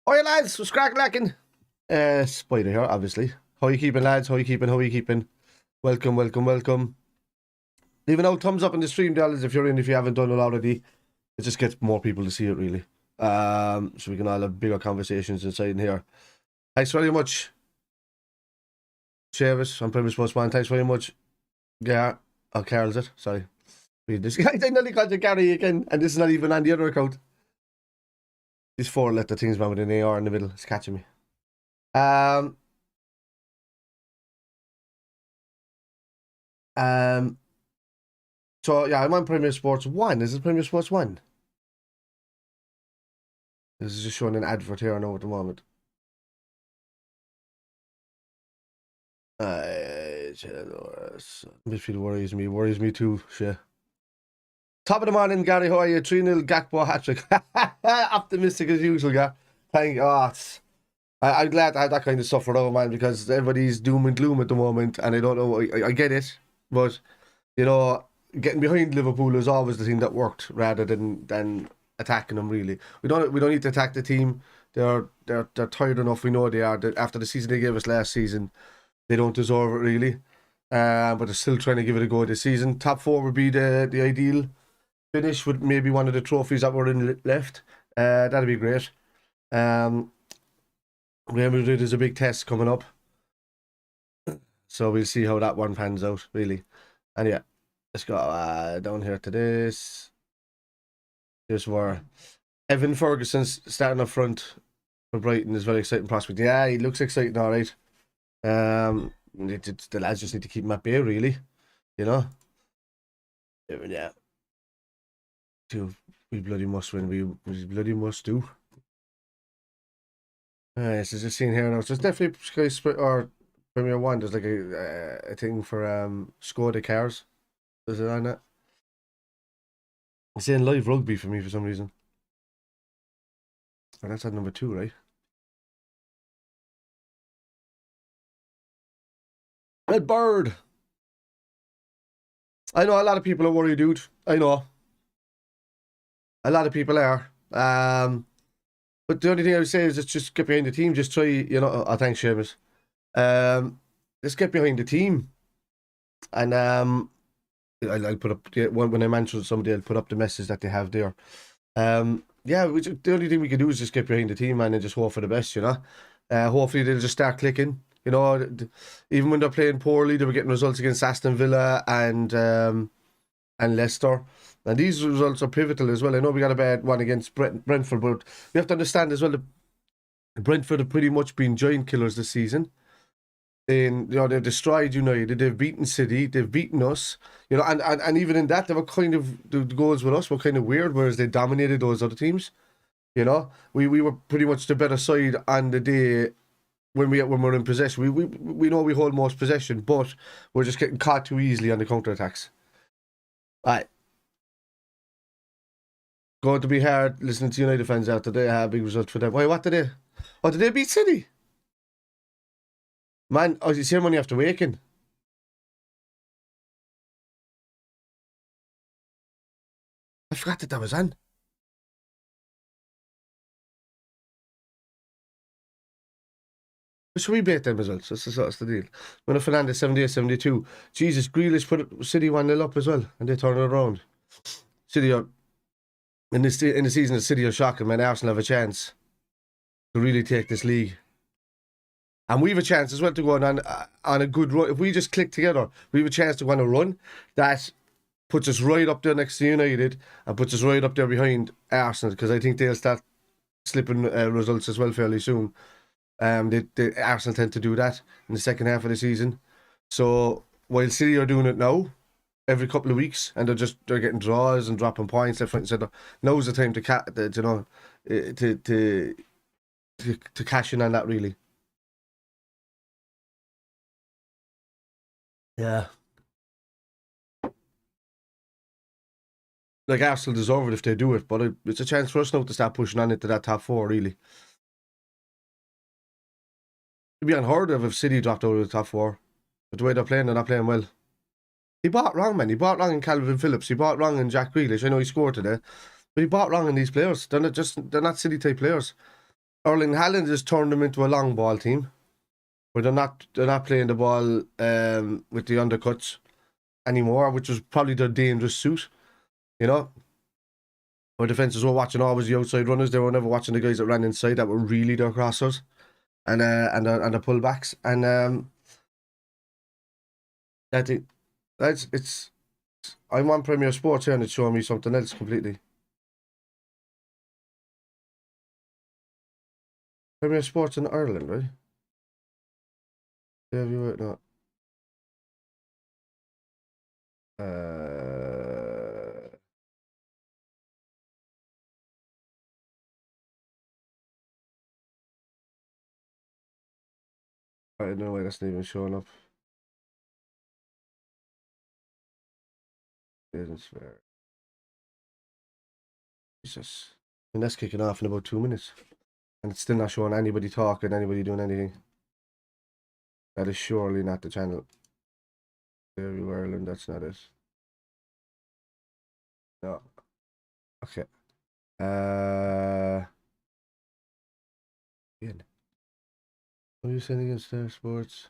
How you lads? What's crack lacking? Spider here, obviously. How you keeping, lads? How you keeping? Welcome. Leave an old thumbs up in the stream, dollars, if you're in, if you haven't done it already. It just gets more people to see it, really. So we can all have bigger conversations inside in here. Thanks very much, Chavis. I'm Premier Sports Man. Thanks very much, Gar. Oh, Carl's it. Sorry. This guy, I nearly called you Gary again, and this is not even on the other account. These four letter things, man, with an AR in the middle. It's catching me. So yeah, I'm on Premier Sports 1. Is it Premier Sports 1? This is just showing an advert here now at the moment. Midfield worries me too, shit. Top of the morning, Gary. How are you? 3-0 Gakpo hat-trick. Optimistic as usual, yeah. I'm glad I had that kind of stuff for over, man, because everybody's doom and gloom at the moment, and I don't know. I get it, but you know, getting behind Liverpool is always the thing that worked, rather than attacking them. Really, we don't need to attack the team. They're tired enough. We know they are. After the season they gave us last season, they don't deserve it really. But they're still trying to give it a go this season. Top 4 would be the ideal finish with maybe one of the trophies that were in left. That'd be great. Real Madrid is a big test coming up, so we'll see how that one pans out, really. And yeah, let's go down here to this. Here's where Evan Ferguson's starting up front for Brighton is very exciting prospect. Yeah, he looks exciting, all right. The lads just need to keep him at bay, really. You know. Yeah. We bloody must win. We bloody must do. So just seeing here now. So it's definitely Sky Split or Premier One. There's like a thing for Skoda cars. Is it on that? It's saying live rugby for me for some reason. And that's at number 2, right? Red Bird. I know a lot of people are worried, dude. I know. A lot of people are. But the only thing I would say is just get behind the team. Just try, you know. Oh, thanks, Seamus. Let's get behind the team. And I'll put up when I mention somebody, I'll put up the message that they have there. Yeah, the only thing we can do is just get behind the team, man, and just hope for the best, you know. Hopefully they'll just start clicking. You know, even when they're playing poorly, they were getting results against Aston Villa and Leicester. And these results are pivotal as well. I know we got a bad one against Brentford, but we have to understand as well that Brentford have pretty much been giant killers this season. You know, they've destroyed United, they've beaten City, they've beaten us. You know, and even in that, they were kind of, the goals with us were kind of weird, whereas they dominated those other teams. You know, we were pretty much the better side on the day when we're in possession. We know we hold most possession, but we're just getting caught too easily on the counter-attacks. Right. Going to be hard listening to United fans out today. A big result for them. Why, what did they? Oh, did they beat City? Man, oh, you see money after waking. I forgot that was on. Should we bet them results? That's the deal. When Fernandez 78-72. Jesus, Grealish put City 1-0 up as well, and they turn it around. City are in the season. The City are shocking, man. Arsenal have a chance to really take this league, and we have a chance as well to go on a good run. If we just click together, we have a chance to go on a run that puts us right up there next to United and puts us right up there behind Arsenal, because I think they'll start slipping results as well fairly soon. The Arsenal tend to do that in the second half of the season. So while City are doing it now, every couple of weeks, and they're getting draws and dropping points left, right, and centre. Now's the time to cash in on that, really. Yeah. Like, Arsenal deserve it if they do it, but it's a chance for us now to start pushing on into that top 4, really. It'd be unheard of if City dropped out of the top 4. But the way they're not playing well. He bought wrong, man. He bought wrong in Calvin Phillips. He bought wrong in Jack Grealish. I know he scored today, but he bought wrong in these players. They're not City type players. Erling Haaland has turned them into a long ball team, where they're not playing the ball with the undercuts anymore, which was probably their dangerous suit. You know, our defenses were watching always the outside runners. They were never watching the guys that ran inside that were really their crossers and the pullbacks. And it's I'm on Premier Sports here and it's showing me something else completely. Premier Sports in Ireland, right? Yeah, you it not. I don't know why that's not even showing up. Isn't fair. Jesus. And that's kicking off in about 2 minutes. And it's still not showing anybody talking, anybody doing anything. That is surely not the channel. There you Ireland, that's not it. No. Okay. Again. What are you saying against Star Sports?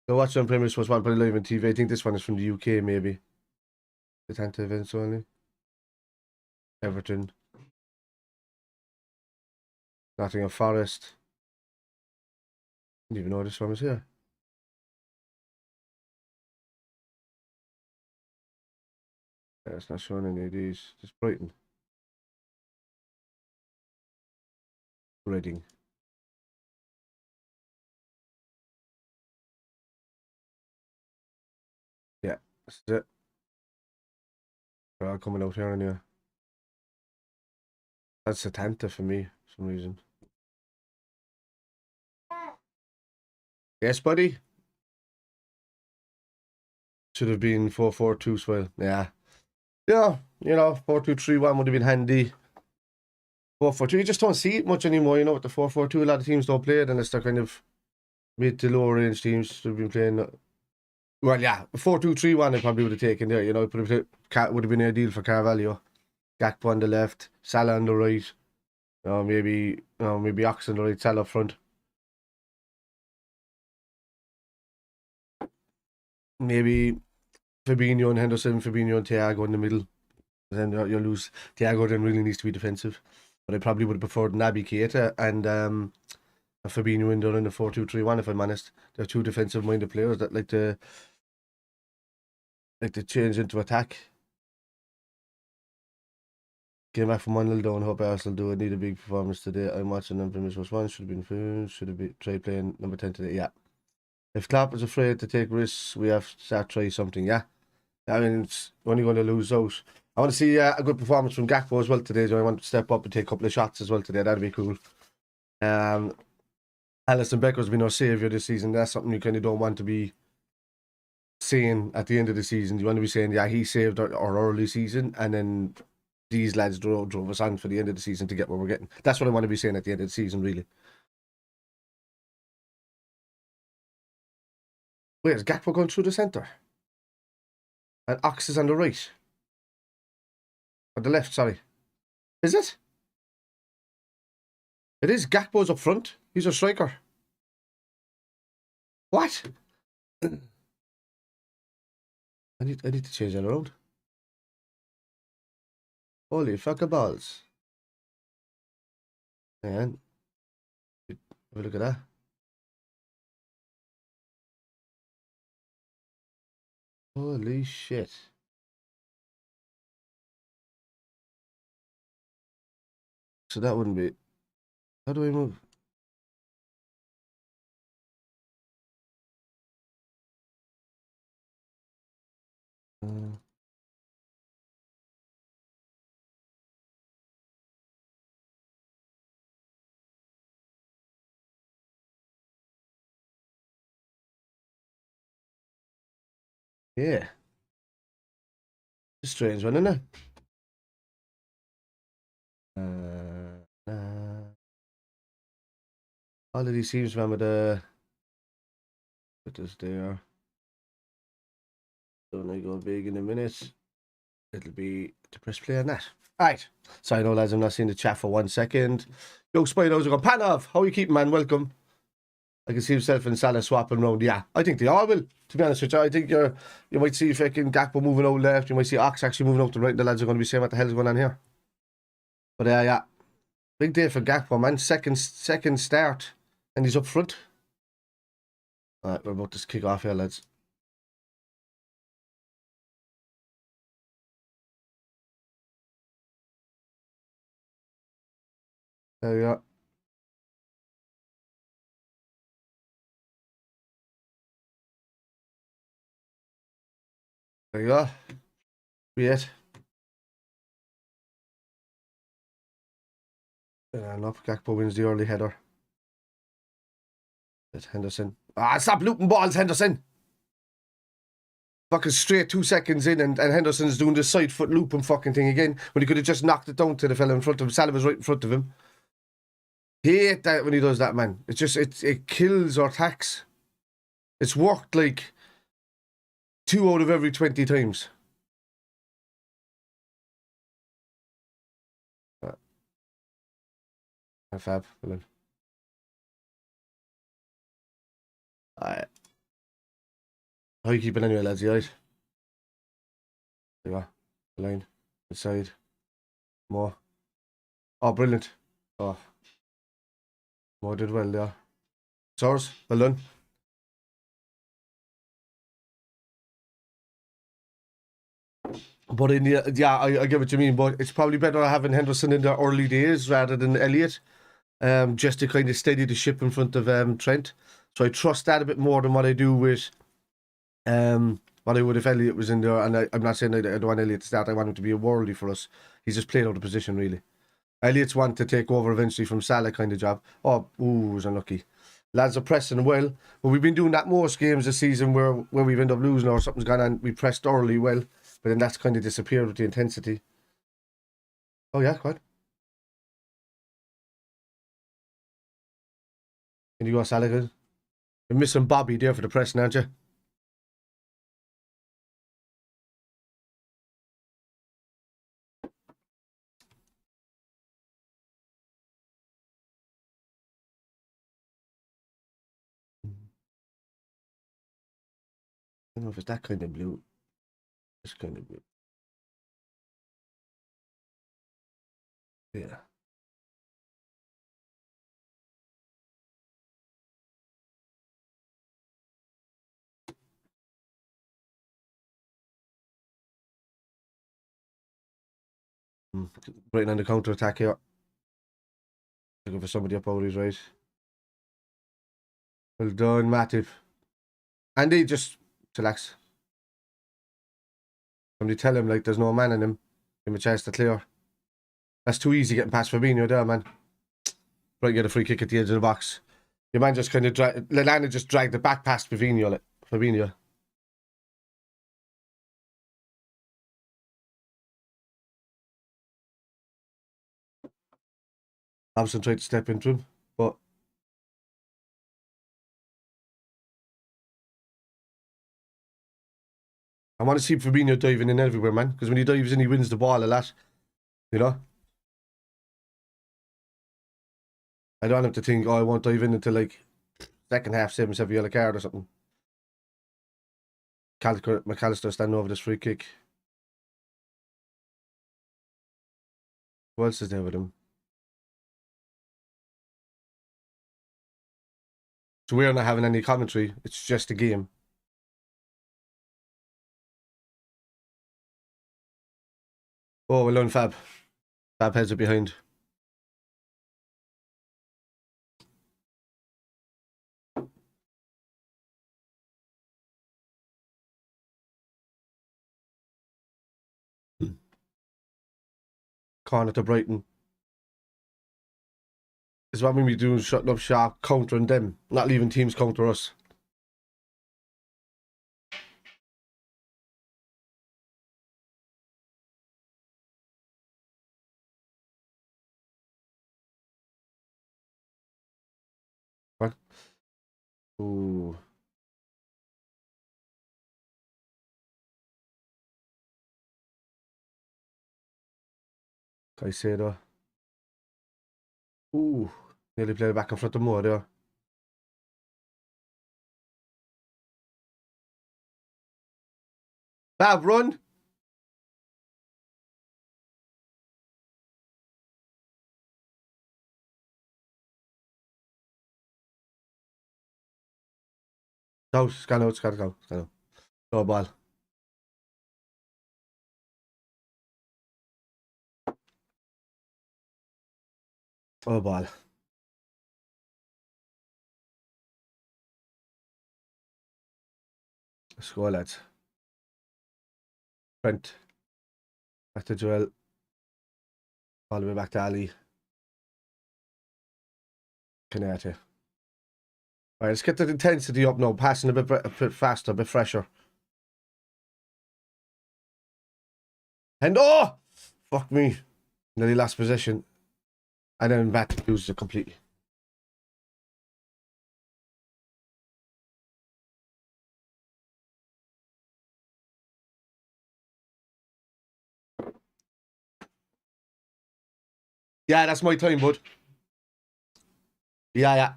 So watch on Premier Sports 1, but live on TV. I think this one is from the UK, maybe. The Tanta events only. Everton. Nottingham Forest. I didn't even know this one was here. Yeah, it's not showing any of these. Just Brighton. Reading. Yeah, that's it. They're all coming out here anyway. That's a Tanta for me, for some reason. Yes, buddy. Should have been 4-4-2 as well. Yeah. Yeah, 4-2-3-1 would have been handy. 4-4-2. You just don't see it much anymore, with the 4-4-2. A lot of teams don't play it unless they're kind of mid to lower range teams who've been playing. Well, yeah, 4-2-3-1 I probably would have taken there, would have been ideal for Carvalho. Gakpo on the left, Salah on the right. Maybe Ox on the right, Salah up front. Maybe Fabinho and Henderson, Fabinho and Thiago in the middle. Then you'll lose. Thiago then really needs to be defensive. But I probably would have preferred Naby Keita and Fabinho in there in the 4-2-3-1, if I'm honest. They're two defensive-minded players that like to change into attack. Came back from 1-0 down. Hope Arsenal do it. Need a big performance today. I'm watching them from this one. Should have been should have been tried playing number 10 today. Yeah. If Klopp is afraid to take risks, we have to start try something. Yeah. I mean, it's only going to lose out. I want to see a good performance from Gakpo as well today. So I want to step up and take a couple of shots as well today. That'd be cool. Alisson Becker's been our saviour this season. That's something you kind of don't want to be saying at the end of the season. You want to be saying, yeah, he saved our early season, and then these lads drove us on for the end of the season to get where we're getting. That's what I want to be saying at the end of the season, really. Wait, is Gakpo going through the centre? And Ox is on the right. Or the left, sorry. Is it? It is. Gakpo's up front. He's a striker. What? I need to change that around. Holy fuck balls. Hang on. Have a look at that. Holy shit. So that wouldn't be... How do we move? Yeah. It's a strange one, isn't it? All of these teams, remember what this there. Don't I go big in a minute? It'll be to press play on that. Alright. So I know, lads, I'm not seeing the chat for 1 second. Yo, Spider, how's it going? Panov, how are you keeping, man? Welcome. I can see himself and Salah swapping around. Yeah, I think they all will, to be honest with you. I think you might see fucking Gakpo moving out left. You might see Ox actually moving out to right. The lads are going to be saying what the hell is going on here. But yeah. Big day for Gakpo, man. Second start. And he's up front. Alright, we're about to kick off here, lads. There we go. There you go. Be it. And up, Gakpo wins the early header. That's Henderson. Ah, stop looping balls, Henderson! Fucking straight 2 seconds in, and Henderson's doing the side foot looping fucking thing again when he could have just knocked it down to the fella in front of him. Salah was right in front of him. Hate that when he does that, man. It's just, it kills our attacks. It's worked like 2 out of every 20 times. Fab, well done. Alright. How you keeping anyway, lads? You right? There you are. Line. Inside. More. Oh, brilliant. Oh. More did well there. Sours, well done. But in the, yeah, I get what you mean, but it's probably better having Henderson in the early days rather than Elliott. Just to kind of steady the ship in front of Trent. So I trust that a bit more than what I do with what I would if Elliott was in there. And I'm not saying I don't want Elliott to start. I want him to be a worldly for us. He's just playing out of position, really. Elliott's want to take over eventually from Salah kind of job. Oh, was unlucky. Lads are pressing well. But we've been doing that most games this season where we've ended up losing or something's gone on. We pressed thoroughly well. But then that's kind of disappeared with the intensity. Oh, yeah, quite. Can you go, Salah? Good. You're missing Bobby there for the pressing, aren't you? I don't know if it's that kind of blue. This kind of blue. Yeah. Brighton on the counter attack here. Looking for somebody up out his right. Well done, Matip. Andy, just relax. Somebody tell him like there's no man in him. Give him a chance to clear. That's too easy getting past Fabinho there, man. Brighton get a free kick at the edge of the box. Your man just kind of Lallana just dragged it back past Fabinho. Fabinho. Robson tried to step into him, but I want to see Fabinho diving in everywhere, man. Because when he dives in, he wins the ball a lot. You know? I don't want him to think, oh, I won't dive in until like second half, 7-7 yellow card or something. McAllister standing over this free kick. Who else is there with him? So we're not having any commentary. It's just a game. Oh, well done, Fab. Fab heads it behind. Corner to Brighton. This is what we be doing, shutting up shop, countering them, not leaving teams counter us. What? Ooh. I say though. Ooh, nearly played it back in front of more there. Bab, run! No, scan out, scan out, scan out. No ball. Oh, ball. Let's go, lads. Trent. Back to Joel. All the way back to Ali. Canete. All right, let's get the intensity up now. Passing a bit faster, a bit fresher. And oh! Fuck me. Nearly last position. And then Bat loses it completely. Yeah, that's my time, bud. Yeah, yeah.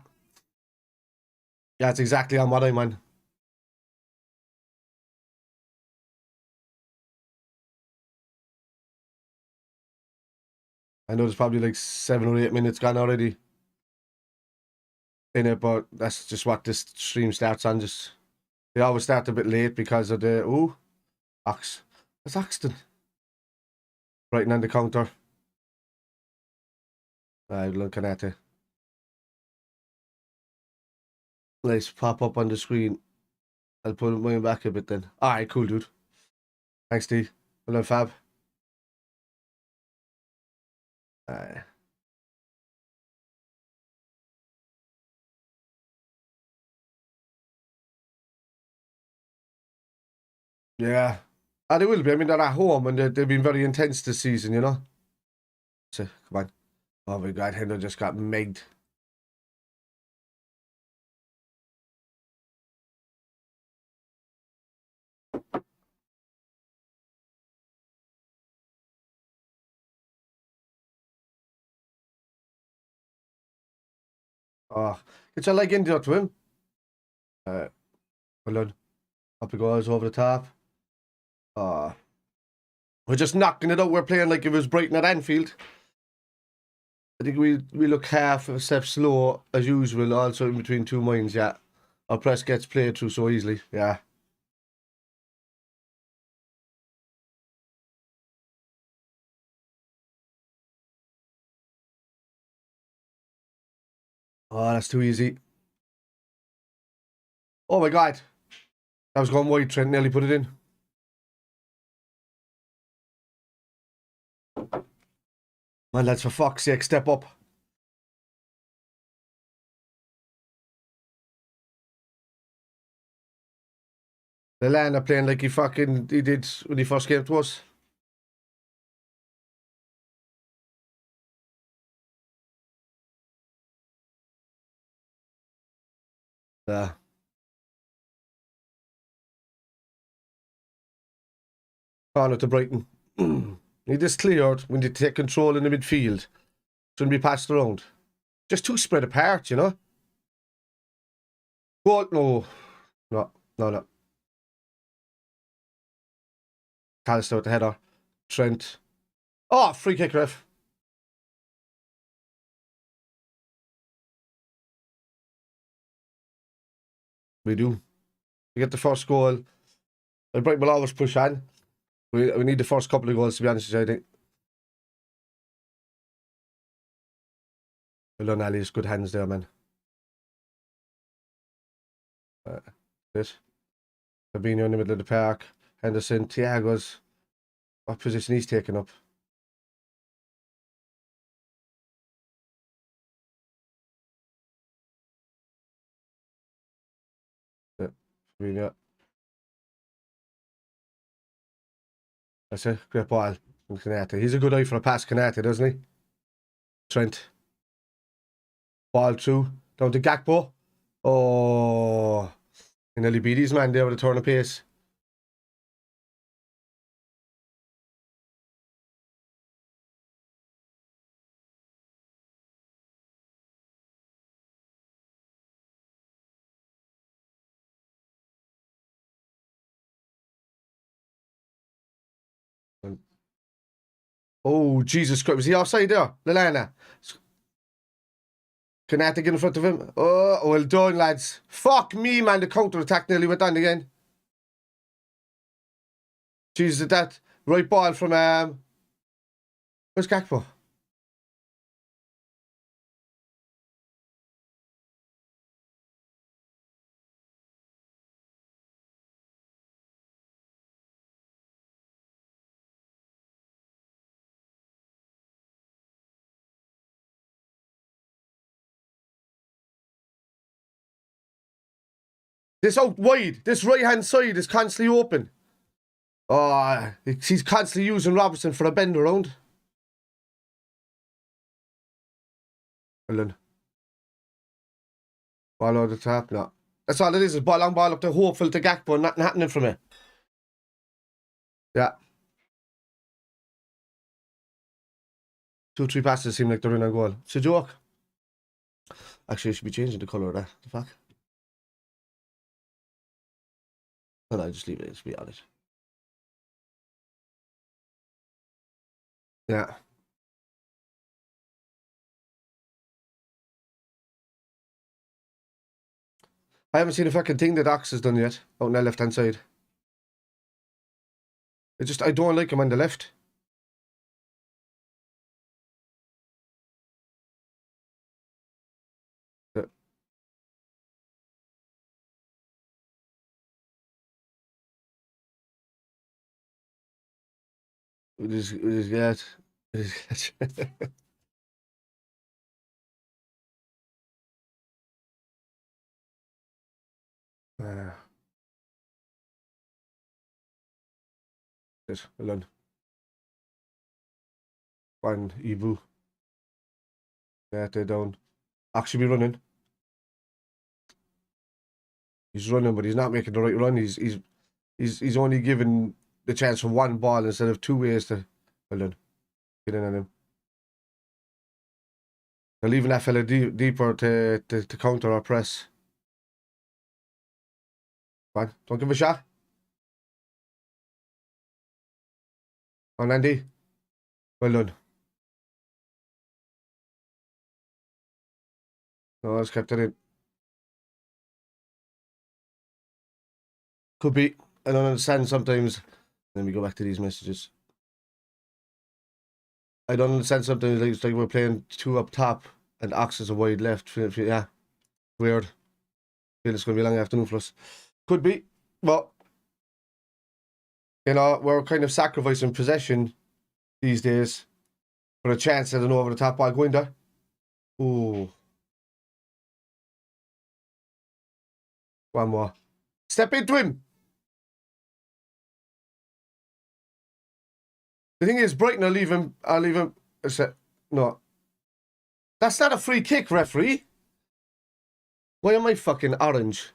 Yeah, that's exactly on what I'm on. I know there's probably like 7 or 8 minutes gone already in it, but that's just what this stream starts on. Just they always start a bit late because of the Ox. That's Oxton. Brighton on the counter. Looking at it. Let's pop up on the screen. I'll put mine back a bit then. Alright, cool, dude. Thanks, D. Well done, Fab. Yeah. And they will be. I mean, they're at home and they've been very intense this season, you know? So, come on. Oh my God, Hendo just got megged. Oh, get your leg into it to him. Well done. Up he goes over the top. Oh. We're just knocking it out. We're playing like it was Brighton at Anfield. I think we look half a step slow as usual, also in between two minds, yeah. Our press gets played through so easily, yeah. Oh, that's too easy. Oh my God. That was going wide, Trent nearly put it in. Man, lads, for fuck's sake, step up. The land are playing like he did when he first came to us. Yeah. Corner to Brighton. Need this cleared. We need to take control in the midfield. Shouldn't be passed around. Just too spread apart, you know? What? No. No. No, no. Callister with the header. Trent. Oh, free kick, ref. We do. We get the first goal. Brighton will always push on. We need the first couple of goals, to be honest with you, I think. Well done, Ali's good hands there, man. This. Fabinho in the middle of the park. Henderson. Thiago's. What position he's taking up? Yeah. Fabinho. That's it. Great ball. Canate. He's a good eye for a pass, Canate, doesn't he? Trent. Ball through. Down to Gakpo. Oh. He nearly beat his man there with a turn of pace. Oh, Jesus Christ. Was he offside there? Lallana. Canata get in front of him. Oh, well done, lads. Fuck me, man. The counter-attack nearly went on again. Jesus, that right ball from... Where's Gakpo? This out wide. This right-hand side is constantly open. Oh, he's constantly using Robertson for a bend around. Well done. Ball over the top. No. That's all it is long ball up to hopeful to Gakpo. Nothing happening from it. Yeah. 2-3 passes seem like they're in a goal. It's a joke. Actually, I should be changing the colour of that. The fuck? No, just leave it. Just be honest. Yeah. I haven't seen a fucking thing that Ox has done yet. Out on the left-hand side. I don't like him on the left. Yeah. It is good. It is good. Good. Well done. Fine, Ibu. Yeah, they're down. Actually be running. He's running, but he's not making the right run. He's only given the chance for one ball instead of 2 ways to... Well done. Get in on him. They're leaving that fella deeper to counter or press. Come on, don't give him a shot. On Andy. Well done. No, it's kept it in. Could be. I don't understand sometimes. Let me go back to these messages. I don't understand sometimes. It's like we're playing 2 up top and Ox is a wide left. Yeah. Weird. Feel it's going to be a long afternoon for us. Could be. But, you know, we're kind of sacrificing possession these days for a chance at an over-the-top ball going there. Ooh. One more. Step into him. The thing is, Brighton, I'll leave him. No. That's not a free kick, referee. Why am I fucking orange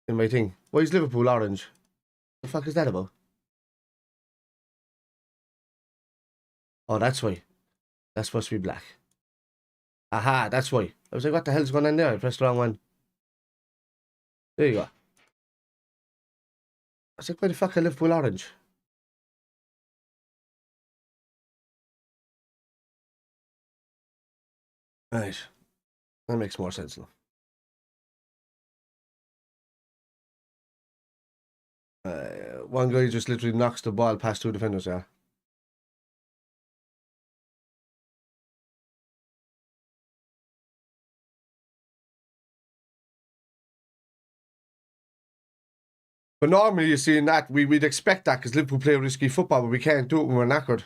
in my thing? Why is Liverpool orange? The fuck is that about? Oh, that's why. That's supposed to be black. Aha, that's why. I was like, what the hell's going on there? I pressed the wrong one. There you go. I was like, why the fuck are Liverpool orange? Right. That makes more sense now. One guy just literally knocks the ball past 2 defenders, yeah. But normally you see in that, we'd expect that because Liverpool play risky football, but we can't do it when we're knackered.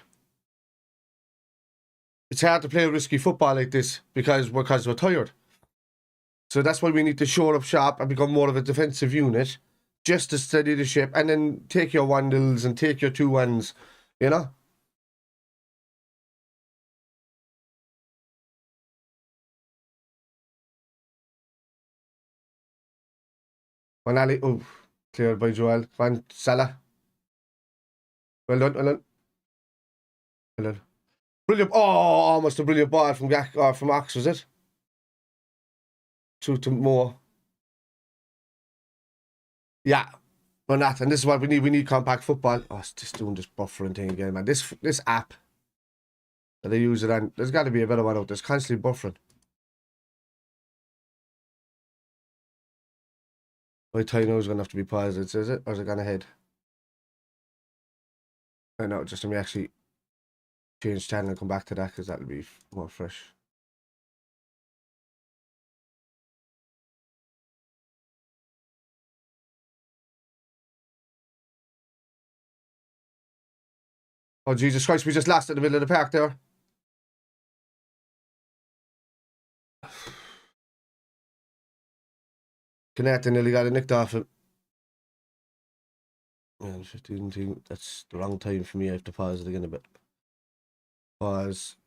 It's hard to play risky football like this because we're tired. So that's why we need to shore up shop and become more of a defensive unit just to steady the ship and then take your 1-0s and take your 2-1s, you know? Van Ali, oh, cleared by Joel. Van Salah. Well done, well done. Well done. Brilliant. Oh, almost a brilliant ball from from Ox, was it? To Moore. Yeah. We're not, and this is what we need. We need compact football. Oh, it's just doing this buffering thing again, man. This app that I use it on, there's got to be a better one out there. It's constantly buffering. My time now is going to have to be paused, is it? Or is it gone ahead? I know, just let me actually change channel and come back to that because that'll be more fresh. Oh, Jesus Christ, we just lost it in the middle of the park there. Connecting nearly got it nicked off him. Man, 15 thing. That's the wrong time for me. I have to pause it again a bit. Pause.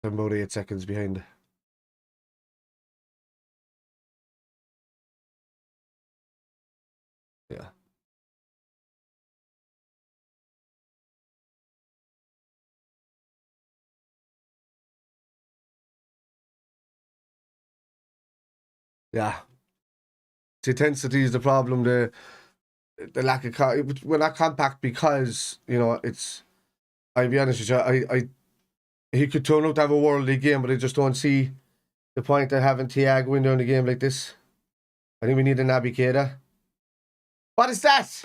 I'm about 8 seconds behind. Yeah. Yeah. The intensity is the problem. The lack of we're not compact because, you know, it's, I'll be honest with you, he could turn out to have a worldly game, but I just don't see the point of having Thiago in there in a game like this. I think we need an Abikeda. What is that?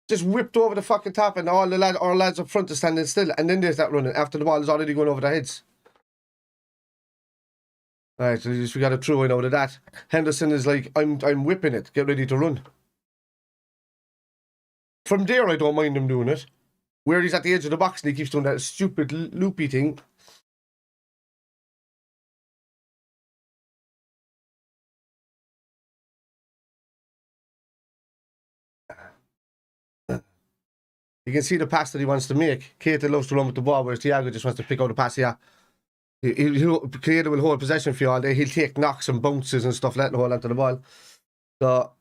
Just whipped over the fucking top, and all the our lads up front are standing still, and then there's that running after the ball is already going over their heads. Alright, so we got a throw in out of that. Henderson is like, I'm whipping it, get ready to run. From there, I don't mind him doing it. Where he's at the edge of the box and he keeps doing that stupid loopy thing. You can see the pass that he wants to make. Keita loves to run with the ball, whereas Thiago just wants to pick out a pass. Yeah, Keita will hold possession for you all day. He'll take knocks and bounces and stuff, letting hold onto the ball. So,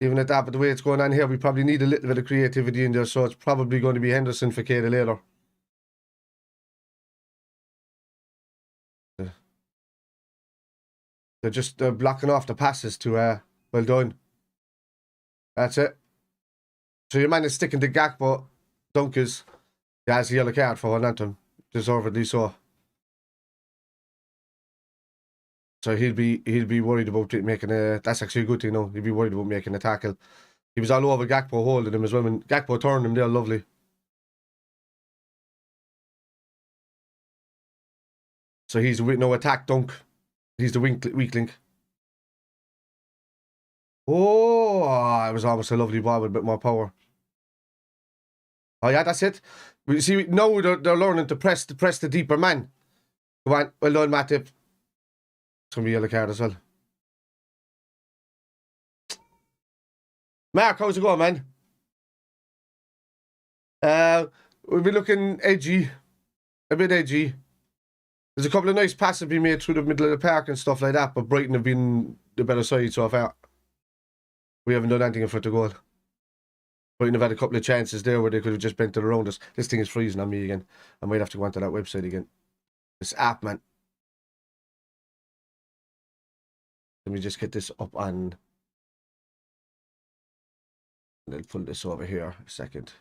even at that, but the way it's going on here, we probably need a little bit of creativity in there. So it's probably going to be Henderson for Keita later. They're just blocking off the passes to, well done. That's it. So your man is sticking to Gakpo. Dunkers. He has a yellow card for one anthem. Deservedly so. So he'll be worried about making a. That's actually a good thing, no? He'll be worried about making a tackle. He was all over Gakpo holding him as well. When Gakpo turned him there, lovely. So he's no attack dunk. He's the weak link. Oh, it was almost a lovely ball with a bit more power. Oh yeah, that's it. We see now they're learning to press the deeper man. Come on, well done, Matip. It's gonna be a yellow card as well. Mark, how's it going, man? We'll be looking edgy, a bit edgy. There's a couple of nice passes being made through the middle of the park and stuff like that, but Brighton have been the better side so far. We haven't done anything in front of goal. Brighton have had a couple of chances there where they could have just bent it around us. This thing is freezing on me again. I might have to go onto that website again. This app, man. Let me just get this up on. And then pull this over here a second.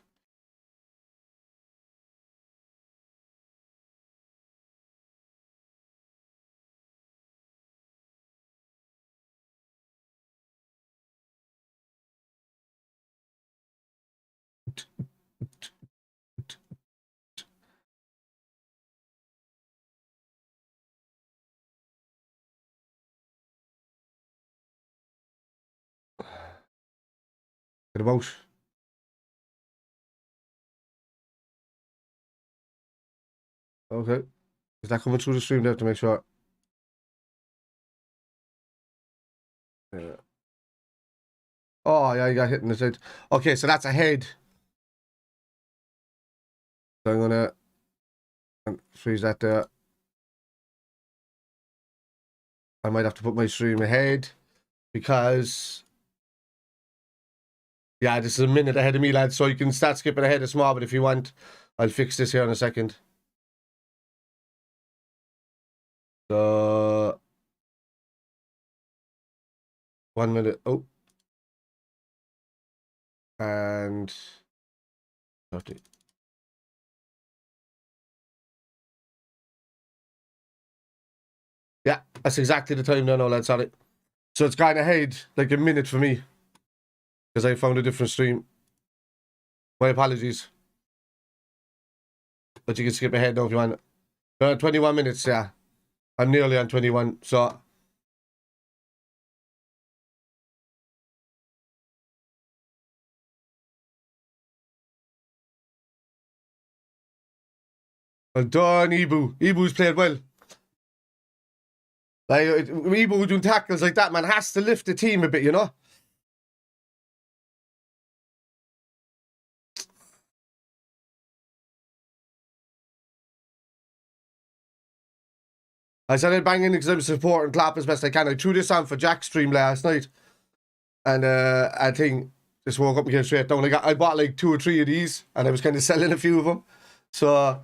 Get a mouse. Okay. Is that coming through the stream there to make sure? Yeah. Oh, yeah, you got hit in the side. Okay, so that's a head. So I'm gonna freeze that there. I might have to put my stream ahead because, yeah, this is a minute ahead of me, lads, so you can start skipping ahead a small bit if you want. I'll fix this here in a second. So 1 minute. Oh. And 30. Yeah, that's exactly the time now, lads, sorry. So it's gone ahead like a minute for me. Because I found a different stream. My apologies. But you can skip ahead now if you want. 21 minutes, yeah. I'm nearly on 21, so... Well done, Ibu. Ibu's played well. Like, Ibu doing tackles like that, man, has to lift the team a bit, you know? I started banging because I'm supporting Klopp as best I can. I threw this on for Jack's stream last night. And I think just woke up and came straight down. I bought like 2 or 3 of these and I was kind of selling a few of them. So,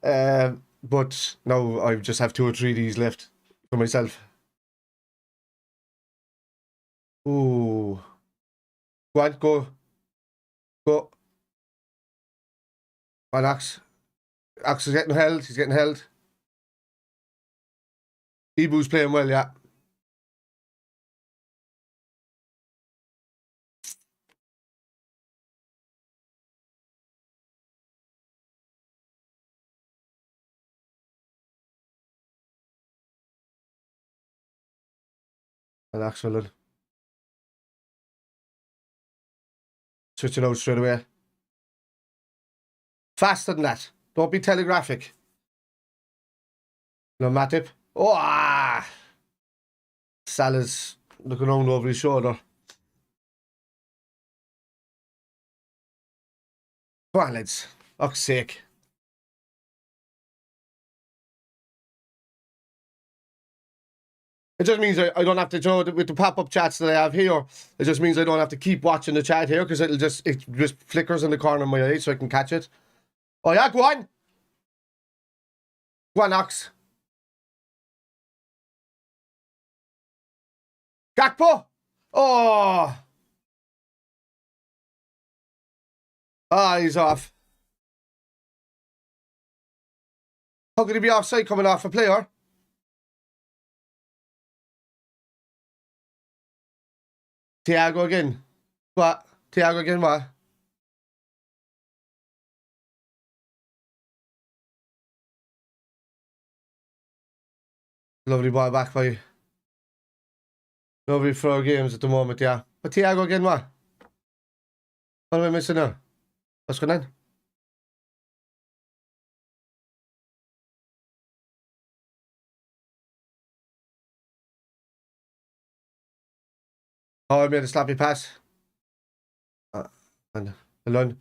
but now I just have 2 or 3 of these left for myself. Ooh. Go on, go. Go. On Ox. Ox is getting held. He's getting held. Ibu's playing well, yeah. And Ox will switch it out straight away. Faster than that. Don't be telegraphic. No, Matip. Oh, ah! Salah's looking around over his shoulder. Come on, lads. Fuck's sake. It just means I don't have to, with the pop-up chats that I have here, it just means I don't have to keep watching the chat here because it just flickers in the corner of my eye so I can catch it. Oh yeah, go on. Go on, Ox. Gakpo! Oh! Ah, he's off. How could he be offside coming off a player? Thiago again. What? Thiago again, what? Lovely ball back by... Lovely for our games at the moment, yeah. But Thiago again, what? What am I missing now? What's going on? Oh, I made a sloppy pass. And alone.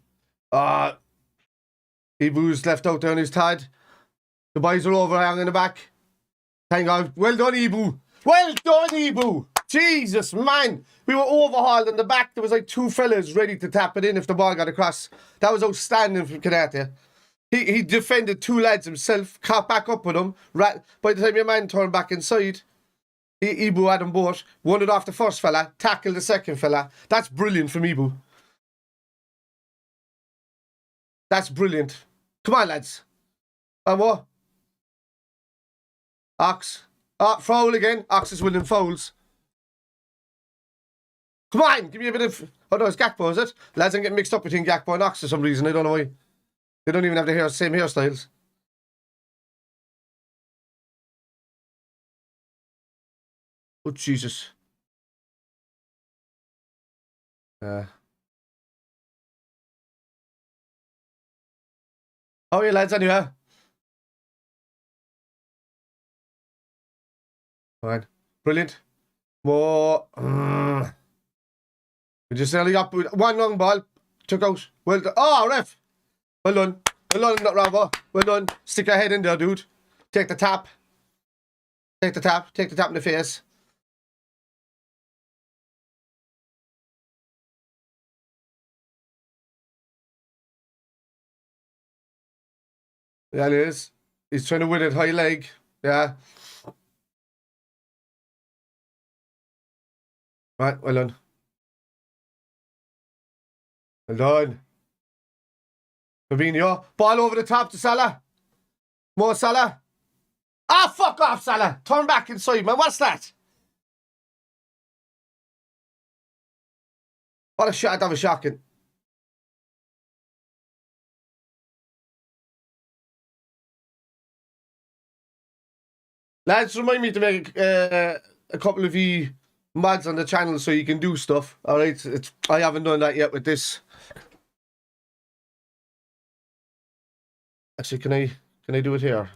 Ibu's left out there on his tied. The boys are overhang in the back. Thank God. Well done, Ibu. Well done, Ibu. Jesus, man. We were overhauled in the back. There was like 2 fellas ready to tap it in if the ball got across. That was outstanding from Kanate. He defended 2 lads himself, caught back up with them. By the time your man turned back inside, Ibu had them both. Won it off the first fella, tackled the second fella. That's brilliant from Ibu. That's brilliant. Come on, lads. And what? Ox. Oh, foul again. Ox is winning fouls. Come on, give me a bit of... Oh no, it's Gakpo, is it? Lads, I'm getting mixed up between Gakpo and Ox for some reason. I don't know why. They don't even have the same hairstyles. Oh, Jesus. How are you, lads, anyway? Fine. Brilliant. More... We just only got 1 long ball. Took out. Well done. Oh, ref. Well done. Well done, Rambo. Well done. Stick your head in there, dude. Take the tap. Take the tap. Take the tap in the face. Yeah, it is. He's trying to win it high leg. Yeah. Right, well done. Well done. Fabinho. Ball over the top to Salah. More Salah. Ah, fuck off, Salah. Turn back inside, man. What's that? What a shot. That was shocking. Lads, remind me to make a couple of mods on the channel so you can do stuff. All right, I haven't done that yet with this. Actually, can I do it here?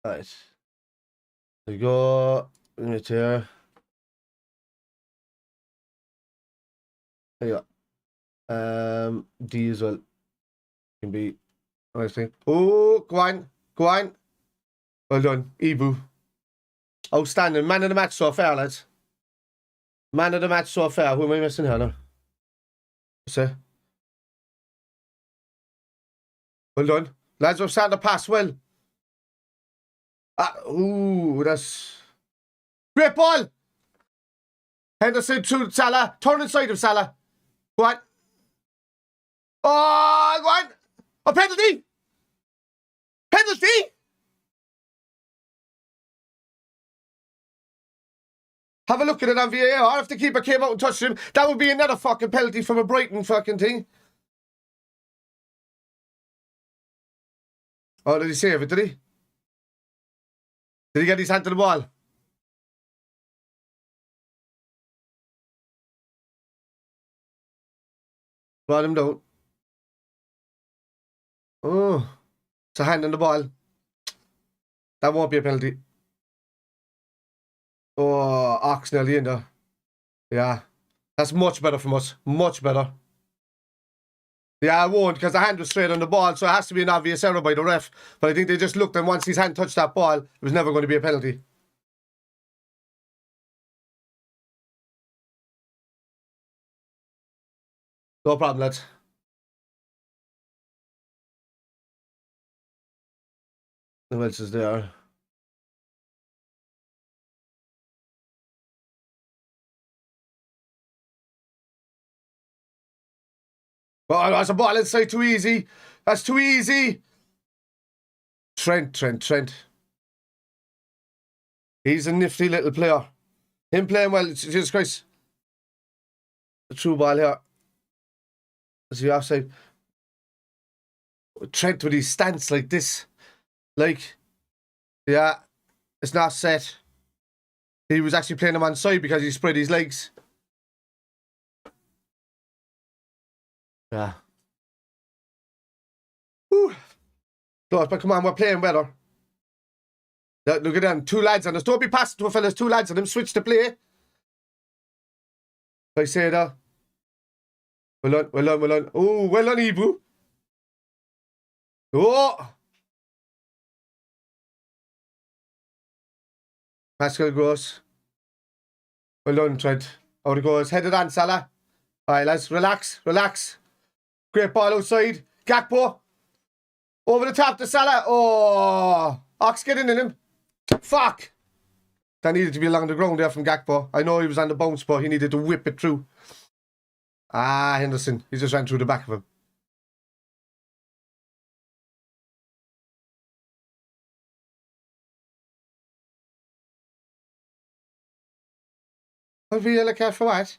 Right. There you go. Right here. There you go. D as well. Can be. I think. Oh, go on. Go on. Well done. Ibu. Outstanding. Man of the match so far, lads. Man of the match so far. Who am I missing here now? What's that? Well done. Lads, we're starting to pass well. Ooh, that's... Great ball! Henderson to Salah. Turn inside of Salah. Go on. Oh, go on. A penalty! Penalty! Have a look at it on VAR. If the keeper came out and touched him, that would be another fucking penalty from a Brighton fucking thing. Oh, did he save it, did he? Did he get his hand to the ball? Brought him down. Oh, it's a hand on the ball. That won't be a penalty. Oh, Ox nearly in there. Yeah. That's much better from us. Much better. Yeah, I won't, because the hand was straight on the ball, so it has to be an obvious error by the ref. But I think they just looked, and once his hand touched that ball, it was never going to be a penalty. No problem, lads. Who else is there? Oh, that's a ball inside, too easy. That's too easy. Trent. He's a nifty little player. Him playing well, Jesus Christ. The true ball here. Is he offside? Trent with his stance like this. Like, yeah, it's not set. He was actually playing him on side because he spread his legs. Yeah. Whew. But come on, we're playing better. Look at them, two lads on us. Don't be passing to a fella's two lads on them. Switch to play. I say that. Well done. Oh, well done, Ibu. Oh! Pascal Gross. Well done, Trent. Out it goes. Headed on, Salah. All right, lads. Relax. Great ball outside. Gakpo. Over the top to Salah. Oh! Ox getting in him. Fuck! That needed to be along the ground there from Gakpo. I know he was on the bounce, but he needed to whip it through. Ah, Henderson. He just ran through the back of him. What have you look out for what?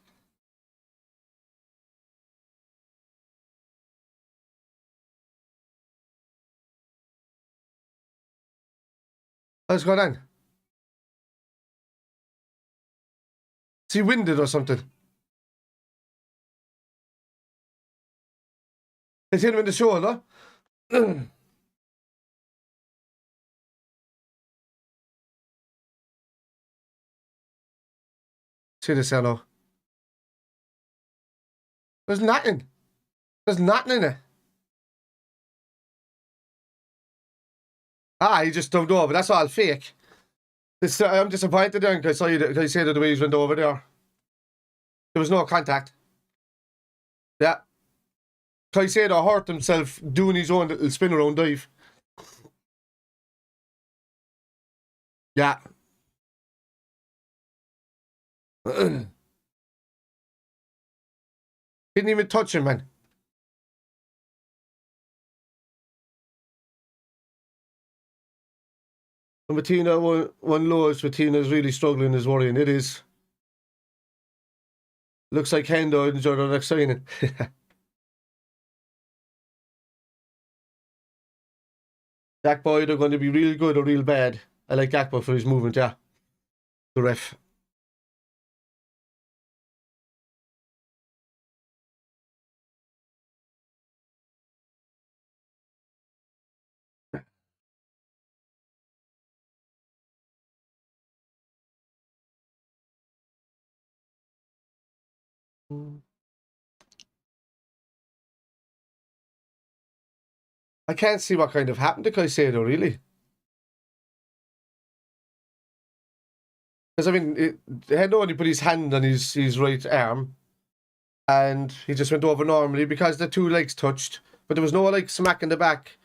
What's going on? Is he winded or something? It's hit him in the shoulder. See this now. There's nothing. There's nothing in it. Ah, he just dumped over. That's all fake. I'm disappointed then because I said that the way he's went over there. There was no contact. Yeah. Caicedo hurt himself doing his own little spin around dive. Yeah. Didn't even touch him, man. And Bettina, one lowest, Bettina's really struggling, is worrying. It is. Looks like Hendo enjoyed our next signing. Gakpo either going to be real good or real bad. I like Gakpo for his movement, yeah. The ref. I can't see what kind of happened to Caicedo, really. Because, I mean, Hendo only put his hand on his right arm, and he just went over normally because the two legs touched, but there was no, like, smack in the back.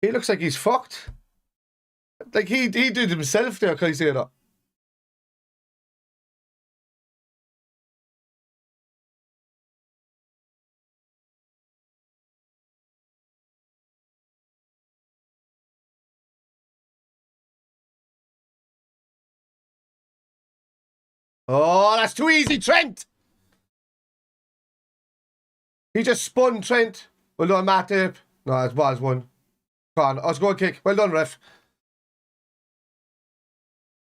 He looks like he's fucked. Like, he did himself there, Caicedo. Oh, that's too easy, Trent! He just spun Trent. Well done, Matip. No, it was one. Come on, let's go kick. Well done, ref.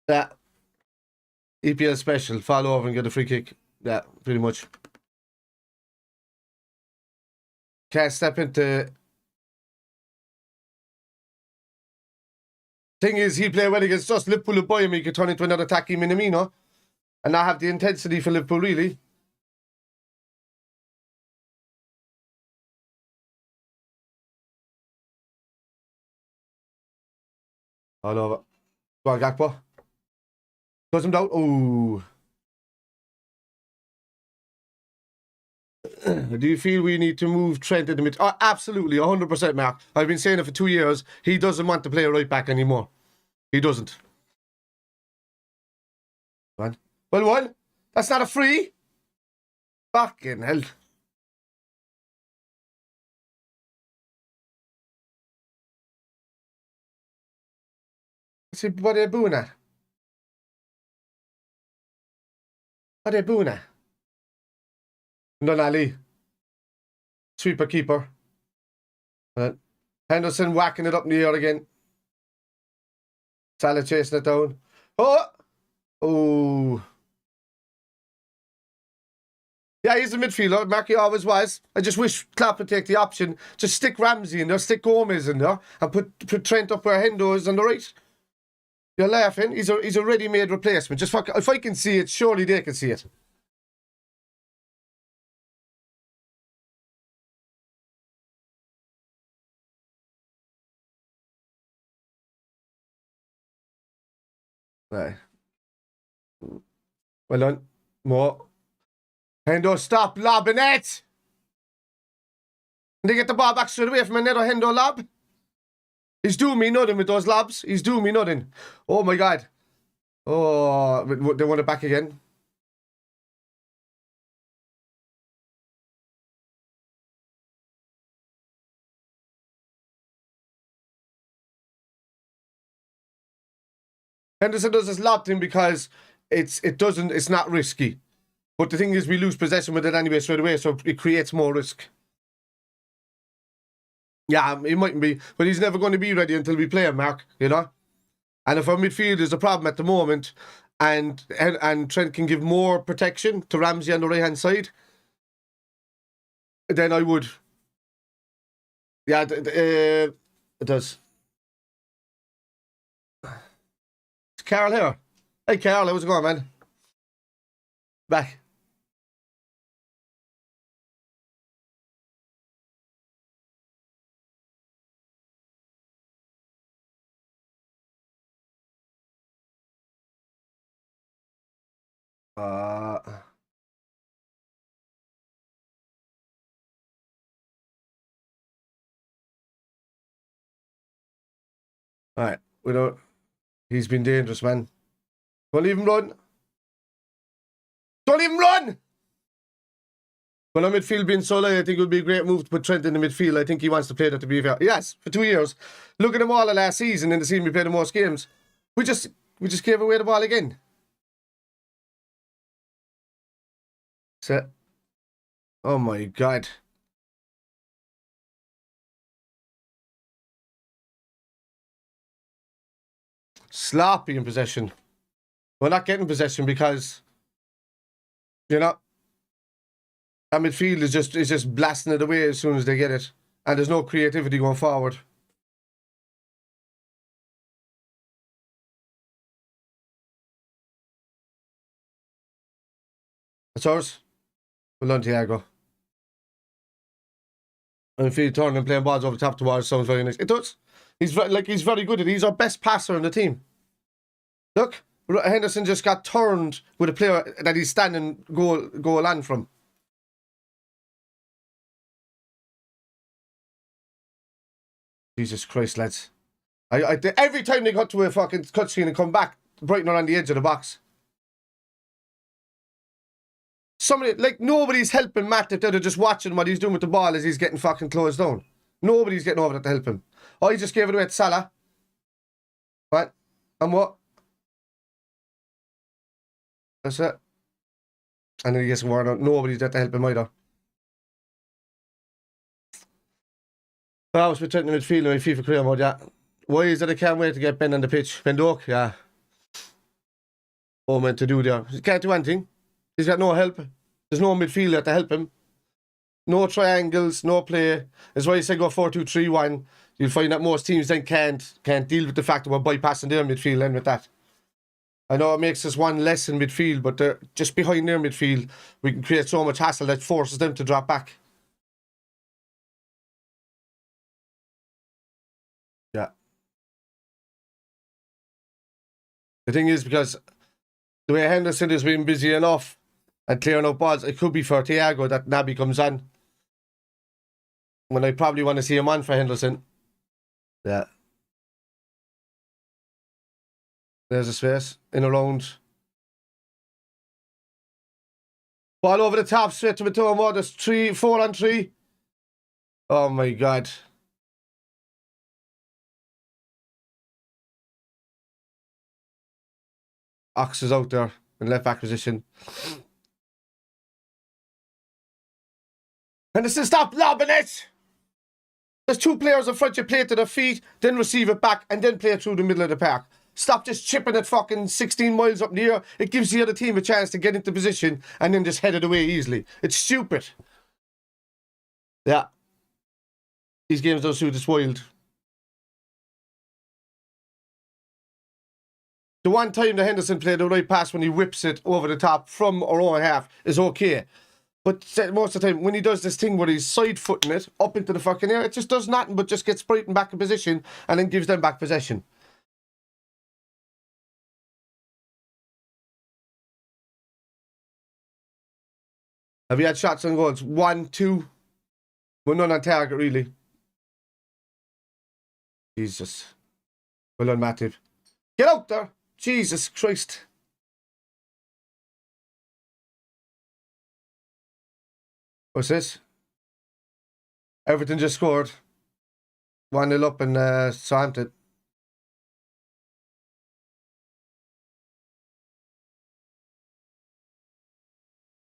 Yeah. EPL special. Fall over and get a free kick. Yeah, pretty much. Can't step into... Thing is, he play well against us. Liverpool will buy him. He could turn into another attacking Minamino and not have the intensity for Liverpool, really. All over. Go on, Gakpo. Close him down. Oh. Do you feel we need to move Trent in the mid? Oh, absolutely, 100%, Mark. I've been saying it for 2 years. He doesn't want to play right back anymore. He doesn't. Well, one. That's not a free. Fucking hell. See, what are they doing at? What are they doing at? None Ali. Sweeper keeper. Henderson whacking it up in the air again. Salah chasing it down. Oh! Oh. Yeah, he's a midfielder. Mark, he always was. I just wish Klopp would take the option. Just stick Ramsey in there, stick Gomez in there, and put Trent up where Hendo is on the right. You're laughing. He's a ready-made replacement. Just fuck, if I can see it, surely they can see it. Right. Well done. More. Hendo, stop lobbing it! And they get the ball back straight away from another Hendo lob. He's doing me nothing with those lobs. He's doing me nothing. Oh my God. Oh, they want it back again. Henderson does this lob thing because it's not risky. But the thing is, we lose possession with it anyway straight away, so it creates more risk. Yeah, he mightn't be, but he's never going to be ready until we play him, Mark, you know? And if our midfield is a problem at the moment, and Trent can give more protection to Ramsey on the right-hand side, then I would. Yeah, it does. It's Carl here. Hey, Carl, how's it going, man? Back. Alright, we don't. He's been dangerous, man. Don't leave him run. Don't leave him run! Well, our midfield being so low, I think it would be a great move to put Trent in the midfield. I think he wants to play that, to be fair. Yes, for 2 years. Look at him all the last season in the season we played the most games. We just gave away the ball again. So, oh my God. Sloppy in possession. We're not getting possession because, you know, our midfield is just blasting it away as soon as they get it. And there's no creativity going forward. That's ours. Well done, Thiago. And if he turning and playing balls over the top towards sounds very nice. It does. He's very good at it. He's our best passer in the team. Look, Henderson just got turned with a player that he's standing goal on from. Jesus Christ, lads. Every time they cut to a fucking cutscene and come back, Brighton are on the edge of the box. Nobody's helping Matt if they're just watching what he's doing with the ball as he's getting fucking closed down. Nobody's getting over there to help him. Oh, he just gave it away to Salah. Right? And what? That's it. And then he gets worn out. Nobody's there to help him either. I was pretending to midfield in my FIFA career mode, yeah. Why is it I can't wait to get Ben on the pitch? Ben Doak, yeah. Oh, meant to do there. He can't do anything. He's got no help. There's no midfielder to help him. No triangles, no play. That's why I say go 4-2-3-1. You'll find that most teams then can't deal with the fact that we're bypassing their midfield then with that. I know it makes us one less in midfield, but they're just behind their midfield. We can create so much hassle that forces them to drop back. Yeah. The thing is, because the way Henderson has been busy enough and clearing up balls, it could be for Thiago that Naby comes on. When I probably want to see him on for Henderson. Yeah. There's a space in around. Ball over the top, straight to Matoma. There's 4 on 3. Oh my God. Ox is out there in left back position. Henderson, stop lobbing it! There's 2 players in front. You play it to their feet, then receive it back, and then play it through the middle of the park. Stop just chipping it fucking 16 miles up in the air. It gives the other team a chance to get into position and then just head it away easily. It's stupid. Yeah. These games don't suit us wild. The one time that Henderson played the right pass when he whips it over the top from our own half is okay. But most of the time, when he does this thing where he's side-footing it up into the fucking air, it just does nothing but just gets Brighton back in position and then gives them back possession. Have you had shots on goals? 1, 2. Well, none on target, really. Jesus. Well done, Matip. Get out there! Jesus Christ. What's this? Everton just scored. 1-0 up in Southampton.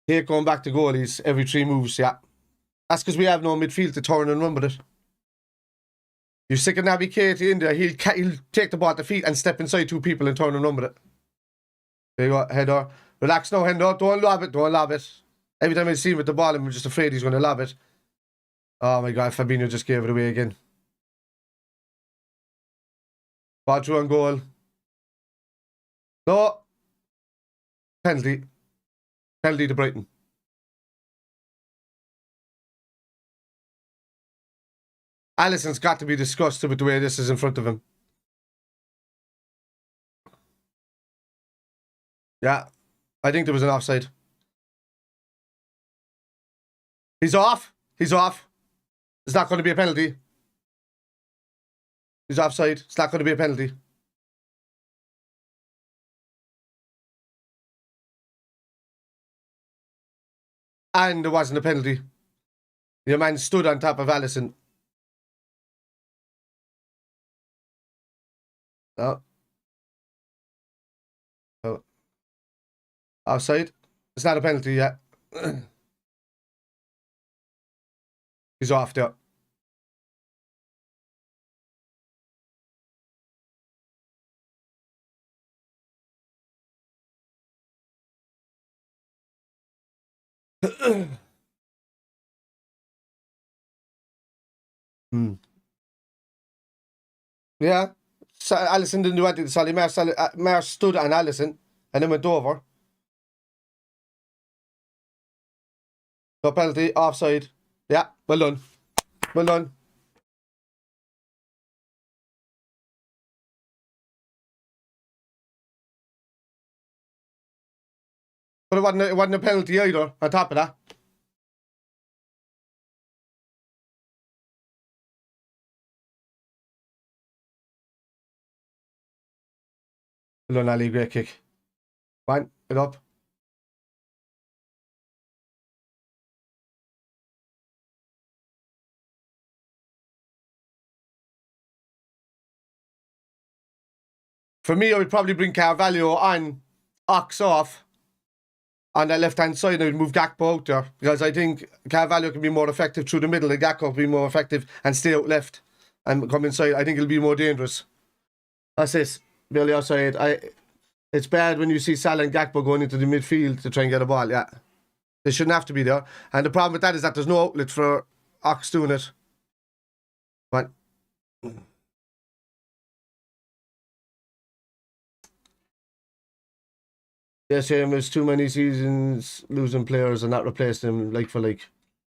Here going back to goalies every 3 moves, yeah. That's because we have no midfield to turn and run with it. You stick a Naby Keita in there, he'll take the ball at the feet and step inside 2 people and turn and run with it. There you go, header. Relax now, Hendo. Don't lob it, don't lob it. Every time I see him with the ball, I'm just afraid he's going to lob it. Oh my God, Fabinho just gave it away again. Ball through on goal. No. Penalty. Penalty to Brighton. Alisson's got to be disgusted with the way this is in front of him. Yeah. I think there was an offside. He's off. He's off. It's not going to be a penalty. He's offside. It's not going to be a penalty. And there wasn't a penalty. Your man stood on top of Allison. No. Oh. Offside. It's not a penalty yet. He's off there. Yeah. So Allison didn't do anything to Solly. Mar stood on Allison and then went over. No penalty. Offside. Yeah. Well done. Well done. But it wasn't a penalty either, on top of that. Well done, Ali. Great kick. Fine. It up. For me, I would probably bring Carvalho on, Ox off, on the left-hand side, and I would move Gakpo out there, because I think Carvalho can be more effective through the middle, and Gakpo can be more effective and stay out left and come inside. I think it'll be more dangerous. That's it. Billy outside. It's bad when you see Salah and Gakpo going into the midfield to try and get a ball, yeah. They shouldn't have to be there. And the problem with that is that there's no outlet for Ox doing it. But yeah, same as too many seasons losing players and not replacing them like for like.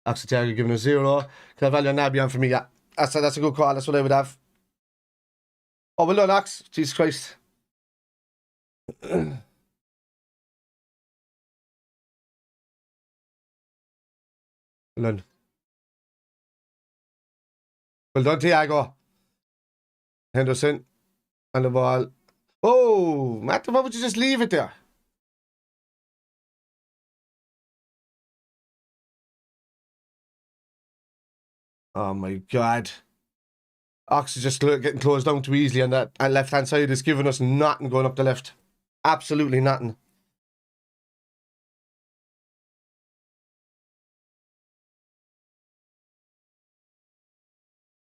Oxitiaga giving a 0. Carvalho and Nabian for me, yeah. That's a good call. That's what I would have. Oh, well done, Ox. Jesus Christ. Well done. Well done, Thiago. Henderson. And the ball. Oh, Matt, why would you just leave it there? Oh my God. Ox is just getting closed down too easily on that left-hand side. Is giving us nothing going up the left. Absolutely nothing.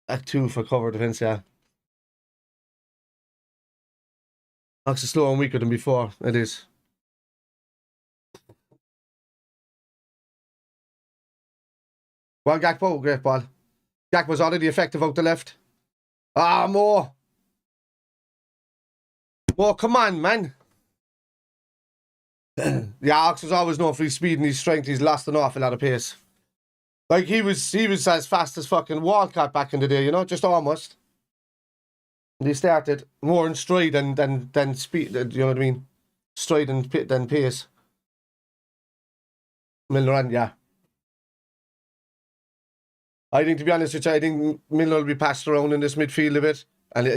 At 2 for cover defence, yeah. Ox is slower and weaker than before. It is. Well, Gakpo, great ball. Gakpo's already effective out the left. Ah, more. More, come on, man. Yeah, Ox was always known for his speed and his strength. He's lost an awful lot of pace. Like, he was as fast as fucking Walcott back in the day, you know? Just almost. And he started more in stride than speed, you know what I mean? Stride than pace. Milner, yeah. I think, to be honest with you, I think Milner will be passed around in this midfield a bit. And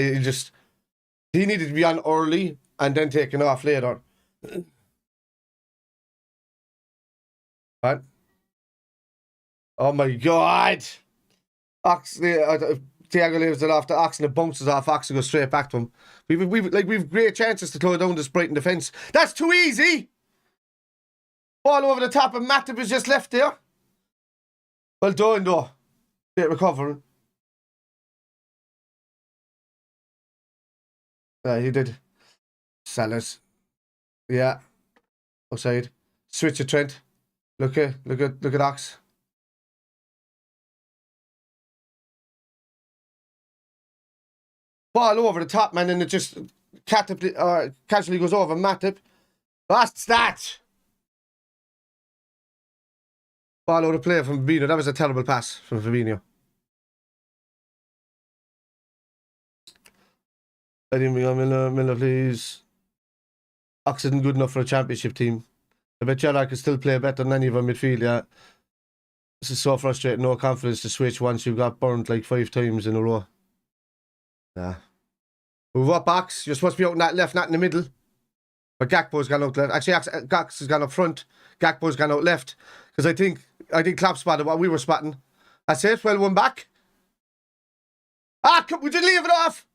he needed to be on early and then taken off later. What? Oh my God! Thiago leaves it off to Ox and it bounces off Ox and goes straight back to him. We've great chances to close down this Brighton defence. That's too easy! Ball over the top and Matip is just left there. Well done, though. Great recovering. Yeah, he did. Salah's. Yeah. Outside. Switch it, Trent. Look at Ox. Ball over the top, man, and it just casually goes over Matip. What's that? Ball over the play from Fabinho. That was a terrible pass from Fabinho. I didn't bring on Miller, please. Ox isn't good enough for a championship team. I bet Gerrard could still play better than any of our midfield, yeah. This is so frustrating, no confidence to switch once you got burnt like 5 times in a row. Yeah. Move up, Ox. You're supposed to be out in that left, not in the middle. But Gakpo's gone out left. Actually, Gax has gone up front. Gakpo's gone out left. Because I think Klopp spotted what we were spotting. That's it. Well, one back. Ah, we did leave it off.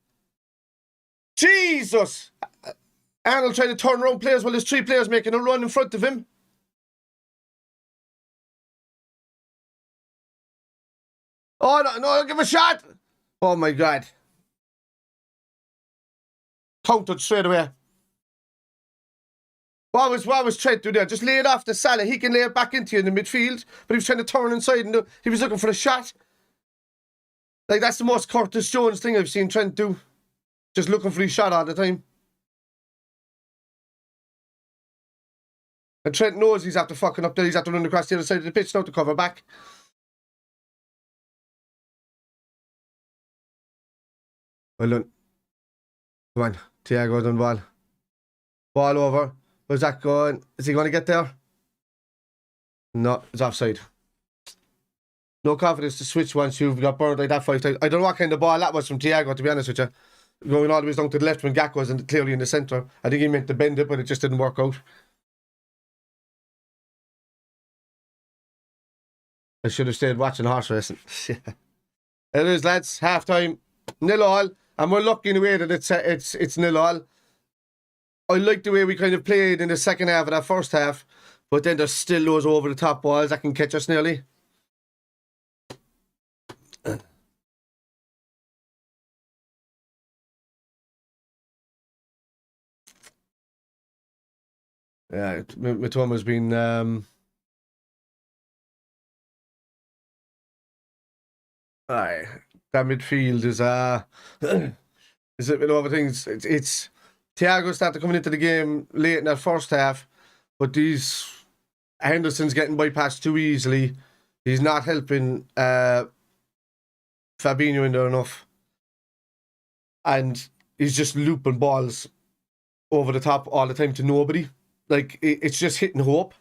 Jesus. Arnold trying to turn around players while there's 3 players making a run in front of him. Oh, no, give a shot. Oh, my God. Countered straight away. What was Trent doing there? Just lay it off to Salah. He can lay it back into you in the midfield, but he was trying to turn inside and he was looking for a shot. Like, that's the most Curtis Jones thing I've seen Trent do. Just looking for his shot all the time. And Trent knows he's after fucking up there. He's after running across the other side of the pitch now to cover back. Well done. Come on. Thiago done ball. Ball over. Where's that going? Is he going to get there? No, it's offside. No confidence to switch once you've got burned like that 5 times. I don't know what kind of ball that was from Thiago, to be honest with you. Going all the way down to the left when Gakpo was clearly in the centre. I think he meant to bend it, but it just didn't work out. I should have stayed watching horse racing. It is, lads. Half time. 0-0. And we're lucky in a way that it's 0-0. I like the way we kind of played in the second half of that first half, but then there's still those over the top balls that can catch us nearly. Yeah, Mitoma's been aye, that midfield is is a bit over things. It's Thiago started coming into the game late in that first half, but Henderson's getting bypassed too easily. He's not helping Fabinho in there enough. And he's just looping balls over the top all the time to nobody. Like, it's just hitting hope.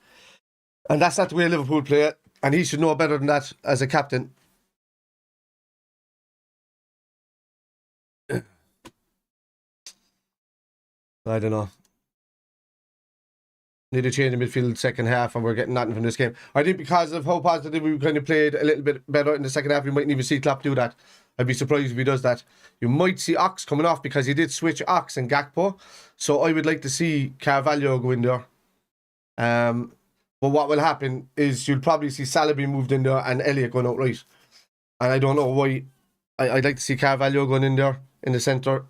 And that's not the way Liverpool play it. And he should know better than that as a captain. I don't know. Need to change the midfield second half, and we're getting nothing from this game. I think because of how positive we kind of played a little bit better in the second half, we mightn't even see Klopp do that. I'd be surprised if he does that. You might see Ox coming off because he did switch Ox and Gakpo. So I would like to see Carvalho go in there. But what will happen is you'll probably see Salah being moved in there and Elliott going out right. And I don't know why. I'd like to see Carvalho going in there in the centre.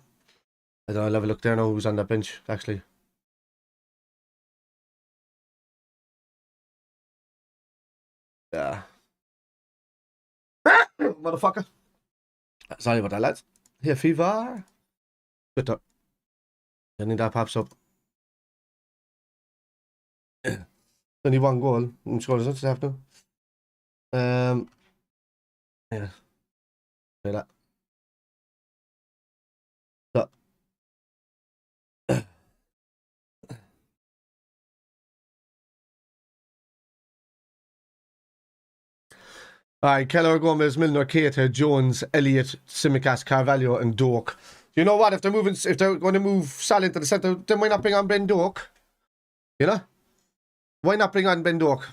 I don't know, I'll have a look there now who's on that bench, actually. Yeah. Motherfucker. Sorry about that, lads. Here, fever. Good. I think that pops up. Only 1 goal. I'm sure there's nothing to have now. Yeah. Say that. So. Alright, Keller, Gomez, Milner, Keita, Jones, Elliott, Tsimikas, Carvalho, and Doak. You know what? If they're going to move Salah into the centre, then why not bring on Ben Doak? You know? Why not bring on Ben Doak?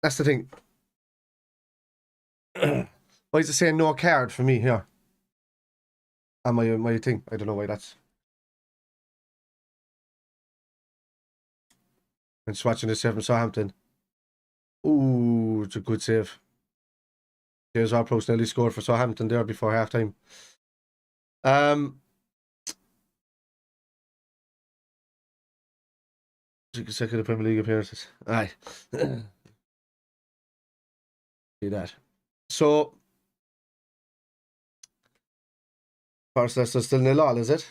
That's the thing. Why is it saying no card for me here? On my thing. I don't know why that's. I'm just watching this here from Southampton. Ooh, it's a good save. There's our pro nearly scored for Southampton there before half time. Second Premier League appearances. Aye. See that. So first Leicester still 0-0, is it?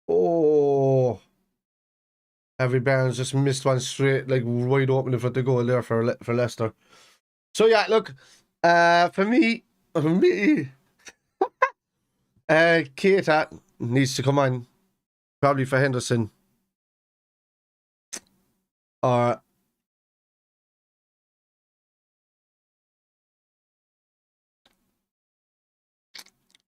Oh, Harvey Barnes just missed one straight, like wide open in front of the goal there for Leicester. So yeah, look, for me, Keita needs to come on, probably for Henderson. or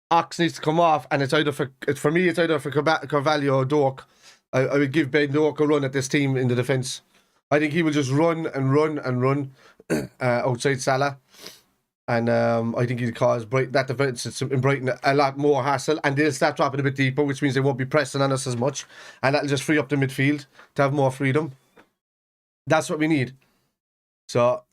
Ox needs to come off, and it's either for me, it's either for Carvalho or Dork. I would give Ben Dork a run at this team in the defence. I think he will just run and run and run outside Salah. And I think he'll cause that defence in Brighton a lot more hassle, and they'll start dropping a bit deeper, which means they won't be pressing on us as much, and that'll just free up the midfield to have more freedom. That's what we need. So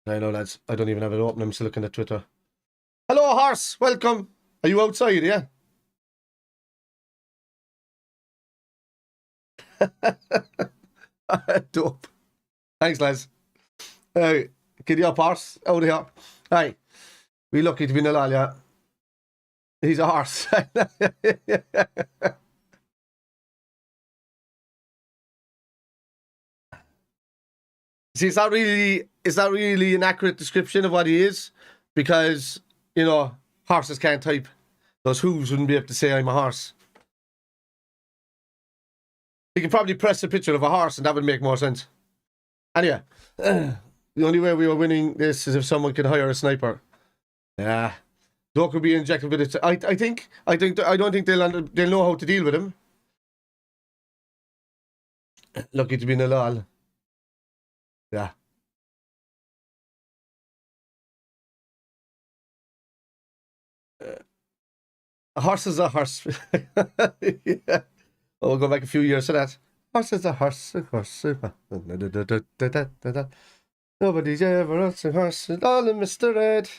I know, lads. I don't even have it open. I'm still looking at Twitter. Hello, Horse. Welcome. Are you outside, yeah? Dope. Thanks, lads. Hey, giddy up, Horse. Out of here. Hey, we lucky to be in the lal, yeah. He's a horse. See, it's not really an accurate description of what he is, because, you know, horses can't type. Those hooves wouldn't be able to say I'm a horse. You could probably press a picture of a horse and that would make more sense. Anyway, the only way we were winning this is if someone could hire a sniper. Yeah. Doc could be injected with it. I don't think they'll know how to deal with him. Lucky to be in a lol. Yeah. A horse is a horse. Yeah. Oh, we'll go back a few years to that. Horse is a horse, a horse. Nobody's ever else a horse. All in Mr. Red.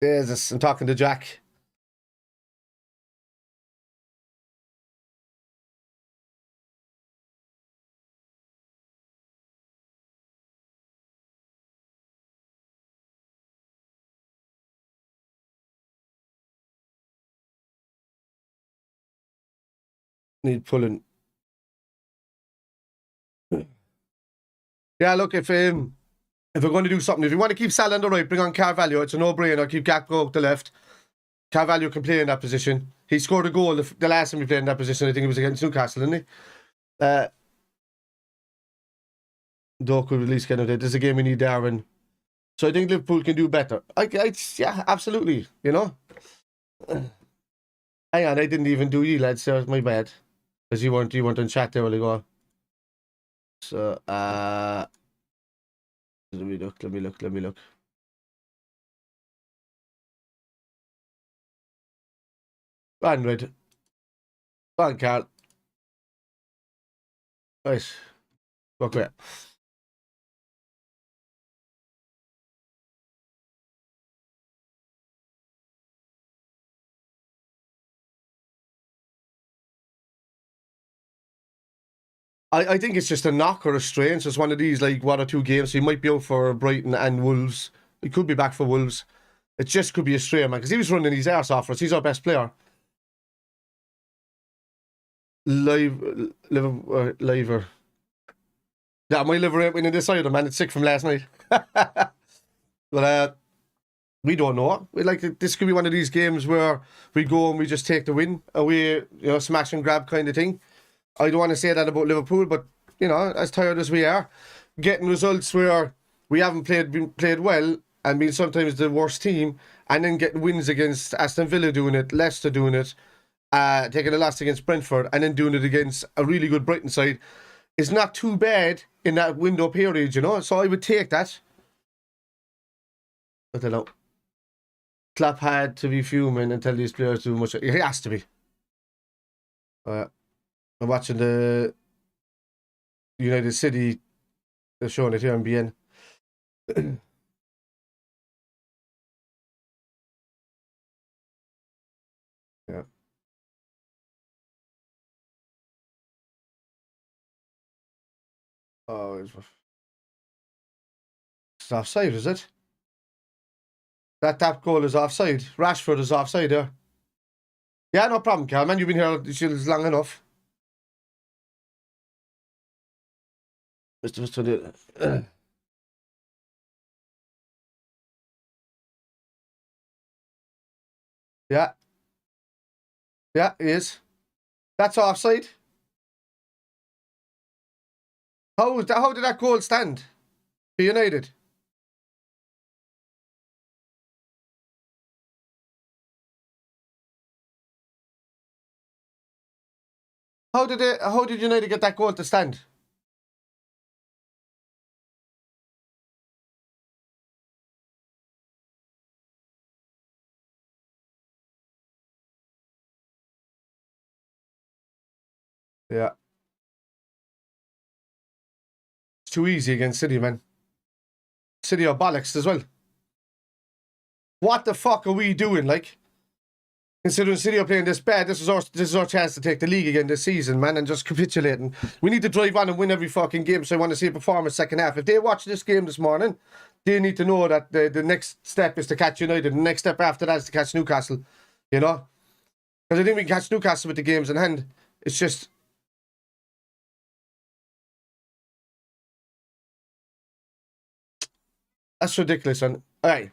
There's this. I'm talking to Jack. Need pulling. Yeah, look, if we're going to do something, if you want to keep Salah on the right, bring on Carvalho. It's a no-brainer. Keep Gakpo to the left. Carvalho can play in that position. He scored a goal the last time he played in that position. I think it was against Newcastle, didn't he? Doku could at least get him there. This is a game we need Darwin. So I think Liverpool can do better. Yeah, absolutely. You know. Hang on, I didn't even do you, lads. So my bad, because you weren't on chat there while ago. So let me look. Android. Go on, Carl. Nice. Walk away. I think it's just a knock or a strain. So it's one of these, like, 1 or 2 games. So he might be out for Brighton and Wolves. He could be back for Wolves. It just could be a strain, man, because he was running his arse off for us. He's our best player. Liver. Yeah, my liver ain't winning this either, man. It's sick from last night. But we don't know. This could be one of these games where we go and we just take the win away, you know, smash and grab kind of thing. I don't want to say that about Liverpool, but, you know, as tired as we are, getting results where we haven't played well and been sometimes the worst team, and then getting wins against Aston Villa doing it, Leicester doing it, taking a loss against Brentford, and then doing it against a really good Brighton side is not too bad in that window period, you know? So I would take that. I don't know. Klopp had to be fuming and tell these players too much. He has to be. I'm watching the United City. They're showing it here on BN. Yeah. Oh, it's offside, is it? That goal is offside. Rashford is offside there. Yeah, no problem, Carl, man. You've been here long enough. Yeah, yeah, he is. That's offside. How did that goal stand for United? How did United get that goal to stand? Yeah. It's too easy against City, man. City are bollocks as well. What the fuck are we doing, like? Considering City are playing this bad, this is our chance to take the league again this season, man, and just capitulating. We need to drive on and win every fucking game, so I want to see a performance second half. If they watch this game this morning, they need to know that the next step is to catch United. The next step after that is to catch Newcastle, you know? Because I think we can catch Newcastle with the games in hand. It's just... That's ridiculous, man. All right.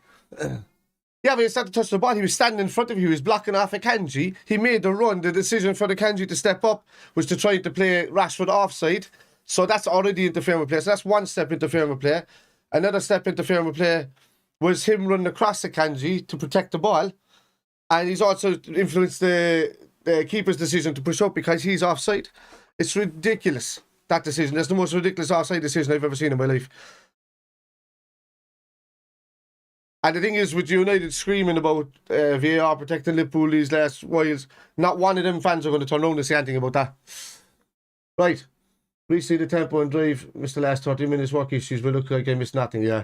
Yeah, but he started to touch the ball. He was standing in front of you. He was blocking off a Kanji. He made the run. The decision for the Kanji to step up was to try to play Rashford offside. So that's already interfering with play. So that's one step interfering with play. Another step interfering with play was him running across the Kanji to protect the ball. And he's also influenced the keeper's decision to push up because he's offside. It's ridiculous, that decision. That's the most ridiculous offside decision I've ever seen in my life. And the thing is, with United screaming about VAR protecting Liverpool these last whiles, not one of them fans are going to turn around and say anything about that. Right. We see the tempo and drive. Missed the last 30 minutes work issues, but look like I missed nothing, yeah.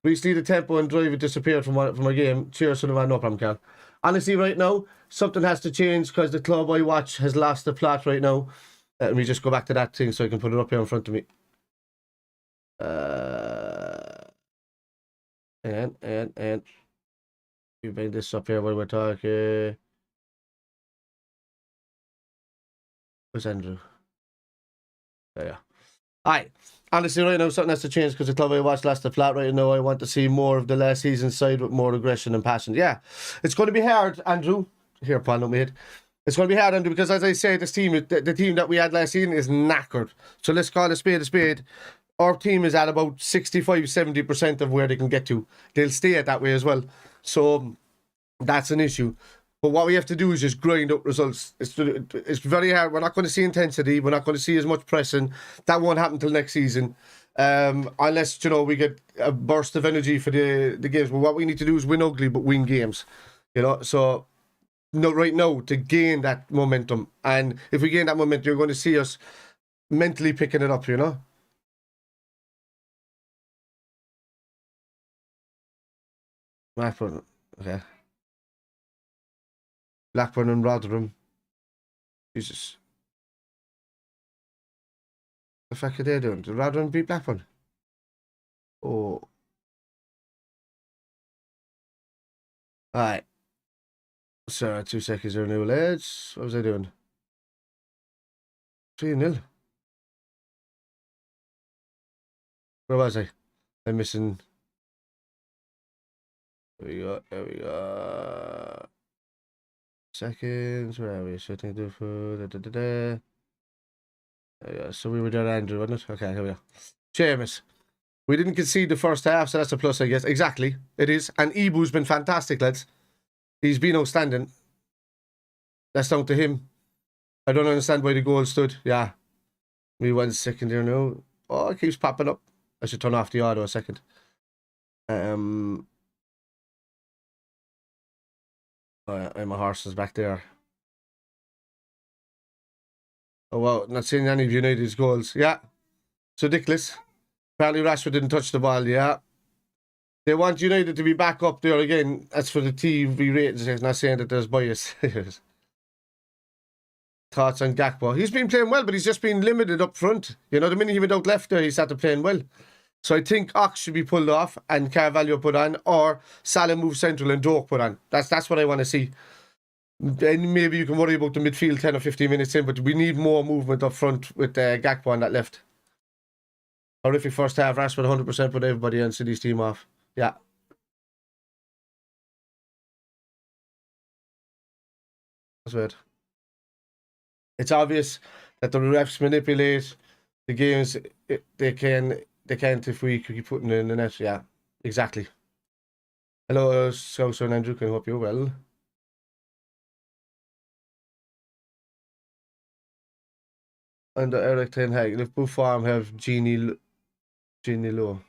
We see the tempo and drive, it disappeared from my game. Cheers, Sullivan, no problem, Carl. Honestly, right now, something has to change because the club I watch has lost the plot right now. Let me just go back to that thing so I can put it up here in front of me. And you bring this up here while we're talking. Where's Andrew? There you are. Alright. Honestly, right now, something has to change because the club I watched lost the flat right now. I want to see more of the last season side with more aggression and passion. Yeah. It's going to be hard, Andrew. Here, Paul, no mate. It's going to be hard, Andrew, because as I say, this team, the team that we had last season is knackered. So let's call a spade a spade. Our team is at about 65-70% of where they can get to. They'll stay at that way as well. So that's an issue. But what we have to do is just grind up results. It's very hard. We're not going to see intensity. We're not going to see as much pressing. That won't happen till next season. Unless, we get a burst of energy for the games. But what we need to do is win ugly, but win games. So right now, to gain that momentum. And if we gain that momentum, you're going to see us mentally picking it up, Blackburn, okay. Blackburn and Rotherham. Jesus. The fuck are they doing? Did Rotherham beat Blackburn? Oh. Alright. So, 2 seconds there, new lads. What was I doing? 3-0. Where was I? I'm missing... There we go. Seconds, where are we? Setting the food. So we were there, Andrew, wasn't it? Okay, here we go. Seamus. We didn't concede the first half, so that's a plus, I guess. Exactly, it is. And Ibu's been fantastic, lads. He's been outstanding. That's down to him. I don't understand why the goal stood. Yeah. We went second here now. Oh, it keeps popping up. I should turn off the auto a second. Oh, my horse is back there. Oh, wow. Not seeing any of United's goals. Yeah. It's ridiculous. Apparently Rashford didn't touch the ball. Yeah. They want United to be back up there again. That's for the TV ratings. It's not saying that there's bias. Thoughts on Gakpo? He's been playing well, but he's just been limited up front. The minute he went out left there, he started playing well. So I think Ox should be pulled off and Carvalho put on, or Salah move central and Doak put on. That's what I want to see. And maybe you can worry about the midfield 10 or 15 minutes in, but we need more movement up front with Gakpo on that left. Horrific first half. Rashford 100% put everybody on City's team off. Yeah. That's weird. It's obvious that the refs manipulate the games. They can't if we keep putting it in the net. Yeah, exactly. Hello, Sousa and Andrew. Can I hope you're well? And Eric Ten Hag. Liverpool farm have Genie Low.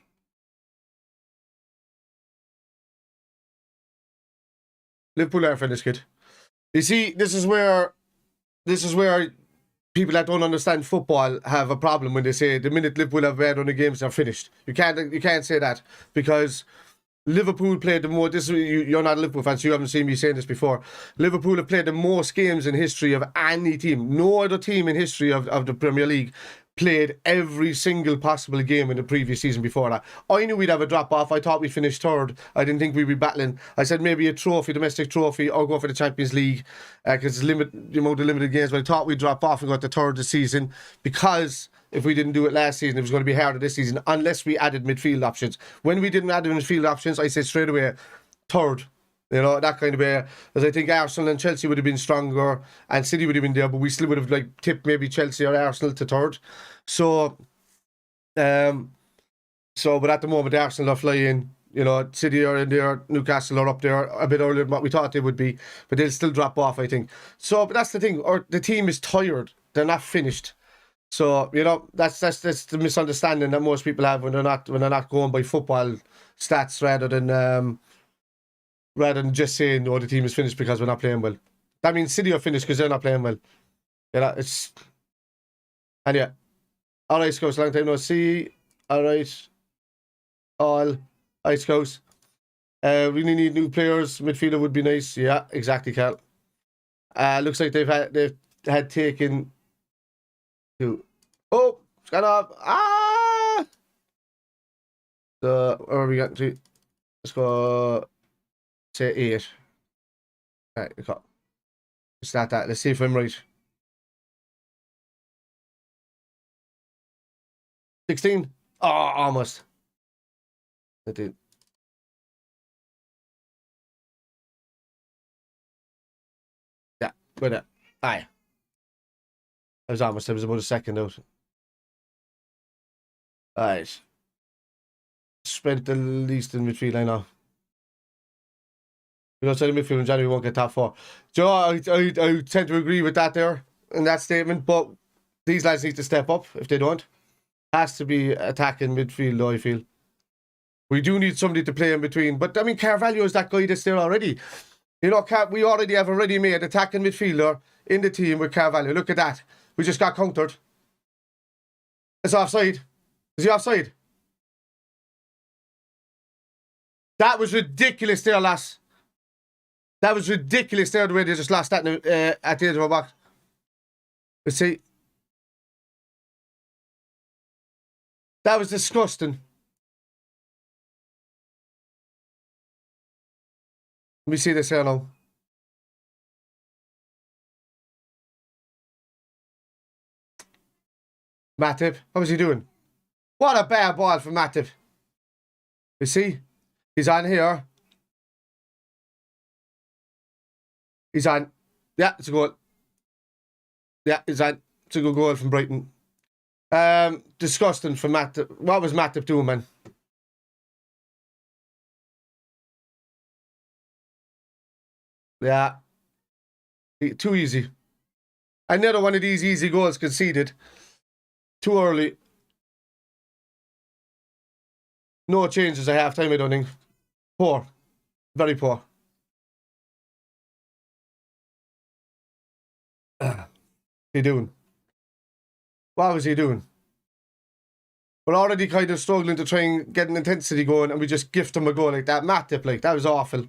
Liverpool are finished, kid. You see, this is where people that don't understand football have a problem when they say the minute Liverpool have bad on the games, they're finished. You can't say that, because Liverpool played the most. You're not a Liverpool fan, so you haven't seen me saying this before. Liverpool have played the most games in history of any team. No other team in history of the Premier League played every single possible game in the previous season before that. I knew we'd have a drop off. I thought we'd finish third. I didn't think we'd be battling. I said maybe a trophy, domestic trophy, or go for the Champions League, because the limited games. But I thought we'd drop off and go to third this season, because if we didn't do it last season, it was going to be harder this season unless we added midfield options. When we didn't add midfield options, I said straight away, third. You know, that kind of way. Because I think Arsenal and Chelsea would have been stronger and City would have been there, but we still would have tipped maybe Chelsea or Arsenal to third. So, but at the moment, Arsenal are flying. You know, City are in there, Newcastle are up there a bit earlier than what we thought they would be, but they'll still drop off, I think. So, but that's the thing. The team is tired. They're not finished. So, you know, that's the misunderstanding that most people have when they're not going by football stats rather than just saying, "Oh, the team is finished because we're not playing well." That means City are finished because they're not playing well. You know, yeah. All right, Scouts, long time no see. All right, Scouts. Really need new players. Midfielder would be nice. Yeah, exactly, Cal. Looks like they've had taken two. Oh, it's gone off. So where are we getting to? Let's go. Say 8. Right, let's start that. Let's see if I'm right. 16? Oh, almost. I did. Yeah, with it. Aye. I was almost. I was about a second out. Alright. Spent the least in midfield, I know. We don't say the midfield in January, we won't get top 4. Joe, I tend to agree with that there, in that statement, but these lads need to step up if they don't. Has to be attacking midfield, though, I feel. We do need somebody to play in between. But, I mean, Carvalho is that guy that's there already. You know, we already have a ready-made attacking midfielder in the team with Carvalho. Look at that. We just got countered. It's offside. Is he offside? That was ridiculous there, lass. That was ridiculous there, the way they just lost that at the edge of our box. Let's see. That was disgusting. Let me see this here now. Matip, what was he doing? What a bad ball from Matip. You see? He's on here. He's on. Yeah, it's a goal. Yeah, he's on. It's a good goal from Brighton. Disgusting for Matip. What was Matip doing, man? Yeah. Too easy. Another one of these easy goals conceded. Too early. No changes at half-time, I don't think. Poor. Very poor. What he doing? What was he doing? We're already kind of struggling to try and get an intensity going, and we just gift him a goal like that. Matip, like, that was awful.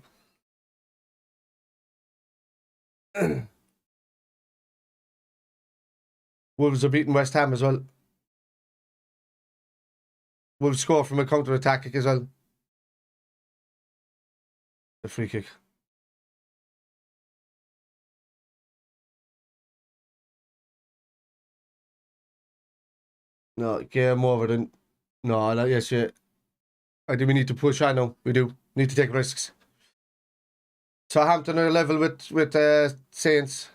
Wolves are beating West Ham as well. Wolves score from a counter-attack as well. The free kick. No, game over then. No, not yes, yeah. I think we need to push on now. We do. Need to take risks. Southampton are level with Saints.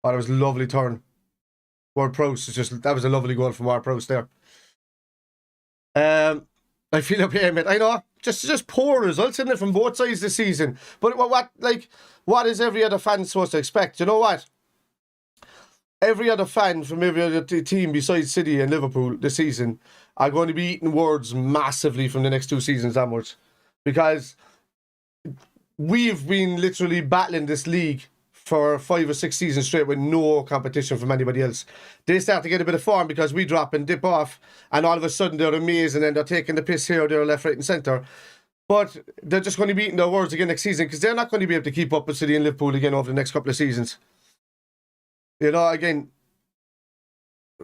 Oh, that was a lovely turn. Ward-Prowse is just that was a lovely goal from Ward-Prowse there. I feel okay, mate. I know, just poor results, isn't it, from both sides this season? But what is every other fan supposed to expect? You know what? Every other fan from every other team besides City and Liverpool this season are going to be eating words massively from the next 2 seasons onwards, because we've been literally battling this league for 5 or 6 seasons straight with no competition from anybody else. They start to get a bit of form because we drop and dip off, and all of a sudden they're amazing and they're taking the piss here, they're left, right and centre. But they're just going to be eating their words again next season, because they're not going to be able to keep up with City and Liverpool again over the next couple of seasons. You know, again,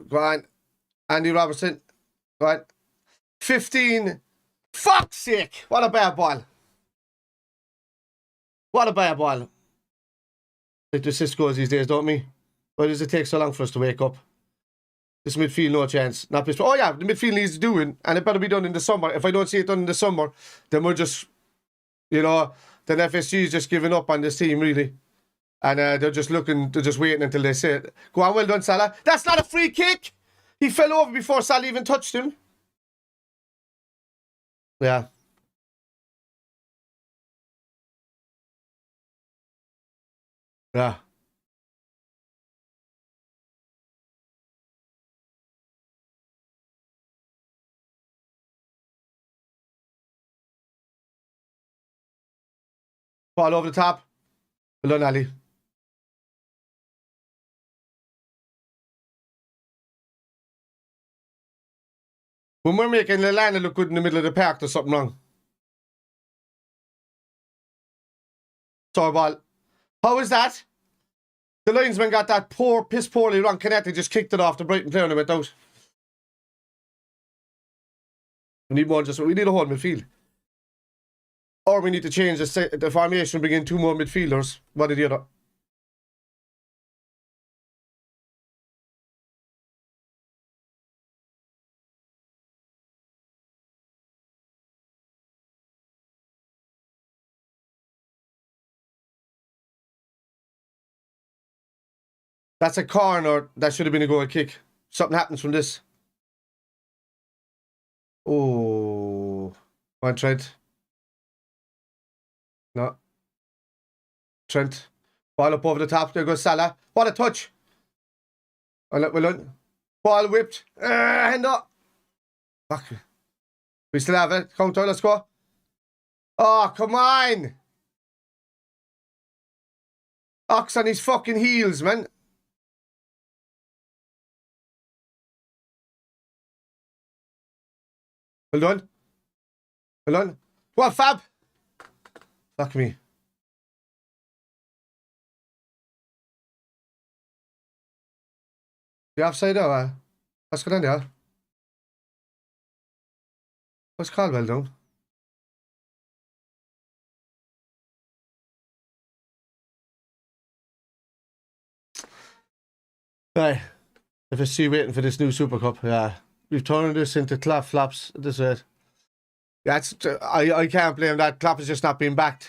go on, Andy Robertson, go on. 15, fuck's sake, what a bad ball. What a bad ball. Like the Cisco's these days, don't we? Why does it take so long for us to wake up? This midfield, no chance. Not this. Oh yeah, the midfield needs doing, and it better be done in the summer. If I don't see it done in the summer, then we're just, then FSG is just giving up on this team, really. And they're just waiting until they say it. Go on, well done, Salah. That's not a free kick! He fell over before Salah even touched him. Yeah. Yeah. Ball over the top. Well done, Ali. When we're making Lallana look good in the middle of the park, there's something wrong. Sorry, ball. How is that? The linesman got that piss poorly wrong. Canetti just kicked it off the Brighton player and it went out. We need we need a whole midfield. Or we need to change the formation, bring in 2 more midfielders. One or the other. That's a corner. That should have been a goal kick. Something happens from this. Oh. One Trent. No. Trent. Ball up over the top. There goes Salah. What a touch. Well done. Ball whipped. Hand up. Fuck. We still have it. Counter. Let's go. Oh, come on. Ox on his fucking heels, man. Well done. Well done. Well, Fab. Fuck me. The offside or what's going on there? What's Caldwell doing? Right. FSC waiting for this new Super Cup. Yeah. We've turned this into clap flaps. This is it. That's I can't blame that. Klopp has just not been backed.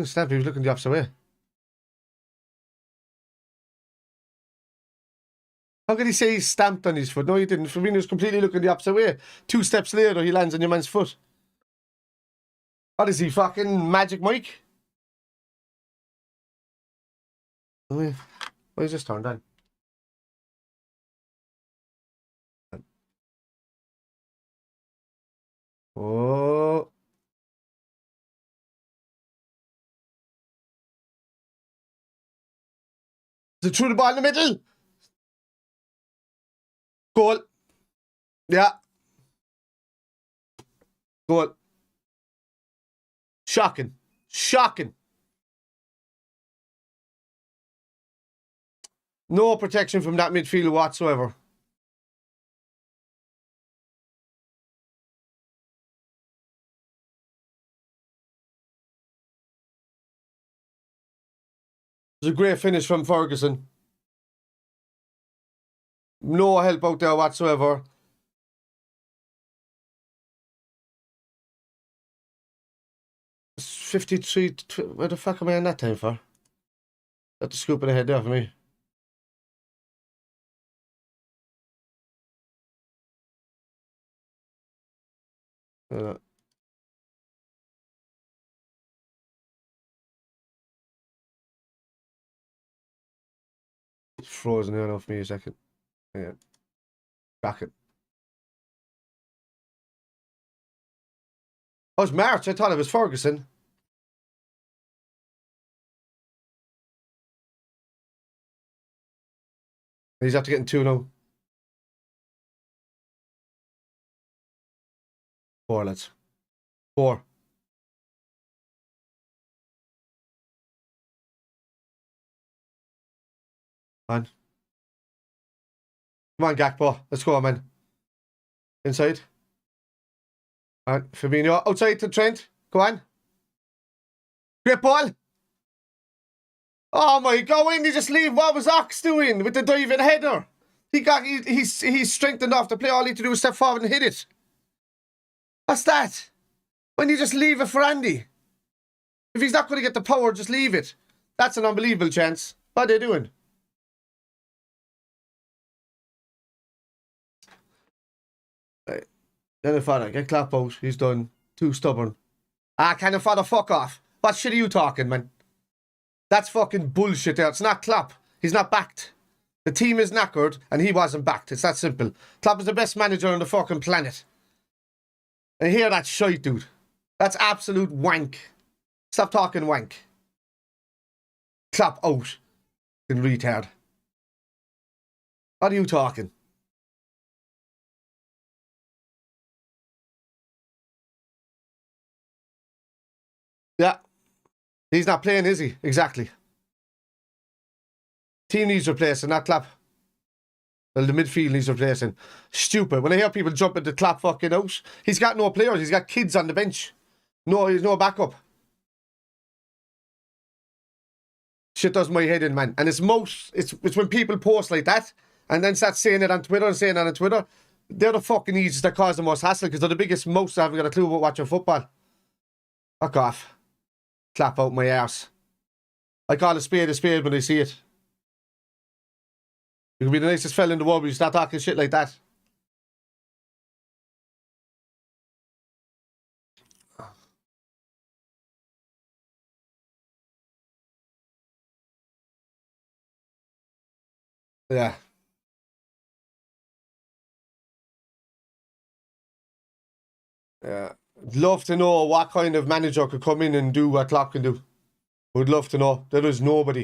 Snap, he was looking the opposite way. How could he say he stamped on his foot? No, he didn't. Firmino was completely looking the opposite way. 2 steps later, he lands on your man's foot. What is he, fucking Magic Mike? Why is this turned on? Oh. Is it through the ball in the middle? Goal. Yeah. Goal. Shocking. Shocking. No protection from that midfielder whatsoever. It was a great finish from Ferguson. No help out there whatsoever. It's 53. Where the fuck am I on that time for? That's the scoop in the head there for me. It's frozen there now for me a second. Yeah. Back it. Oh, it's March. I thought it was Ferguson. He's after getting 2 now. 4, lads. 4. Man. Come on, Gakpo. Let's go, man. Inside. All right, Fabinho. Outside to Trent. Go on. Great ball. Oh my God, when did he just leave? What was Ox doing with the diving header? He's strengthened enough to play. All he had to do was step forward and hit it. What's that? When you just leave it for Andy? If he's not going to get the power, just leave it. That's an unbelievable chance. What are they doing? Right. Then father, get clap out. He's done. Too stubborn. Can the father fuck off? What shit are you talking, man? That's fucking bullshit there. It's not Klopp. He's not backed. The team is knackered and he wasn't backed. It's that simple. Klopp is the best manager on the fucking planet. And hear that shite, dude. That's absolute wank. Stop talking wank. Klopp out. In retard. What are you talking? Yeah. He's not playing, is he? Exactly. Team needs replacing, not Klopp. Well, the midfield needs replacing. Stupid. When I hear people jumping to Klopp fucking out, he's got no players. He's got kids on the bench. No, he's no backup. Shit does my head in, man. And it's when people post like that and then start saying it on Twitter and saying it on Twitter. They're the fucking idiots that cause the most hassle because they're the biggest most that haven't got a clue about watching football. Fuck off. Clap out my arse. I call a spade when I see it. You can be the nicest fella in the world, but you start talking shit like that. Yeah. Yeah. Love to know what kind of manager could come in and do what Klopp can do. Would love to know. There is nobody.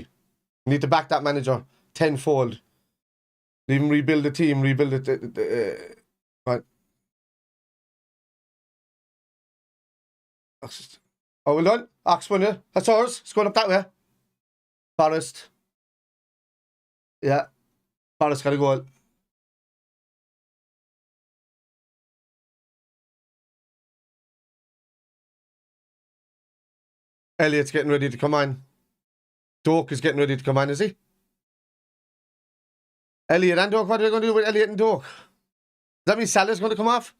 You need to back that manager tenfold. Even rebuild the team, rebuild it. Right. Oh, well done. Oxford, that's ours. It's going up that way. Forest. Yeah. Forest got a goal. Elliot's getting ready to come on. Doak is getting ready to come on, is he? Elliot and Doak, what are they going to do with Elliot and Doak? Does that mean Salah's going to come off?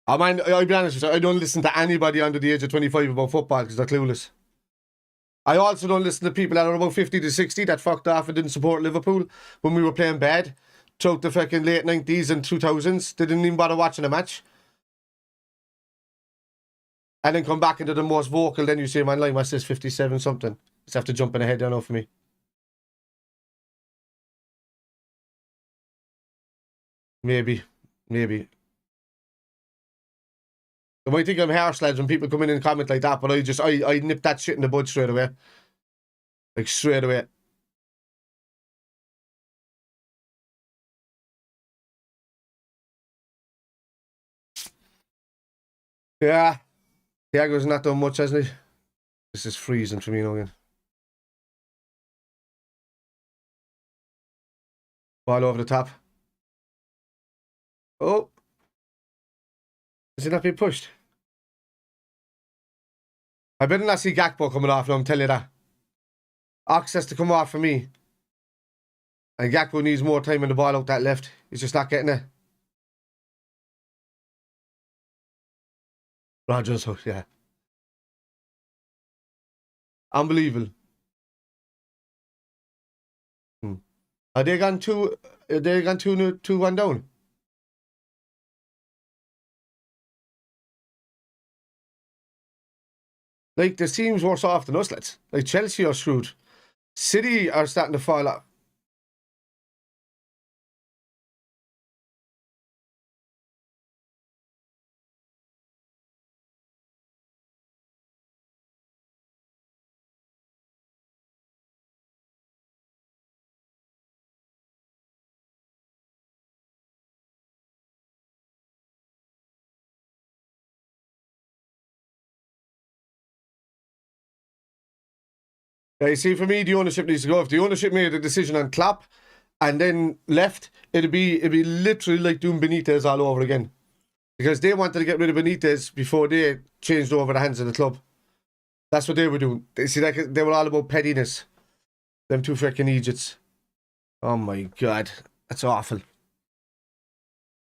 I mean, I'll be honest with you, I don't listen to anybody under the age of 25 about football because they're clueless. I also don't listen to people that are about 50 to 60 that fucked off and didn't support Liverpool when we were playing bad throughout the fucking late 90s and 2000s. They didn't even bother watching a match. And then come back into the most vocal, then you say, man, like, what's this, 57 something? It's after jumping ahead, I don't know for me. Maybe. I might think I'm harsh, lads, when people come in and comment like that, but I nip that shit in the bud straight away. Like, straight away. Yeah. Thiago's not done much, hasn't he? This is freezing for me now again. Ball over the top. Oh. Is it not being pushed? I better not see Gakpo coming off now, I'm telling you that. Ox has to come off for me. And Gakpo needs more time on the ball out that left. He's just not getting it. Rogers, yeah. Unbelievable. Are they gone 2-1 down? Like, the team's worse off than us, lads. Like, Chelsea are screwed. City are starting to fall off. Yeah, you see, for me, the ownership needs to go. If the ownership made a decision on Klopp and then left, it'd be literally like doing Benitez all over again. Because they wanted to get rid of Benitez before they changed over the hands of the club. That's what they were doing. See, they were all about pettiness. Them two freaking Egypts. Oh my God. That's awful.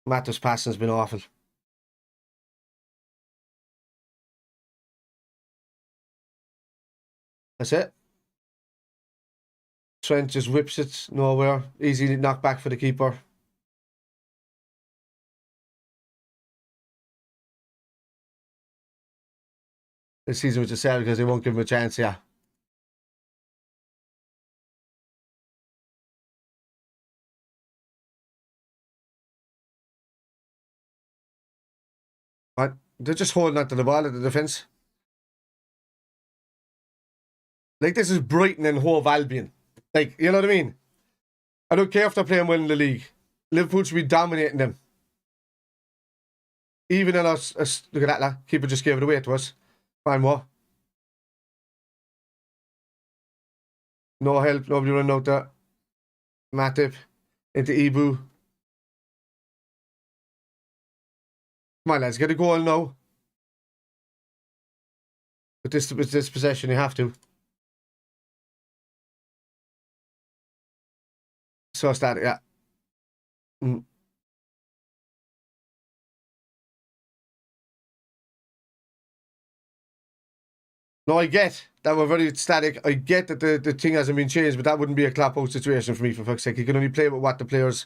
Matthew's passing's been awful. That's it. Trent just whips it nowhere. Easy knock back for the keeper. This season was just sad because they won't give him a chance, yeah. But they're just holding on to the ball at the defence. Like, this is Brighton and Hove Albion. Like, you know what I mean? I don't care if they're playing well in the league. Liverpool should be dominating them. Even in us, look at that, lad. Keeper just gave it away to us. Fine, what? No help, nobody running out there. Matip into Ibu. Come on, lads, get a goal now. With this possession, you have to. So start, yeah. No, I get that we're very static. I get that the thing hasn't been changed, but that wouldn't be a clap-out situation for me, for fuck's sake. You can only play with what the players...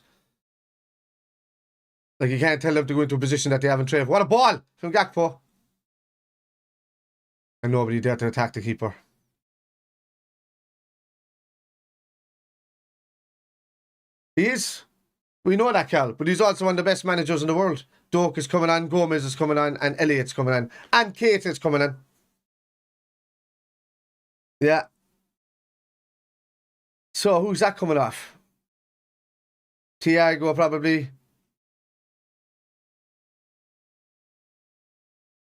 Like, you can't tell them to go into a position that they haven't trained. What a ball from Gakpo. And nobody dared to attack the keeper. He is. We know that, Cal. But he's also one of the best managers in the world. Doak is coming on, Gomez is coming on, and Elliott's coming on. And Kate is coming on. Yeah. So, who's that coming off? Thiago, probably.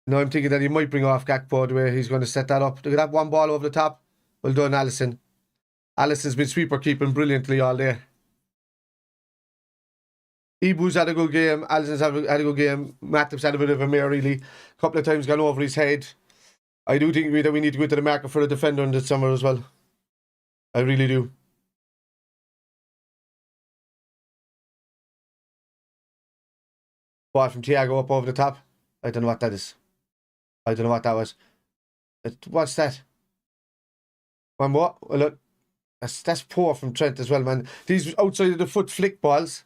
No, I'm thinking that he might bring off Gakpo the way he's going to set that up. Look at that one ball over the top. Well done, Alisson. Alisson's been sweeper keeping brilliantly all day. Ibu's had a good game. Alisson's had a good game. Matip's had a bit of a mare, really. A couple of times gone over his head. I do think that we need to go into the market for a defender in the summer as well. I really do. Ball from Thiago up over the top. I don't know what that is. I don't know what that was. What's that? Man, what? Well, look, that's poor from Trent as well, man. These outside of the foot flick balls,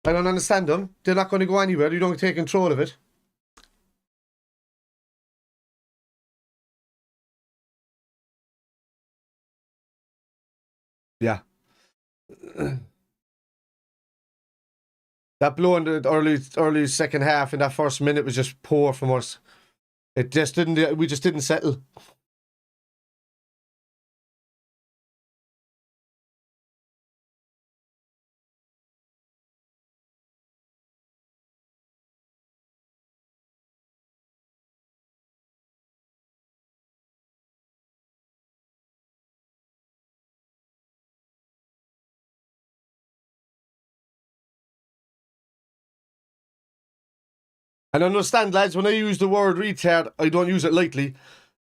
I don't understand them. They're not going to go anywhere. You don't take control of it. Yeah. That blow in the early second half in that first minute was just poor from us. It just didn't. We just didn't settle. And understand, lads, when I use the word retard, I don't use it lightly.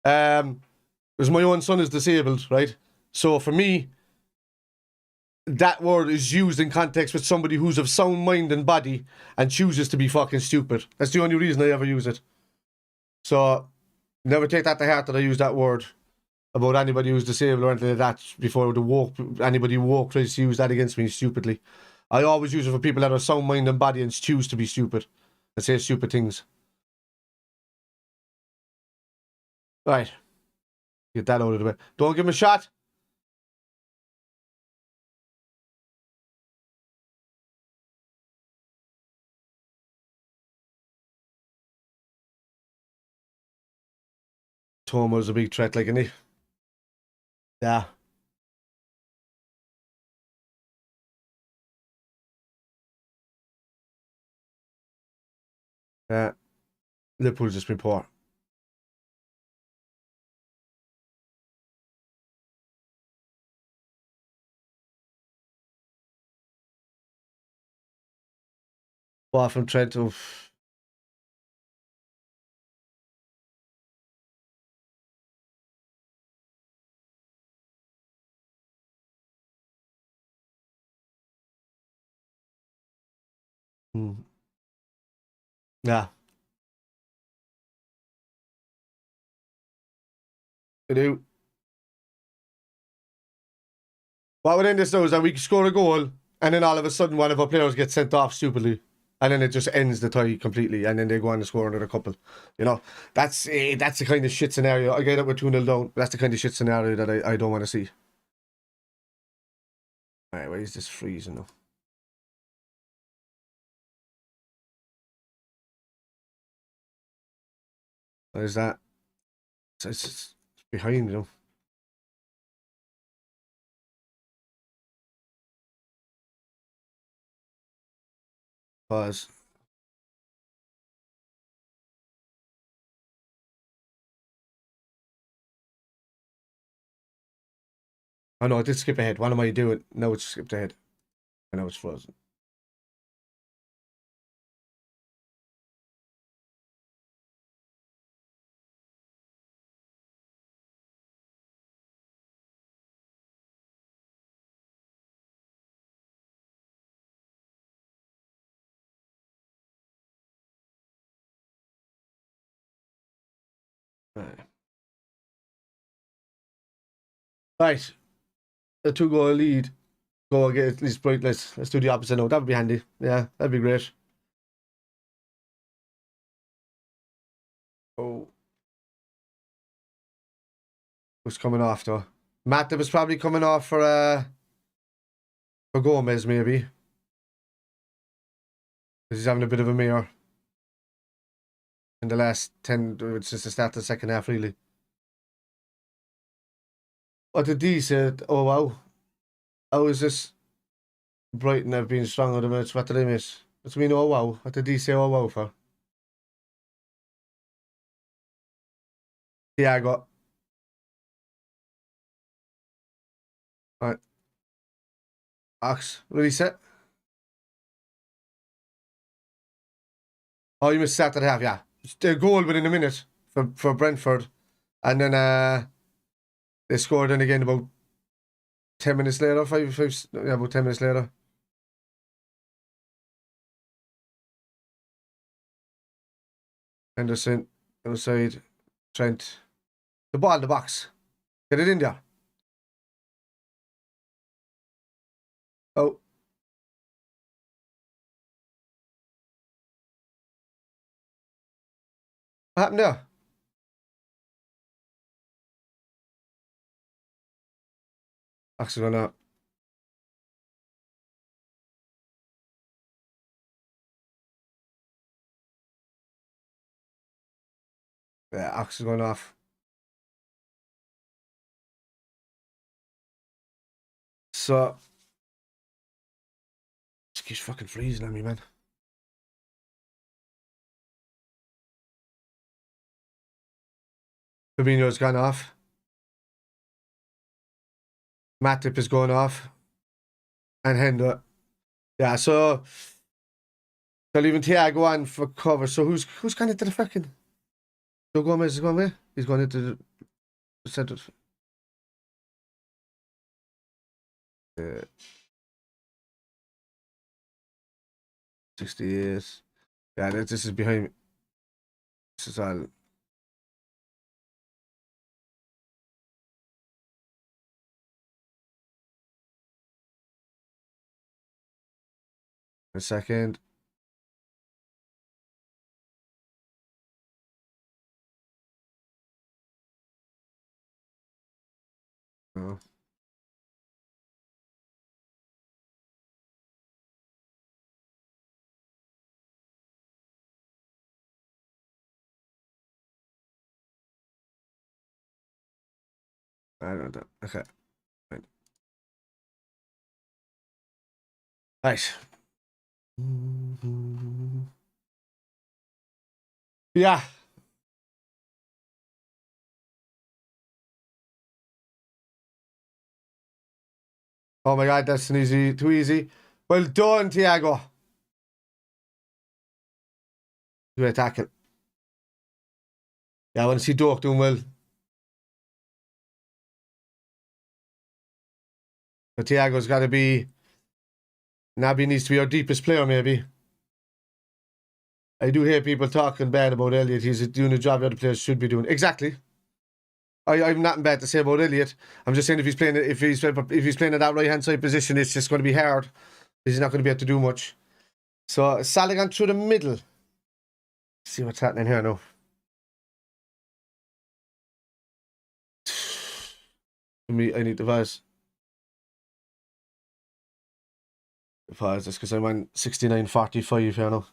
Because my own son is disabled, right? So for me, that word is used in context with somebody who's of sound mind and body and chooses to be fucking stupid. That's the only reason I ever use it. So never take that to heart that I use that word about anybody who's disabled or anything like that before anybody woke tries to use that against me stupidly. I always use it for people that are sound mind and body and choose to be stupid and say stupid things. Right. Get that out of the way. Don't give him a shot. Tomo's a big threat, like, isn't he? Yeah. Yeah. Liverpool's just been poor. Far from Trent. Oof. Yeah. They do. What would end this though is that we score a goal and then all of a sudden one of our players gets sent off stupidly. And then it just ends the tie completely, and then they go on to score another couple. You know, that's the kind of shit scenario. I get it, we're 2-0 down. That's the kind of shit scenario that I don't want to see. Alright, why is this freezing now? What is that? It's behind, you know. Pause. Oh no, I did skip ahead. What am I doing? No, it's skipped ahead. I know it's frozen. Right. A 2-goal lead. Go get at least Brighton. Let's do the opposite now. That would be handy. Yeah, that'd be great. Oh. Who's coming off though? Matip was probably coming off for Gomez maybe. Because he's having a bit of a mirror in the last 10 since the start of the second half really. What did D said? Oh wow. How is this? Brighton have been stronger than minutes. What did I miss? What's mean oh wow? What did D say oh wow for? Yeah, I got. Alright. Ox, what did he say? Oh, you missed start at half, yeah. The goal within a minute for Brentford. And then they scored in again about 10 minutes later, yeah, about 10 minutes later. Henderson, outside, Trent. The ball in the box. Get it in there. Oh. What happened there? Ox is going up. Yeah, Ox is going off. So. Just keeps fucking freezing on me, man. Fabinho's gone off. Matip is going off. And Hendo. Yeah, so they're leaving Thiago on for cover. So who's kind of to the fucking? Joe Gomez is going with? He's going into the centre. 68. Yeah, this is behind me. This is all. A second. Oh. I don't know. Okay. Right. Right. Yeah. Oh my God, that's an easy, too easy. Well done, Thiago. Great tackle. Yeah, I want to see Doak doing well. But Thiago's got to be... Naby needs to be our deepest player, maybe. I do hear people talking bad about Elliot. He's doing a job the other players should be doing. Exactly. I'm nothing bad to say about Elliot. I'm just saying if he's playing in that right hand side position, it's just going to be hard. He's not going to be able to do much. So Salah gone through the middle. Let's see what's happening here now. For me, I need the vase. That's because I'm on 69.45 here now.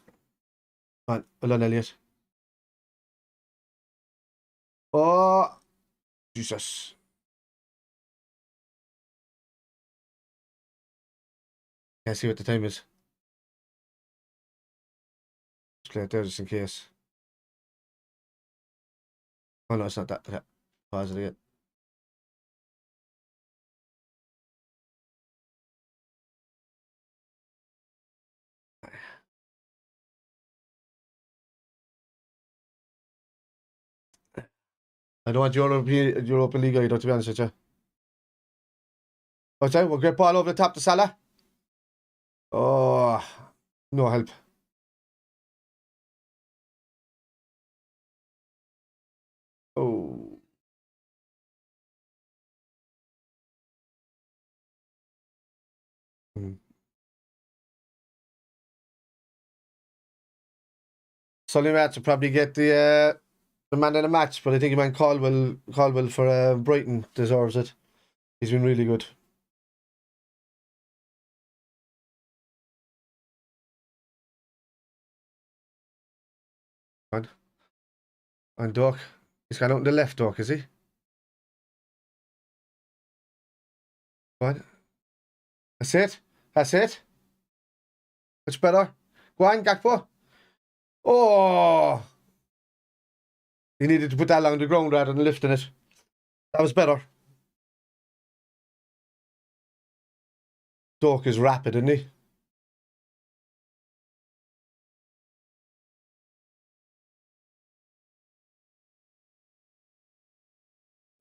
Come on, well done, Elliot. Oh, Jesus. Can't see what the time is. Just play it there just in case. Oh no, it's not that. Okay. Pause it again. I don't want Europa League either, to be honest with you. What's that? We'll get ball over the top to Salah. Oh, no help. Oh. Sully Match will probably get the man of the match, but I think man Caldwell for Brighton deserves it. He's been really good. And Doak. He's gone out on the left, Doak, is he? Go on. That's it. That's it. Much better. Go on, Gakpo. Oh! He needed to put that along the ground rather than lifting it. That was better. Doak is rapid, isn't he?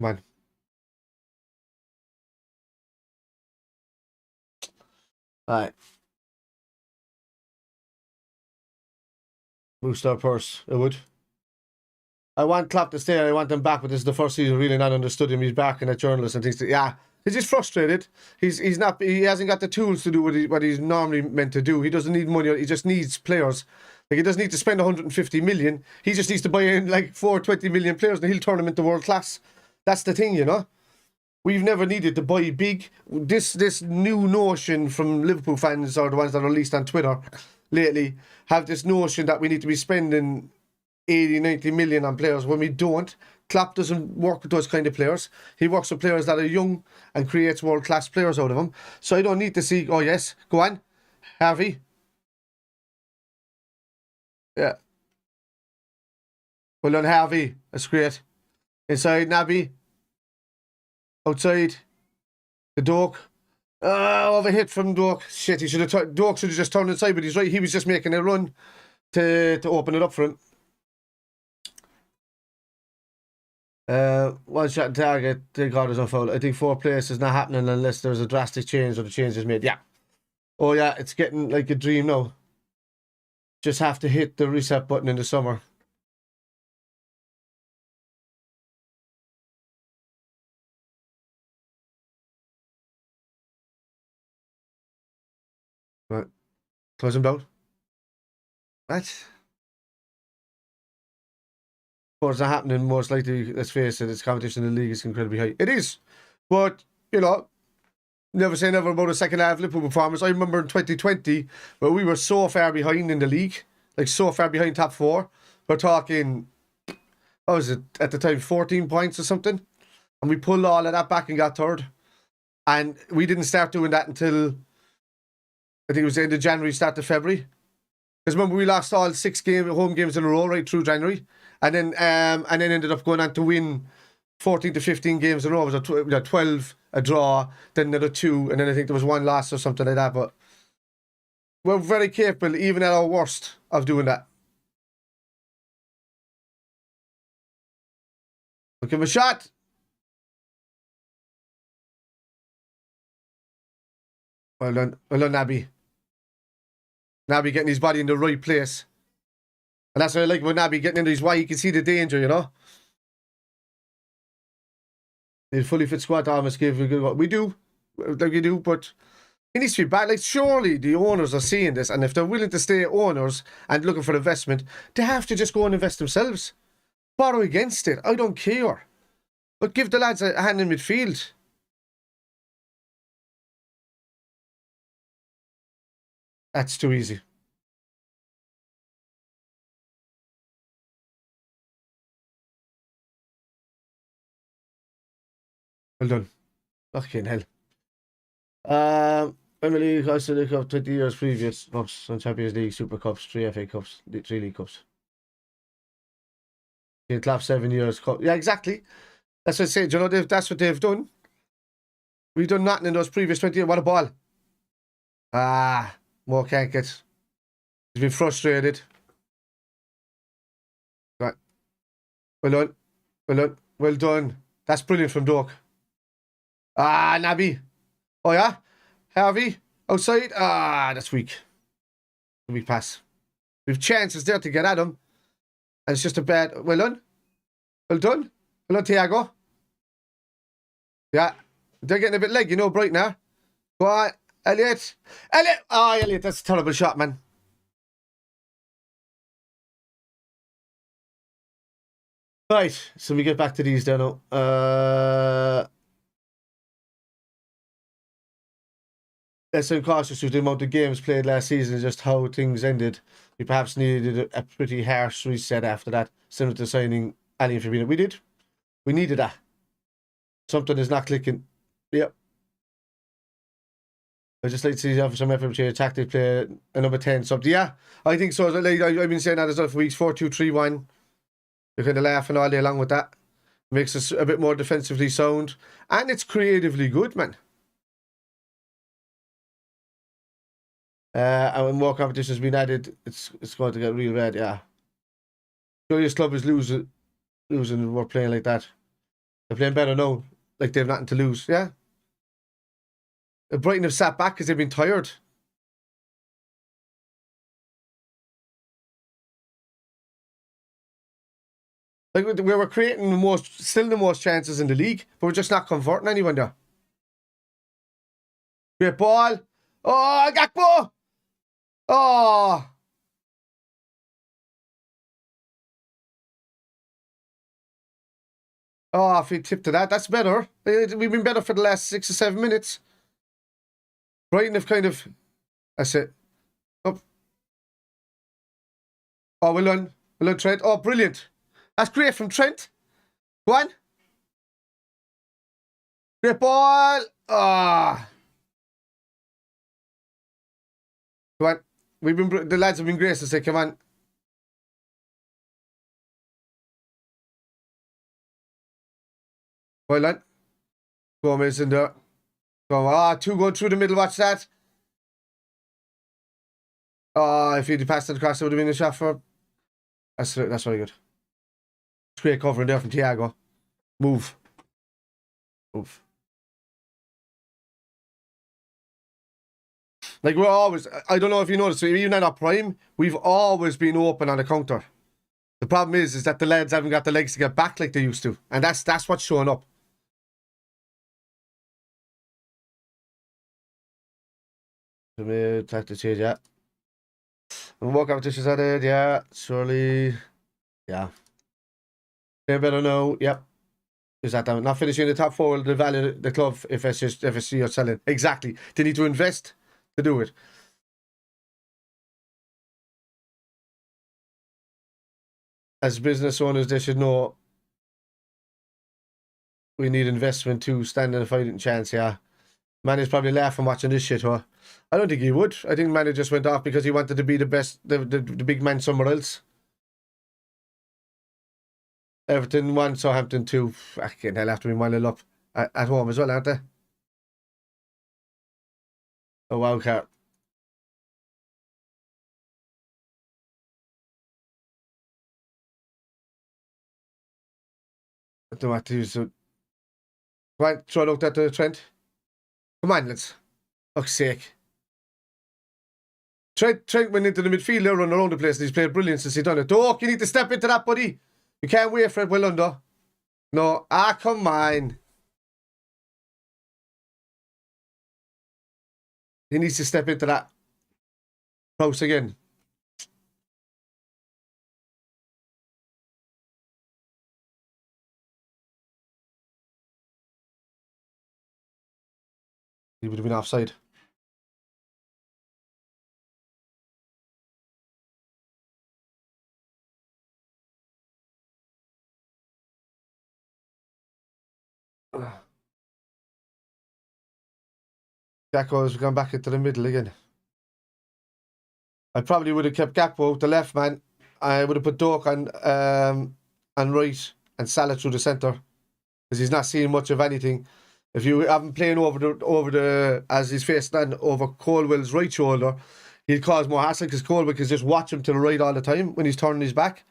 Come on. Alright. Boost our purse. It would. I want Klopp to stay. I want him back, but this is the first season really not understood him. He's barking at journalists and things. Yeah, he's just frustrated. He's not. He hasn't got the tools to do what he's normally meant to do. He doesn't need money. He just needs players. Like he doesn't need to spend 150 million. He just needs to buy in like 420 million players, and he'll turn them into world class. That's the thing, you know. We've never needed to buy big. This new notion from Liverpool fans, or the ones that are released on Twitter lately, have this notion that we need to be spending 80, 90 million on players when we don't. Klopp doesn't work with those kind of players. He works with players that are young and creates world-class players out of them. So I don't need to see, oh yes, go on, Harvey. Yeah. Well done, Harvey. That's great. Inside, Naby. Outside. The Doak. Overhit from Doak. Shit, he should have Doak should have just turned inside, but he's right. He was just making a run to open it up for him. One shot on target, thank God there's no foul. I think 4 players is not happening unless there's a drastic change or the change is made. Yeah. Oh yeah, it's getting like a dream now. Just have to hit the reset button in the summer. Right. Close him down. What? What's not happening, most likely, let's face it, its competition in the league is incredibly high. It is. But, you know, never say never about a second half Liverpool performance. I remember in 2020 where we were so far behind in the league, like so far behind top 4. We're talking, what was it, at the time, 14 points or something? And we pulled all of that back and got third. And we didn't start doing that until, I think it was the end of January, start of February. Because remember, we lost all 6 home games in a row right through January. And then ended up going on to win 14 to 15 games in a row. It was a 12, a draw, then another 2, and then I think there was 1 loss or something like that. But we're very capable, even at our worst, of doing that. We'll give him a shot. Well done, Naby. Naby getting his body in the right place. And that's what I like about Naby getting into his why. You can see the danger, you know. The fully fit squad almost give a good. We do, like we do, but it needs to be back. Like surely the owners are seeing this, and if they're willing to stay owners and looking for investment, they have to just go and invest themselves. Borrow against it. I don't care, but give the lads a hand in midfield. That's too easy. Well done. Fucking hell. Premier League, League Cup, 20 years previous. Cups, some Champions League, Super Cups, 3 FA Cups, 3 League Cups. In the last 7 years. Yeah, exactly. That's what I said. You know, that's what they've done. We've done nothing in those previous 20 years. What a ball. Ah, more can't get. He's been frustrated. Right. Well done. Well done. Well done. That's brilliant from Doak. Ah, Naby. Oh, yeah? Harvey. Outside. Ah, that's weak. Weak pass. We've chances there to get at him. And it's just a bad. Well done. Well done. Well done, Thiago. Yeah. They're getting a bit leg, you know, Brighton now. Go on. Elliot. Elliot. Oh, Elliot, that's a terrible shot, man. Right. So we get back to these then. Let's be cautious with the amount of games played last season and just how things ended. We perhaps needed a pretty harsh reset after that, similar to signing Ali and Fabinho. We did. We needed that. Something is not clicking. Yep. I just like to see some effort change tactic play a number 10 something. Yeah, I think so. Like, I've been saying that as well for weeks 4-2-3-1. You're kind of laughing all day long with that. Makes us a bit more defensively sound. And it's creatively good, man. And when more competition has been added, it's going to get real bad, yeah. Curious club is losing. We're playing like that. They're playing better now. Like they've nothing to lose, yeah. Brighton have sat back because they've been tired. Like we were creating still the most chances in the league, but we're just not converting anyone there. Great ball. Oh, Gakpo! Oh! Oh, if he tipped to that, that's better. We've been better for the last 6 or 7 minutes. Brighton have kind of... That's it. Oh, oh well done. Well done, Trent. Oh, brilliant. That's great from Trent. Go on. Great ball. Ah. Go on. The lads have been great to say, come on. Well done. Gomez in there. Ah, 2 going through the middle. Watch that. Oh, if he'd passed it across, it would have been a shot for... That's very good. It's great covering there from Thiago. Move. Like, we're always, I don't know if you noticed, even at our prime, we've always been open on the counter. The problem is that the lads haven't got the legs to get back like they used to. And that's what's showing up. Tactic change, yeah. And walk competitions added, yeah. Surely, yeah. They're better now, yep. Is that down? Not finishing the top four will devalue the club if FSG are selling. Exactly. They need to invest to do it. As business owners, they should know we need investment to stand in a fighting chance, yeah. Man is probably laughing watching this shit, huh? I don't think he would. I think man just went off because he wanted to be the best, the big man somewhere else. Everton 1, Southampton 2. Fucking hell, have to be mile up at home as well, aren't they? Oh, wow, car. I don't know what to use. Come on, throw it out at the Trent. Come on, let's. Fuck's sake. Trent went into the midfield there, running around the place, and he's played brilliant since he's done it. Doak, you need to step into that, buddy. You can't wait for it well under. No, come on. He needs to step into that. Close again. He would have been offside. Gakpo's gone back into the middle again. I probably would have kept Gakpo out the left, man. I would have put Doak on right and Salah through the centre because he's not seeing much of anything. If you have him playing over the as he's facing on over Colwell's right shoulder, he'd cause more hassle because Colwell can just watch him to the right all the time when he's turning his back.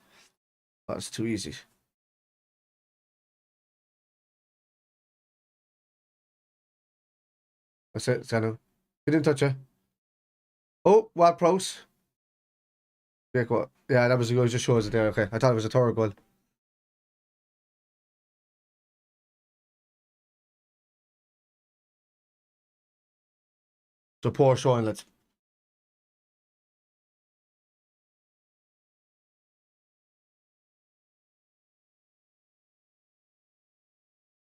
That's too easy. That's it, Sanu. He didn't touch it. Oh, what Prowse? Yeah, that was a goal. Just shows it there. Okay, I thought it was a third goal. So poor showing, lads.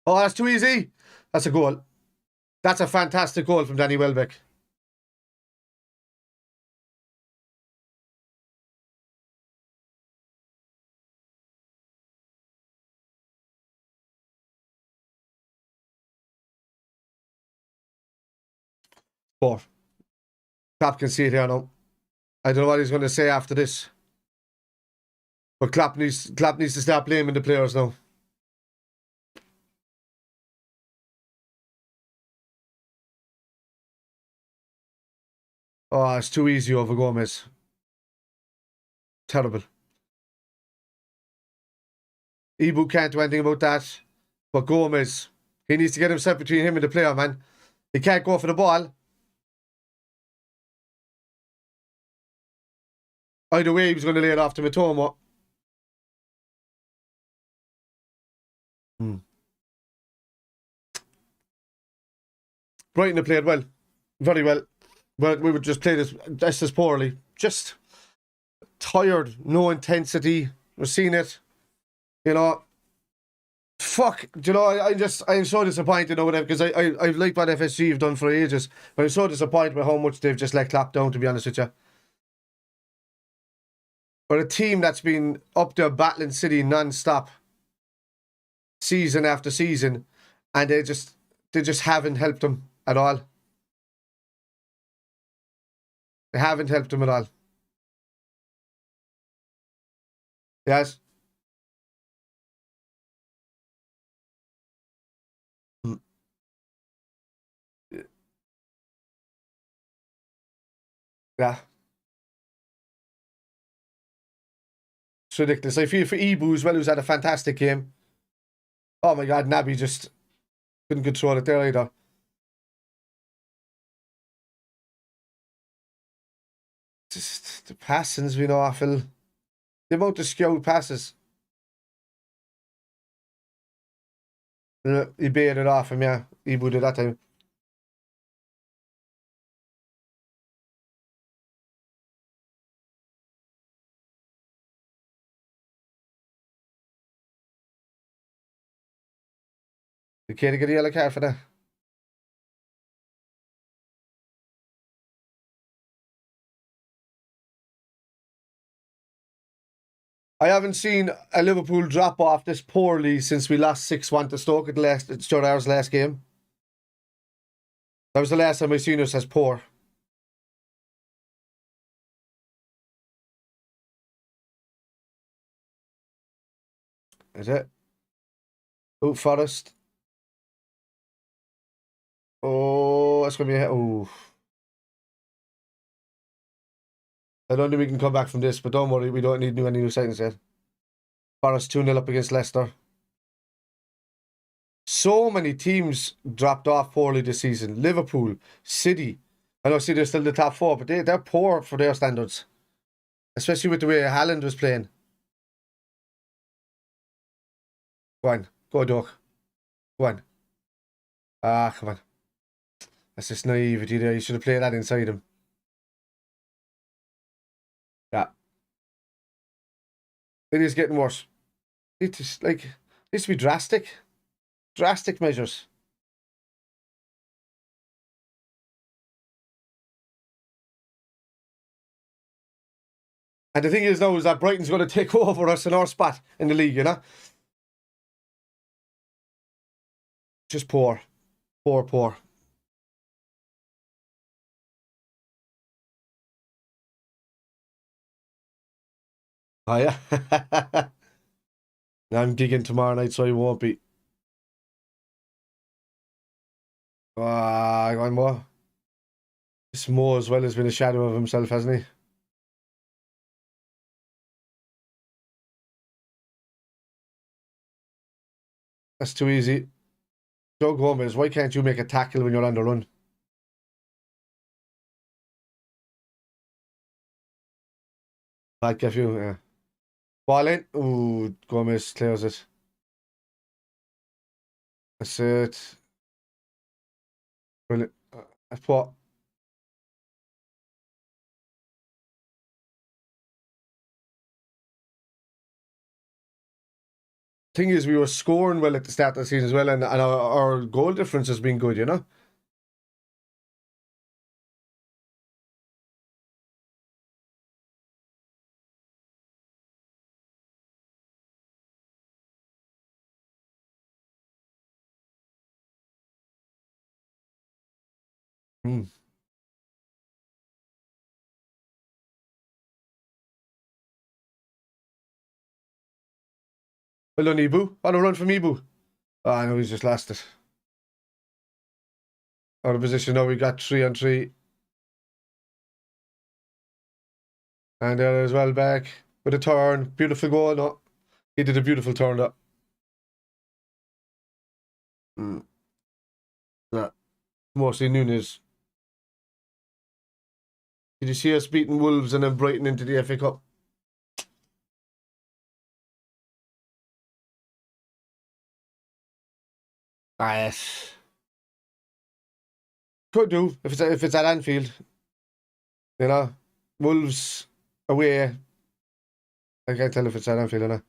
Oh, that's too easy. That's a goal. That's a fantastic goal from Danny Welbeck. But Klopp can see it here now. I don't know what he's going to say after this. But Klopp needs to start blaming the players now. Oh, it's too easy over Gomez. Terrible. Ibu can't do anything about that. But Gomez, he needs to get himself between him and the player, man. He can't go for the ball. Either way, he was going to lay it off to Mitoma. Brighton have played well. Very well. But we would just play this just as poorly. Just tired. No intensity. We're seeing it. You know. Fuck. Do you know, I'm so disappointed over them because I've liked what FSG have done for ages. But I'm so disappointed by how much they've just let Klopp down, to be honest with you. But a team that's been up there battling City non-stop season after season, and they just haven't helped them at all. They haven't helped them at all. Yes. Yeah. It's ridiculous. I feel for Ibu as well, who's had a fantastic game. Oh my God, Naby just couldn't control it there either. Just the passing's been awful. The amount of skewed passes. He baited it off him, yeah. He would have that time. The kid get a yellow card for that. I haven't seen a Liverpool drop off this poorly since we lost 6-1 to Stoke at Stuart Hour's last game. That was the last time I seen us as poor. Is it? Oh, Forest. Oh, that's going to be a... Oh. I don't think we can come back from this, but don't worry, we don't need any new signings yet. Forest 2-0 up against Leicester. So many teams dropped off poorly this season. Liverpool, City. I know City are still in the top four, but they're poor for their standards. Especially with the way Haaland was playing. Go on. Go, Doc. Go on. Ah, come on. That's just naivety there. You should have played that inside him. Yeah. It is getting worse. It is like, it needs to be drastic. Drastic measures. And the thing is now is that Brighton's going to take over us in our spot in the league, you know? Just poor. Poor, poor. Oh, yeah. I'm gigging tomorrow night, so I won't be. Ah, one more. This Mo as well has been a shadow of himself, hasn't he? That's too easy. Joe Gomez, why can't you make a tackle when you're on the run? Like if you, yeah. Ball in. Ooh, Gomez clears it. That's it. Brilliant. That's what. Thing is, we were scoring well at the start of the season as well, and our goal difference has been good, you know? Hmm. Well done, Ibu. On a run from Ibu. Oh, I know he's just lost it. Out of position now, we got 3-on-3. And there as well back with a turn. Beautiful goal. No, he did a beautiful turn up. Yeah. Mostly Nunes. Did you see us beating Wolves and then Brighton into the FA Cup? Ah, yes. Could do if it's at Anfield. You know, Wolves away. I can't tell if it's at Anfield or not.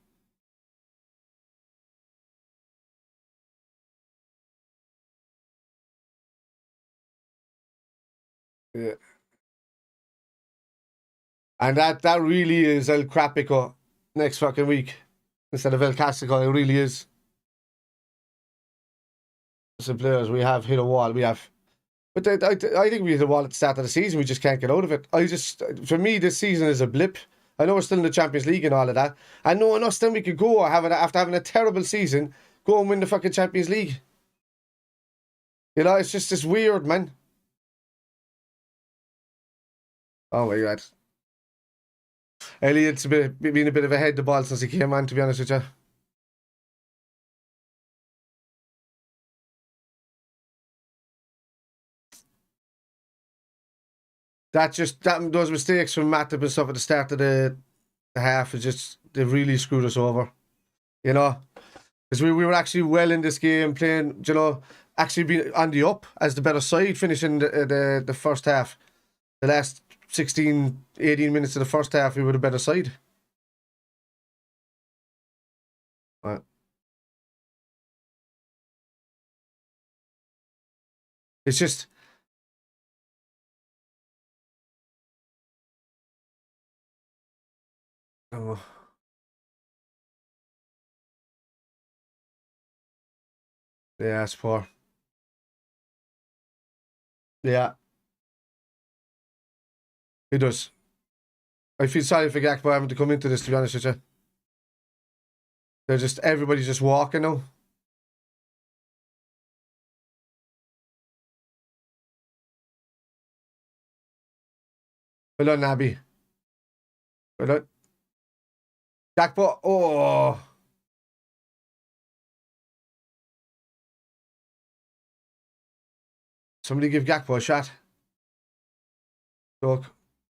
Yeah. And that really is El Crapico next fucking week instead of El Clasico. It really is. Some players we have hit a wall. We have, but I think we hit a wall at the start of the season. We just can't get out of it. For me, this season is a blip. I know we're still in the Champions League and all of that. I know enough then we could go after having a terrible season, go and win the fucking Champions League. You know, it's just this weird, man. Oh my God. Elliot's been a bit of a head the ball since he came on, to be honest with you. those mistakes from Matip and stuff at the start of the half is just, they've really screwed us over, you know, because we were actually well in this game, playing, you know, actually being on the up as the better side, finishing the first half. The last 16, 18 minutes of the first half, we were the better side. Right. It's just, oh, yeah, it's poor. Yeah, it does. I feel sorry for Gakpo having to come into this, to be honest with you. Everybody's just walking now. Well done, Naby. Well done. Gakpo, oh. Somebody give Gakpo a shot. Look,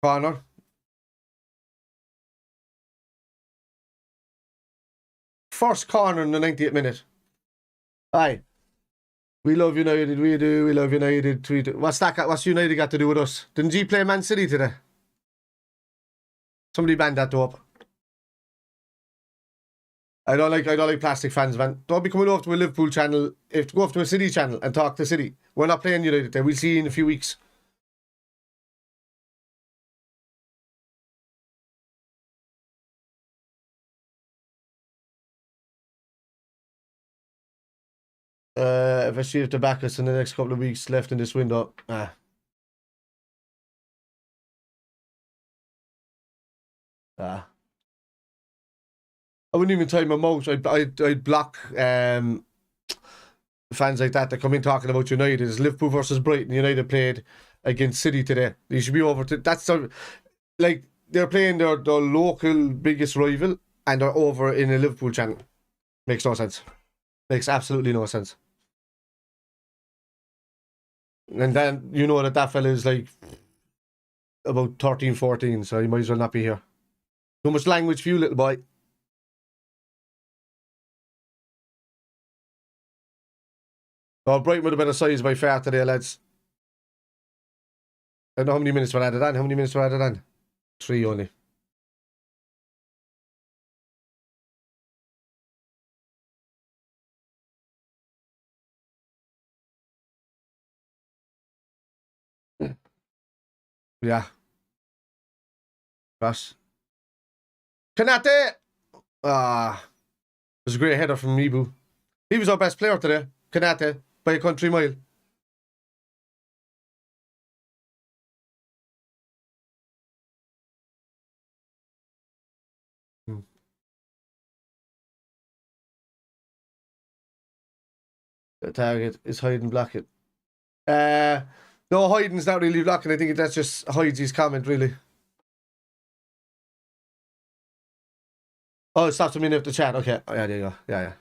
corner. First corner in the 90th minute. Aye. We love United, we do. We love United. We do. What's United got to do with us? Didn't you play Man City today? Somebody banned that up. I don't like plastic fans, man. Don't be coming over to a Liverpool channel. If to go off to a City channel and talk to City. We're not playing United there. We'll see you in a few weeks. If I see if to back us in the next couple of weeks left in this window. I wouldn't even time them out. I'd block fans like that come in talking about United. It's Liverpool versus Brighton. United played against City today. They should be over to like they're playing their local biggest rival and they're over in a Liverpool channel. Makes no sense. Makes absolutely no sense. And then you know that fella is like about 13, 14, so he might as well not be here. Too much language for you, little boy. Oh, Brighton with a better size by far today, lads. I don't know how many minutes were added on. How many minutes were added on? 3 only. Yeah. Ross. Kanate! Ah. It was a great header from Mibu. He was our best player today. Kanate. By a country mile. The target is hiding blocking. No, hiding's not really blocking. I think that's just hides his comment, really. Oh, it stops him in the chat. Okay. Oh, yeah, there you go. Yeah.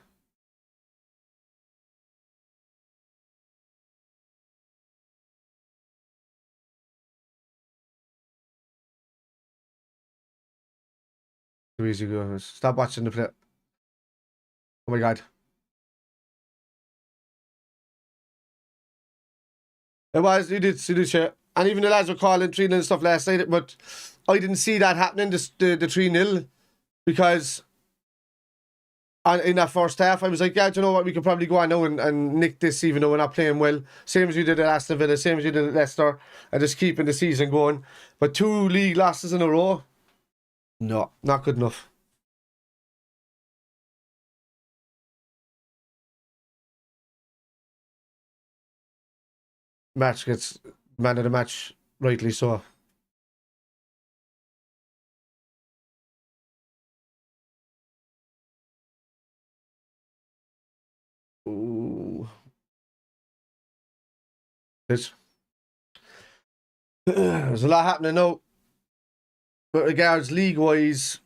Too easy go. Stop watching the play. Oh my god. It was, you did share. And even the lads were calling 3-0 and stuff last night, but I didn't see that happening, the 3-0, because in that first half, I was like, yeah, do you know what, we could probably go on now and nick this, even though we're not playing well. Same as we did at Aston Villa, same as we did at Leicester, and just keeping the season going. But 2 league losses in a row, no, not good enough. Match gets man of the match, rightly so. Ooh. There's a lot happening now. But regards league-wise,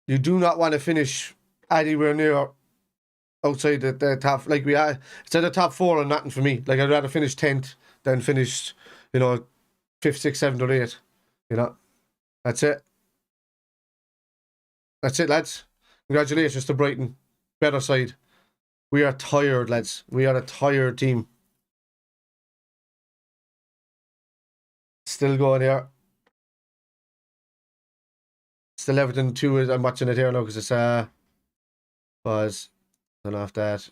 you do not want to finish anywhere near outside the top. Like we are, it's at the top 4 or nothing for me. Like I'd rather finish 10th than finish, 5th, 6th, 7th or 8th. You know, that's it. That's it, lads. Congratulations to Brighton. Better side. We are tired, lads. We are a tired team. Still going here. Still Everton 2. I'm watching it here now because it's pause. Turn off that.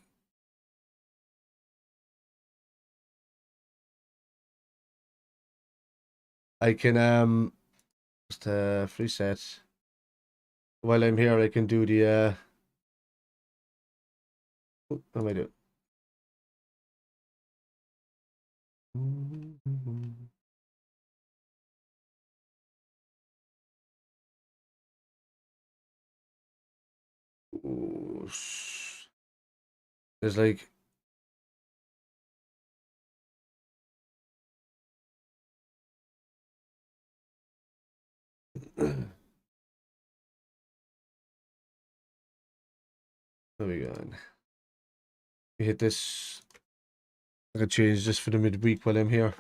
I can just free set. While I'm here, I can do the what am I doing? Ooh, there's like where we going? We hit this. I could change this for the midweek while I'm here.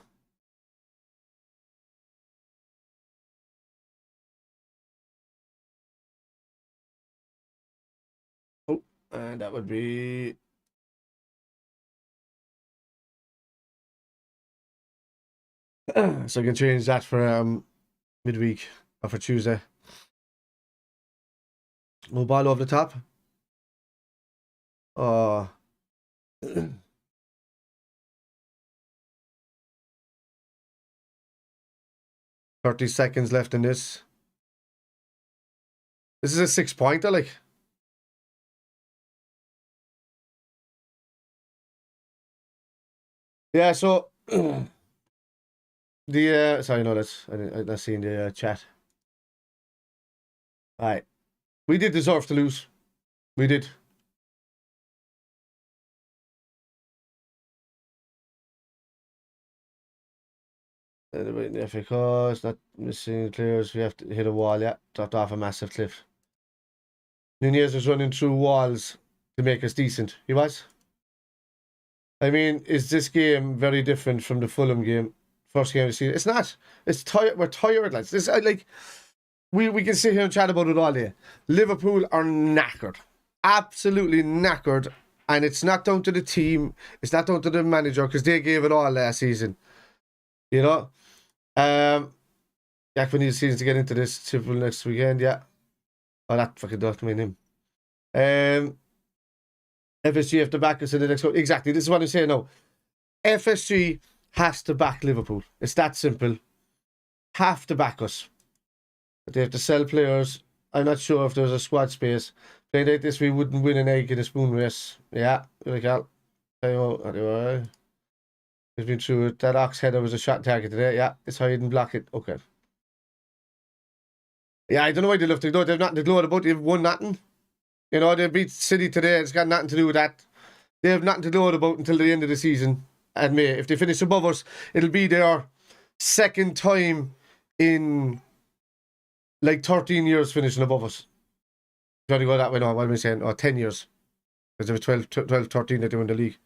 Oh, and that would be so I can change that for midweek or for Tuesday. No ball over the top. Oh. 30 seconds left in this. This is a 6-pointer, like. Yeah, so the sorry, no, that's seen the chat. All right, we did deserve to lose. We did. Because not missing clears, we have to hit a wall. Yeah, dropped off a massive cliff. Nunez was running through walls to make us decent. He was. I mean, is this game very different from the Fulham game? First game of the season? It's not. It's tired. We're tired, lads. This like we can sit here and chat about it all day. Liverpool are knackered, absolutely knackered, and it's not down to the team. It's not down to the manager because they gave it all last season. You know, Jack, we need the season to get into this Liverpool next weekend. Yeah, oh, that fucking does mean him. FSG have to back us in the next go. Exactly. This is what I'm saying now. FSG has to back Liverpool. It's that simple. Have to back us. But they have to sell players. I'm not sure if there's a squad space. Playing like this, we wouldn't win an egg in a spoon race. Yeah, like that. Anyway. He's been through it. That ox header was a shot target today. Yeah, it's how you didn't block it. Okay. Yeah, I don't know why they love to do it. They've nothing to gloat about. They've won nothing. You know, they beat City today. It's got nothing to do with that. They have nothing to gloat about until the end of the season. And May, if they finish above us, it'll be their second time in like 13 years finishing above us. Got to go that way now. What am I saying? 10 years. Because there was 12, 13 that they won the league.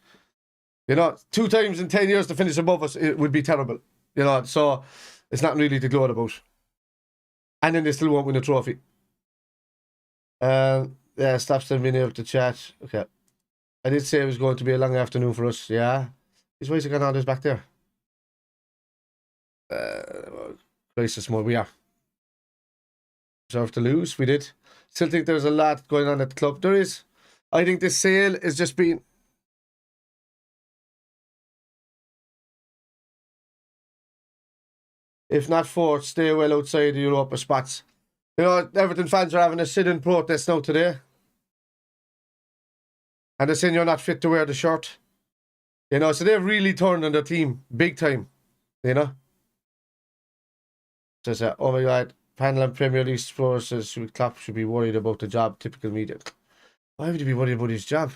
You know, 2 times in 10 years to finish above us, it would be terrible. You know, so it's not really to gloat about. And then they still won't win a trophy. Yeah, stop still being able to chat. Okay. I did say it was going to be a long afternoon for us. Yeah. Why is it got all this back there? Crisis mode. We are. Deserve to lose. We did. Still think there's a lot going on at the club. There is. I think this sale is just being... If not fourth, stay well outside the Europa spots. You know, Everton fans are having a sit-in protest now today. And they're saying you're not fit to wear the shirt. You know, so they've really turned on their team. Big time. You know? Says, oh my God, panel and Premier League explorers says Klopp should be worried about the job. Typical media. Why would he be worried about his job?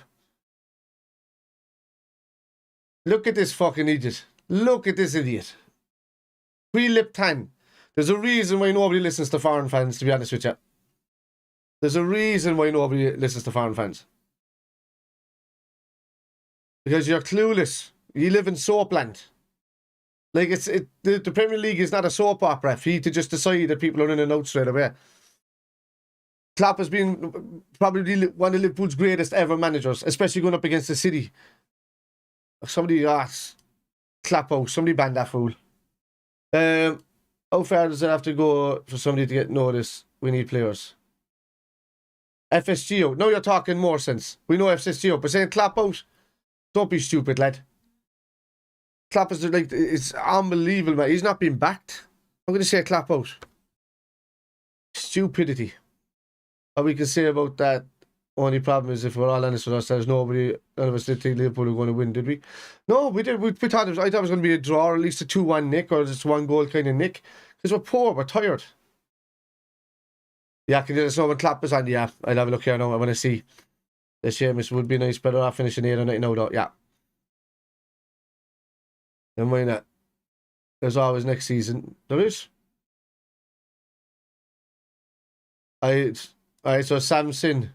Look at this fucking idiot. Look at this idiot. Pre-lip tan. There's a reason why nobody listens to foreign fans, to be honest with you. There's a reason why nobody listens to foreign fans. Because you're clueless. You live in soapland. Like, the Premier League is not a soap opera for you to just decide that people are in and out straight away. Klopp has been probably one of Liverpool's greatest ever managers, especially going up against the City. Somebody clap out. Somebody ban that fool. How far does it have to go for somebody to get noticed? We need players. FSGO. Now you're talking more sense. We know FSGO, but saying clap out, don't be stupid, lad. Clap is like, it's unbelievable, man. He's not being backed. I'm going to say clap out. Stupidity. All we can say about that, only problem is, if we're all honest with ourselves, none of us did think Liverpool were going to win, did we? No, we did. We thought I thought it was going to be a draw, or at least a 2-1 nick, or just one goal kind of nick, because we're poor, we're tired. Yeah, can you let us know when clap is on? Yeah, I'll have a look here now. I want to see. The Seamus would be nice, better off finishing 8 or 9 now, though. Yeah. And why not? There's always next season. There is. Alright, so Samson.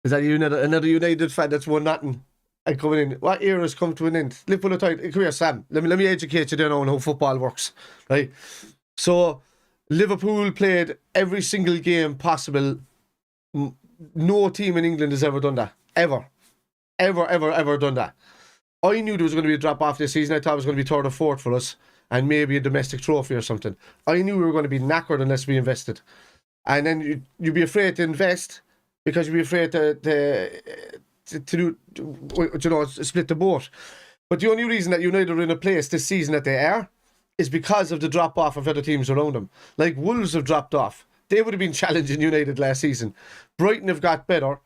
Is that another United fan that's won nothing and coming in? What era's come to an end? Liverpool are tired. Come here, Sam. Let me educate you there on how football works. Right? So, Liverpool played every single game possible. No team in England has ever done that. Ever done that. I knew there was going to be a drop off this season. I thought it was going to be third or fourth for us, and maybe a domestic trophy or something. I knew we were going to be knackered unless we invested. And then you'd be afraid to invest because you'd be afraid to do, you know, split the boat. But the only reason that United are in a place this season that they are is because of the drop off of other teams around them. Like Wolves have dropped off. They would have been challenging United last season. Brighton have got better.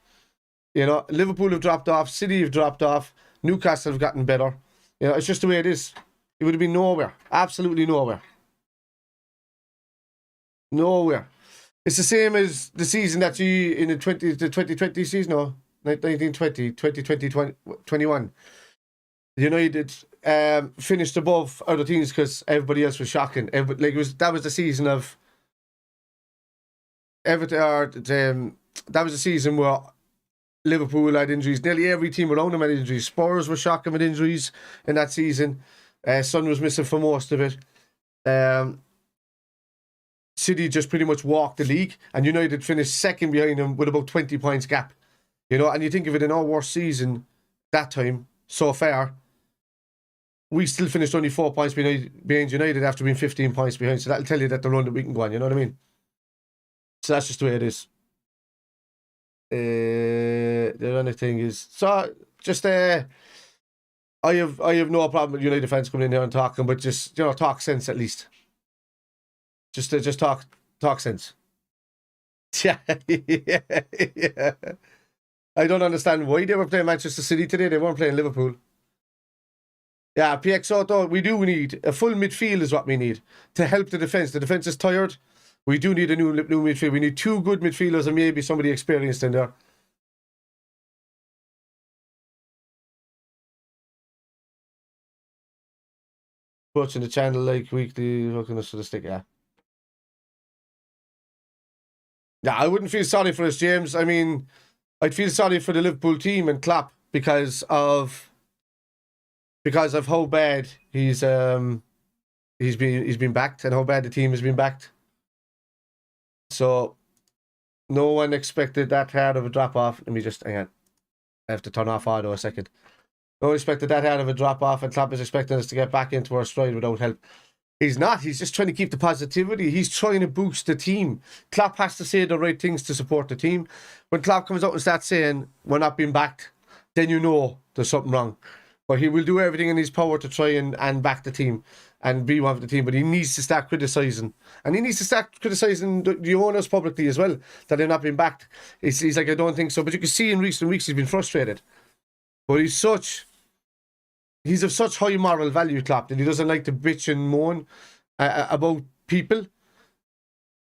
You know, Liverpool have dropped off. City have dropped off. Newcastle have gotten better. You know, it's just the way it is. It would have been nowhere. Absolutely nowhere. Nowhere. It's the same as the season that you in the 2020 season, no, 1920, 2020, 21. United finished above other teams because everybody else was shocking. That was the season of Everton. That was the season where Liverpool had injuries. Nearly every team around them had injuries. Spurs were shocking with injuries in that season. Son was missing for most of it. City just pretty much walked the league, and United finished second behind them with about 20 points gap. You know, and you think of it, in our worst season that time so far, we still finished only 4 points behind United after being 15 points behind. So that'll tell you that the run that we can go on. You know what I mean? So that's just the way it is. The other thing is, so just I have no problem with United fans coming in here and talking, but just, you know, talk sense at least. Just talk sense. Yeah, yeah. I don't understand why they were playing Manchester City today. They weren't playing Liverpool. Yeah, PXO, though, we do need a full midfield is what we need to help the defence. The defence is tired. We do need a new midfield. We need 2 good midfielders and maybe somebody experienced in there. Watching the channel like weekly, looking us for the stick, yeah. Yeah, I wouldn't feel sorry for us, James. I mean, I'd feel sorry for the Liverpool team and Klopp because of how bad he's been backed and how bad the team has been backed. So no one expected that hard of a drop off. Let me just hang on. I have to turn off auto a second. No one expected that hard of a drop off, and Klopp is expecting us to get back into our stride without help. He's not. He's just trying to keep the positivity. He's trying to boost the team. Klopp has to say the right things to support the team. When Klopp comes out and starts saying we're not being backed, then you know there's something wrong. But he will do everything in his power to try and back the team and be one of the team. But he needs to start criticising. And he needs to start criticising the owners publicly as well, that they're not being backed. He's like, I don't think so. But you can see in recent weeks he's been frustrated. But he's of such high moral value, Klopp, that he doesn't like to bitch and moan about people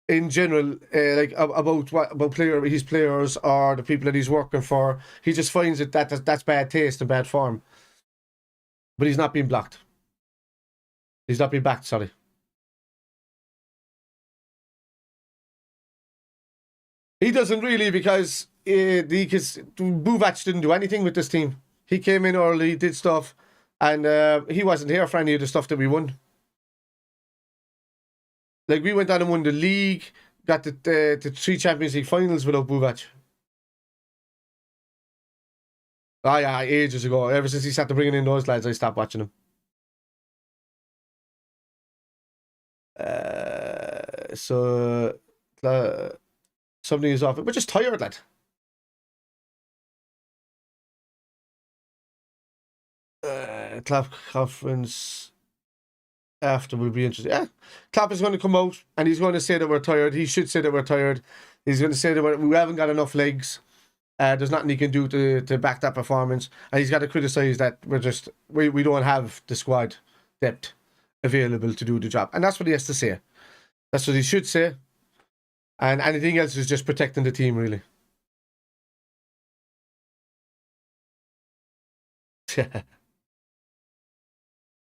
in general, like about his players or the people that he's working for. He just finds that's bad taste and bad form. But he's not being blocked. He's not being backed, sorry. He doesn't really, because Buvac didn't do anything with this team. He came in early, did stuff. And he wasn't here for any of the stuff that we won. Like, we went on and won the league, got the 3 Champions League finals without Buvac. Oh yeah, ages ago. Ever since he started bringing in those lads, I stopped watching him. So something is off. We're just tired, lad. Klopp conference after will be interesting. Yeah, Klopp is going to come out and he's going to say that we're tired. He should say that we're tired. He's going to say that we haven't got enough legs. There's nothing he can do to back that performance, and he's got to criticise that we don't have the squad depth available to do the job, and that's what he has to say. That's what he should say, and anything else is just protecting the team, really.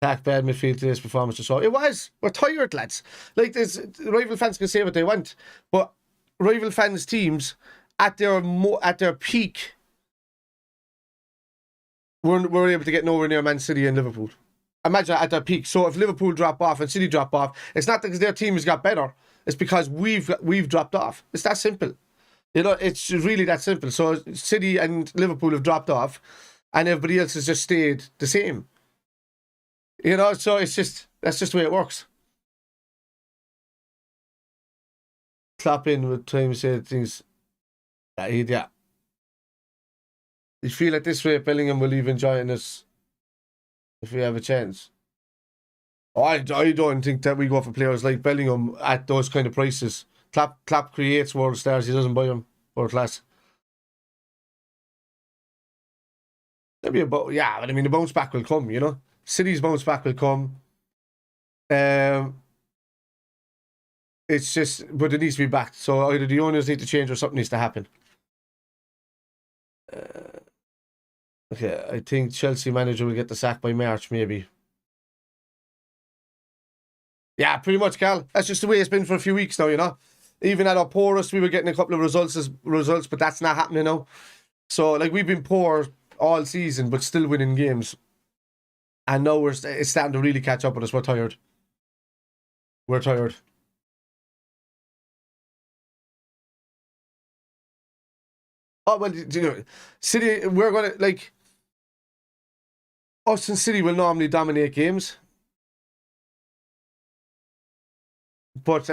Attack bad midfield today's performance. So it was. We're tired, lads. Like, this, rival fans can say what they want, but rival fans' teams at their peak we're able to get nowhere near Man City and Liverpool. Imagine at their peak. So if Liverpool drop off and City drop off, it's not because their team has got better. It's because we've dropped off. It's that simple. You know, it's really that simple. So City and Liverpool have dropped off, and everybody else has just stayed the same. You know, so that's just the way it works. Clap in with time said things. Yeah. You feel at this rate, Bellingham will even join us if we have a chance. I don't think that we go for players like Bellingham at those kind of prices. Klopp creates world stars. He doesn't buy them world class. Maybe but I mean, the bounce back will come, you know. City's bounce back will come. It's just, but it needs to be backed. So either the owners need to change or something needs to happen. Okay, I think Chelsea manager will get the sack by March, maybe. Yeah, pretty much, Cal. That's just the way it's been for a few weeks now, you know. Even at our poorest, we were getting a couple of results, but that's not happening now. So, like, we've been poor all season, but still winning games. And now it's starting to really catch up with us. We're tired. We're tired. Oh, well, you know, City, we're going to, like, us and City will normally dominate games. But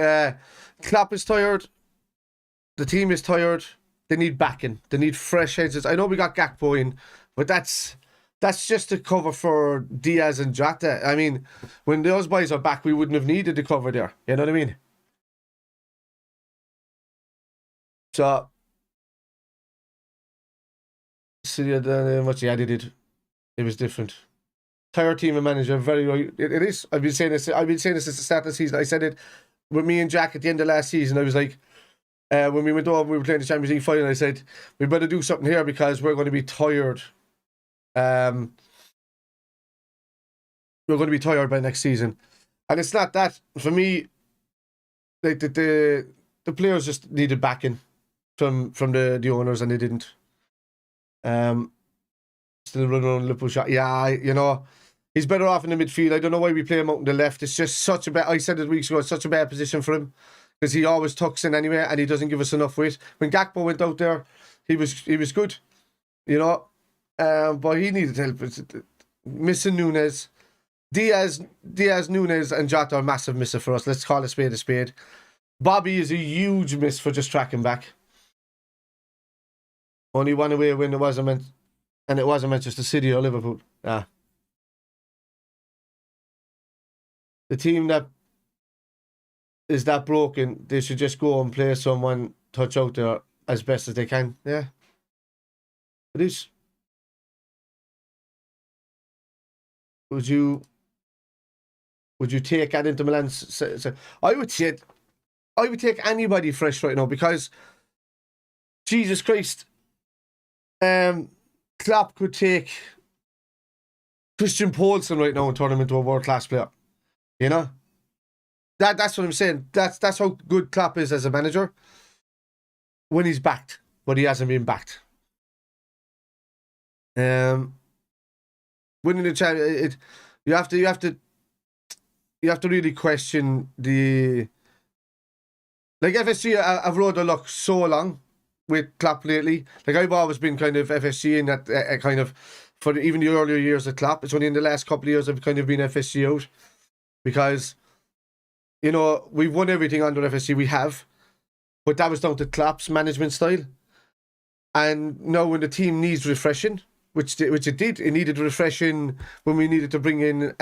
Klopp is tired. The team is tired. They need backing. They need fresh heads. I know we got Gakpo in, but that's just to cover for Diaz and Jota. I mean, when those boys are back, we wouldn't have needed the cover there. You know what I mean? So, City had much he added. It was different. Tired team and manager, very right. It is. I've been saying this since the start of the season. I said it with me and Jack at the end of last season. I was like, when we went over, we were playing the Champions League final. I said we better do something here because we're going to be tired. We're going to be tired by next season, and it's not that for me. Like the players just needed backing from the owners, and they didn't. Still running on Liverpool shot. Yeah, you know. He's better off in the midfield. I don't know why we play him out on the left. It's just such a bad. I said it weeks ago. It's such a bad position for him because he always tucks in anyway, and he doesn't give us enough weight. When Gakpo went out there, he was good, you know. But he needed help. Missing Nunes, Diaz, Nunes, and Jota are massive misses for us. Let's call a spade a spade. Bobby is a huge miss for just tracking back. Only one away win. It wasn't Manchester City or Liverpool. Ah. The team that is that broken, they should just go and play someone touch out there as best as they can. Yeah. It is. Would you take that into Milan? I would take anybody fresh right now because Jesus Christ, Klopp could take Christian Poulsen right now and turn him into a world-class player. You know? That's what I'm saying. That's how good Klopp is as a manager when he's backed, but he hasn't been backed. winning the champion, you have to really question the, like, FSG. I've rode the luck so long with Klopp lately. Like, I've always been kind of FSG in that kind of, for even the earlier years of Klopp. It's only in the last couple of years I've kind of been FSG out, because, you know, we've won everything under FSG, we have, but that was down to Klopp's management style. And now when the team needs refreshing, which it did, it needed refreshing when we needed to bring in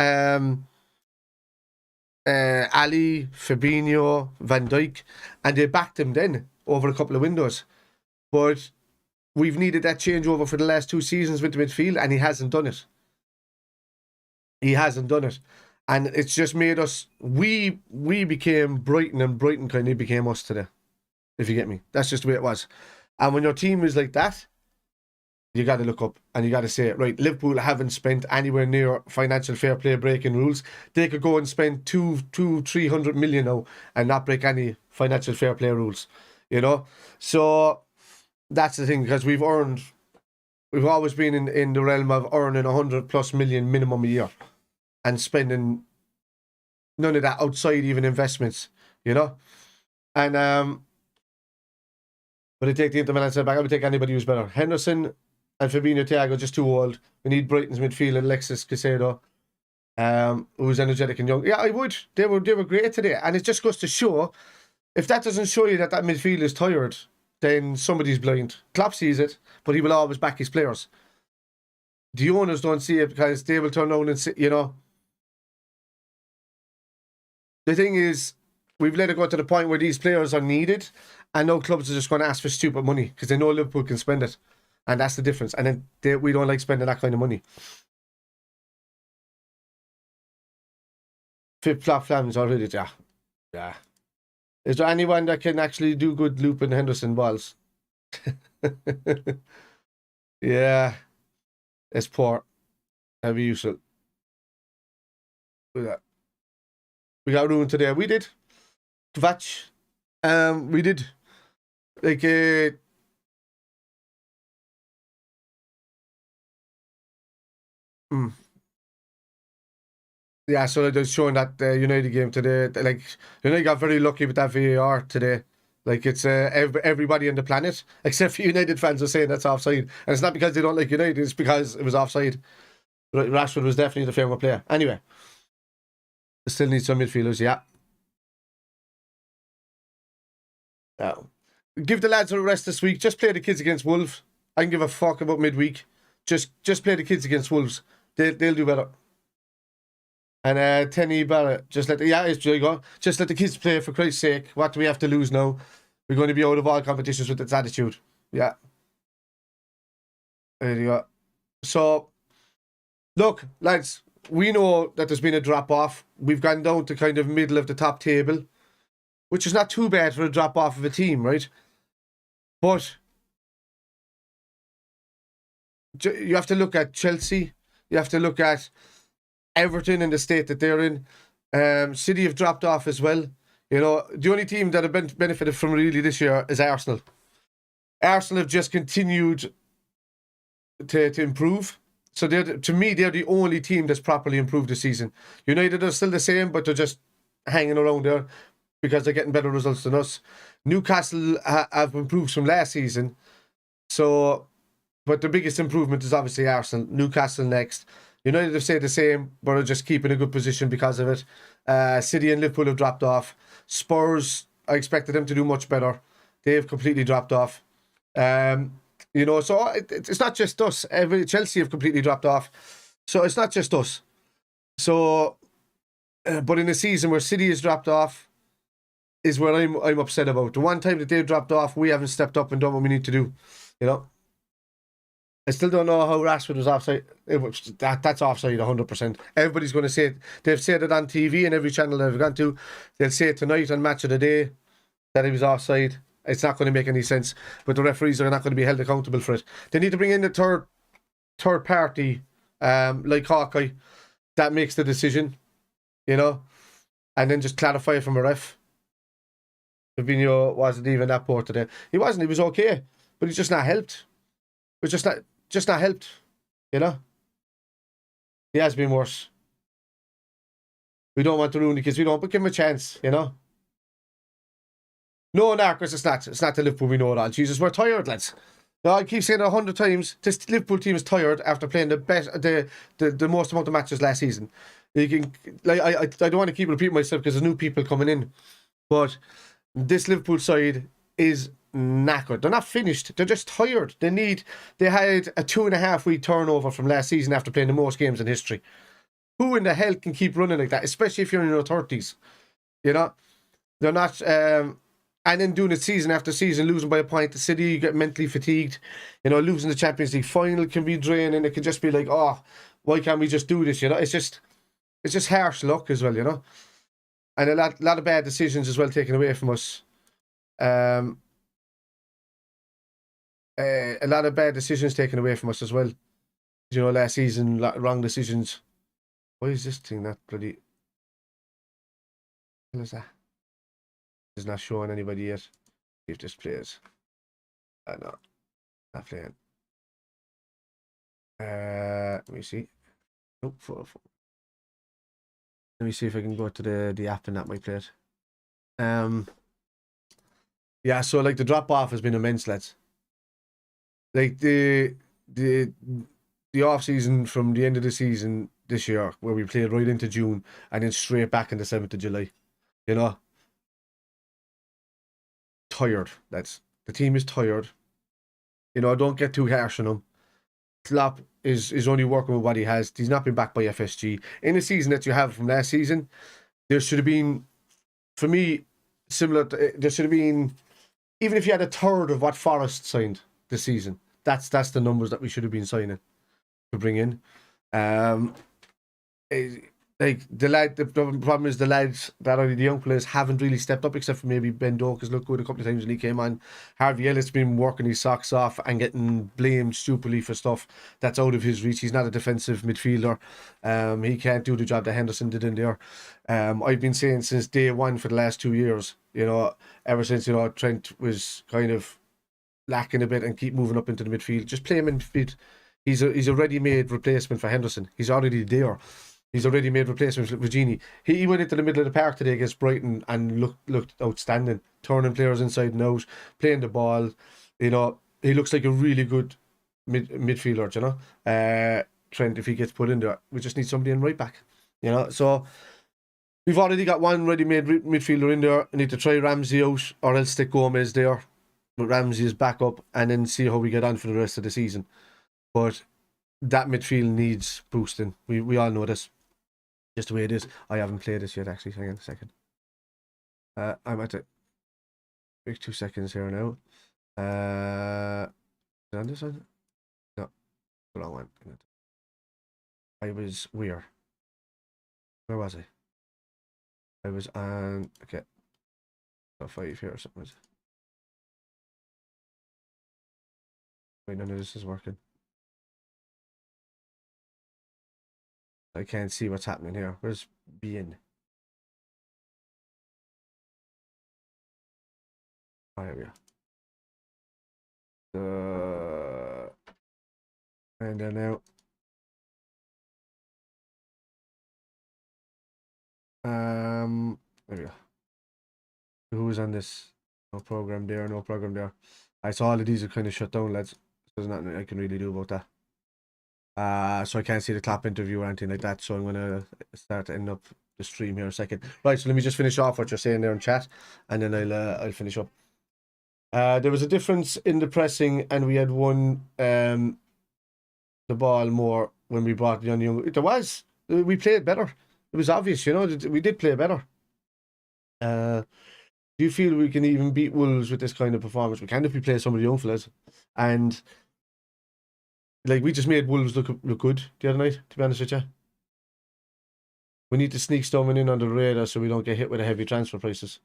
Ali, Fabinho, Van Dijk, and they backed him then over a couple of windows. But we've needed that changeover for the last 2 seasons with the midfield, and he hasn't done it. He hasn't done it. And it's just made us, we became Brighton, and Brighton kind of became us today, if you get me. That's just the way it was. And when your team is like that, you got to look up and you got to say, right, Liverpool haven't spent anywhere near financial fair play breaking rules. They could go and spend 300 million now and not break any financial fair play rules, you know? So that's the thing, because we've always been in the realm of earning 100+ million minimum a year and spending none of that outside even investments, you know? And but I take the Inter Milan side back. I would take anybody who's better. Henderson and Fabinho, Thiago, just too old. We need Brighton's midfield and Alexis Caicedo, who's energetic and young. Yeah, I would. They were great today. And it just goes to show, if that doesn't show you that midfield is tired, then somebody's blind. Klopp sees it, but he will always back his players. The owners don't see it because they will turn around and say, you know. The thing is, we've let it go to the point where these players are needed, and no clubs are just going to ask for stupid money because they know Liverpool can spend it. And that's the difference. And then we don't like spending that kind of money. Flip-flop flams already, yeah. Yeah. Is there anyone that can actually do good looping Henderson balls? Yeah. It's poor. That'd be useful. We got ruined today. We did. Vatch. We did. Like, yeah, so they're showing that United game today. Like, United got very lucky with that VAR today. Like, it's everybody on the planet, except for United fans, are saying that's offside. And it's not because they don't like United, it's because it was offside. Rashford was definitely the favourite player. Anyway, still need some midfielders, yeah. Give the lads a rest this week. Just play the kids against Wolves. I can give a fuck about midweek. Just play the kids against Wolves. They'll do better. And Tenny Barrett, just let the kids play, for Christ's sake. What do we have to lose now? We're going to be out of all competitions with this attitude. Yeah. There you go. So, look, lads, we know that there's been a drop-off. We've gone down to kind of middle of the top table, which is not too bad for a drop-off of a team, right? But you have to look at Chelsea. You have to look at Everton in the state that they're in. City have dropped off as well. You know, the only team that have benefited from really this year is Arsenal. Arsenal have just continued to improve. So to me, they're the only team that's properly improved this season. United are still the same, but they're just hanging around there because they're getting better results than us. Newcastle have improved from last season. So, but the biggest improvement is obviously Arsenal. Newcastle next. United have stayed the same, but are just keeping a good position because of it. City and Liverpool have dropped off. Spurs, I expected them to do much better. They've completely dropped off. You know, so it's not just us. Chelsea have completely dropped off. So it's not just us. So, but in a season where City has dropped off is where I'm upset about. The one time that they've dropped off, we haven't stepped up and done what we need to do. You know? I still don't know how Rashford was offside. That's offside 100%. Everybody's going to say it. They've said it on TV and every channel they've gone to. They'll say it tonight on Match of the Day that he was offside. It's not going to make any sense. But the referees are not going to be held accountable for it. They need to bring in the third party, like Hawkeye, that makes the decision, you know, and then just clarify it from a ref. Fabinho wasn't even that poor today. He wasn't. He was okay, but he's just not helped. It was just not helped, you know. He has been worse. We don't want to ruin the kids. We don't, but give him a chance, you know. No, Chris, it's not. It's not the Liverpool we know it all. Jesus, we're tired, lads. No, I keep saying it 100 times. This Liverpool team is tired after playing the most amount of matches last season. You can, like, I don't want to keep repeating myself because there's new people coming in, but this Liverpool side is knackered. They're not finished. They're just tired. They had a 2.5 week turnover from last season after playing the most games in history. Who in the hell can keep running like that, especially if you're in your 30s? You know, they're not. And then doing it season after season, losing by a point to City, you get mentally fatigued. You know, losing the Champions League final can be draining. It can just be like, oh, why can't we just do this? You know, it's just harsh luck as well. You know, and a lot of bad decisions as well taken away from us. A lot of bad decisions taken away from us as well. You know, last season, wrong decisions. Why is this thing not bloody? What is that? It's not showing anybody yet. See if this plays. No, not playing. Let me see. Nope. Let me see if I can go to the app and that might play it. Yeah. So like the drop off has been immense, lads. Like the off season from the end of the season this year, where we played right into June and then straight back in the 7th of July. You know. Tired. The team is tired. You know, don't get too harsh on him. Klopp is only working with what he has. He's not been backed by FSG. In the season that you have from last season, there should have been, for me, similar to, there should have been, even if you had a third of what Forest signed this season, that's the numbers that we should have been signing to bring in. Like the problem is the lads that are the young players haven't really stepped up, except for maybe Ben Doak has looked good a couple of times when he came on. Harvey Elliott's been working his socks off and getting blamed stupidly for stuff that's out of his reach. He's not a defensive midfielder. He can't do the job that Henderson did in there. I've been saying since day one for the last 2 years, you know, ever since, you know, Trent was kind of lacking a bit and keep moving up into the midfield, just play him in midfield. He's a ready-made replacement for Henderson. He's already there. He's already made replacements with Gini. He went into the middle of the park today against Brighton and looked outstanding, turning players inside and out, playing the ball. You know, he looks like a really good midfielder, you know. Trent, if he gets put in there, we just need somebody in right back. You know, so we've already got one ready-made midfielder in there. We need to try Ramsey out or else stick Gomez there. But Ramsey is back up and then see how we get on for the rest of the season. But that midfield needs boosting. We all know this. Just the way it is. I haven't played this yet, actually. Hang on a second. I'm at it. 2 seconds here now. Is it on this one? No, the wrong one. I was where? Where was I? I was on. Okay. Got 5 here or something. Wait, none of this is working. I can't see what's happening here. Where's being? Oh, here we are. And then now. There we go. Who was on this? No program there, no program there. I saw all of these are kind of shut down, lads. There's nothing I can really do about that. So I can't see the Klopp interview or anything like that. So I'm gonna start to end up the stream here in a second. Right, so let me just finish off what you're saying there in chat, and then I'll finish up. There was a difference in the pressing, and we had won the ball more when we brought the young. There was. We played better. It was obvious, you know. We did play better. Do you feel we can even beat Wolves with this kind of performance? We can if we play some of the young fellas, and. Like, we just made Wolves look good the other night, to be honest with you. We need to sneak Stoneman in under the radar so we don't get hit with the heavy transfer prices.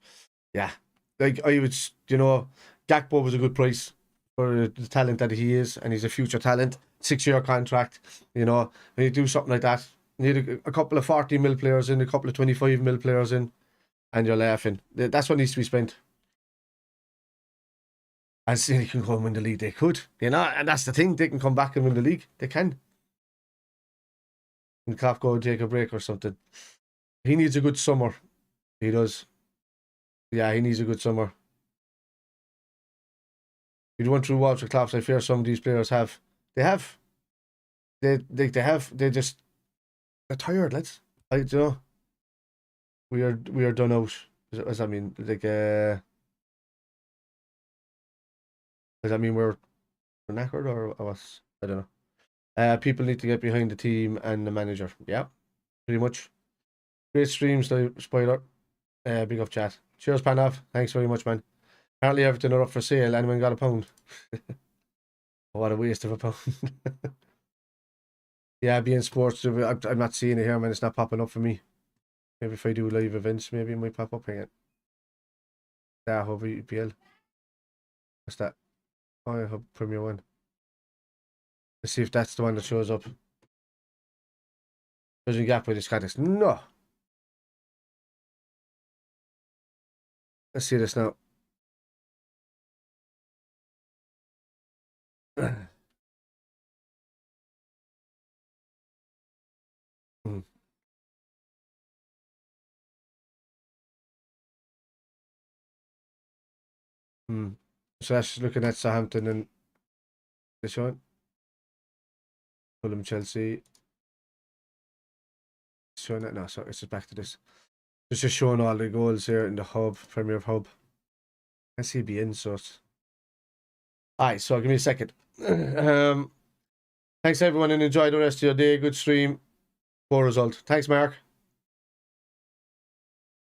Yeah. Like, I would, you know, Gakpo was a good price for the talent that he is, and he's a future talent. 6-year contract, you know. When you do something like that, you need a couple of 40 mil players in, a couple of 25 mil players in, and you're laughing. That's what needs to be spent. And City can go and win the league. They could, you know, and that's the thing. They can come back and win the league. They can. and Klopp go take a break or something. He needs a good summer. He does. Yeah, he needs a good summer. You went through Walter Klopp. I fear some of these players have. They have. They have. They just. They're tired, lads. I don't know. We are done out. Does that mean like does that mean we're knackered or what? I don't know. People need to get behind the team and the manager. Yeah, pretty much. Great streams, the spoiler. Big up chat. Cheers, Panav. Thanks very much, man. Apparently everything are up for sale. Anyone got a pound? What a waste of a pound. Yeah, being sports. I'm not seeing it here, man. It's not popping up for me. Maybe if I do live events, maybe it might pop up again. Yeah, Hub EPL. What's that? Oh, yeah, Hub Premier 1. Let's see if that's the one that shows up. Doesn't gap with this contest. No. Let's see this now. Hmm. Hmm. So that's looking at Southampton and this one. Fulham, Chelsea. Showing that. No, sorry, it's just back to this. It's just showing all the goals here in the hub, Premier Hub. I see BN, so it's. Alright, so give me a second. Thanks everyone and enjoy the rest of your day. Good stream. Poor result. Thanks, Mark.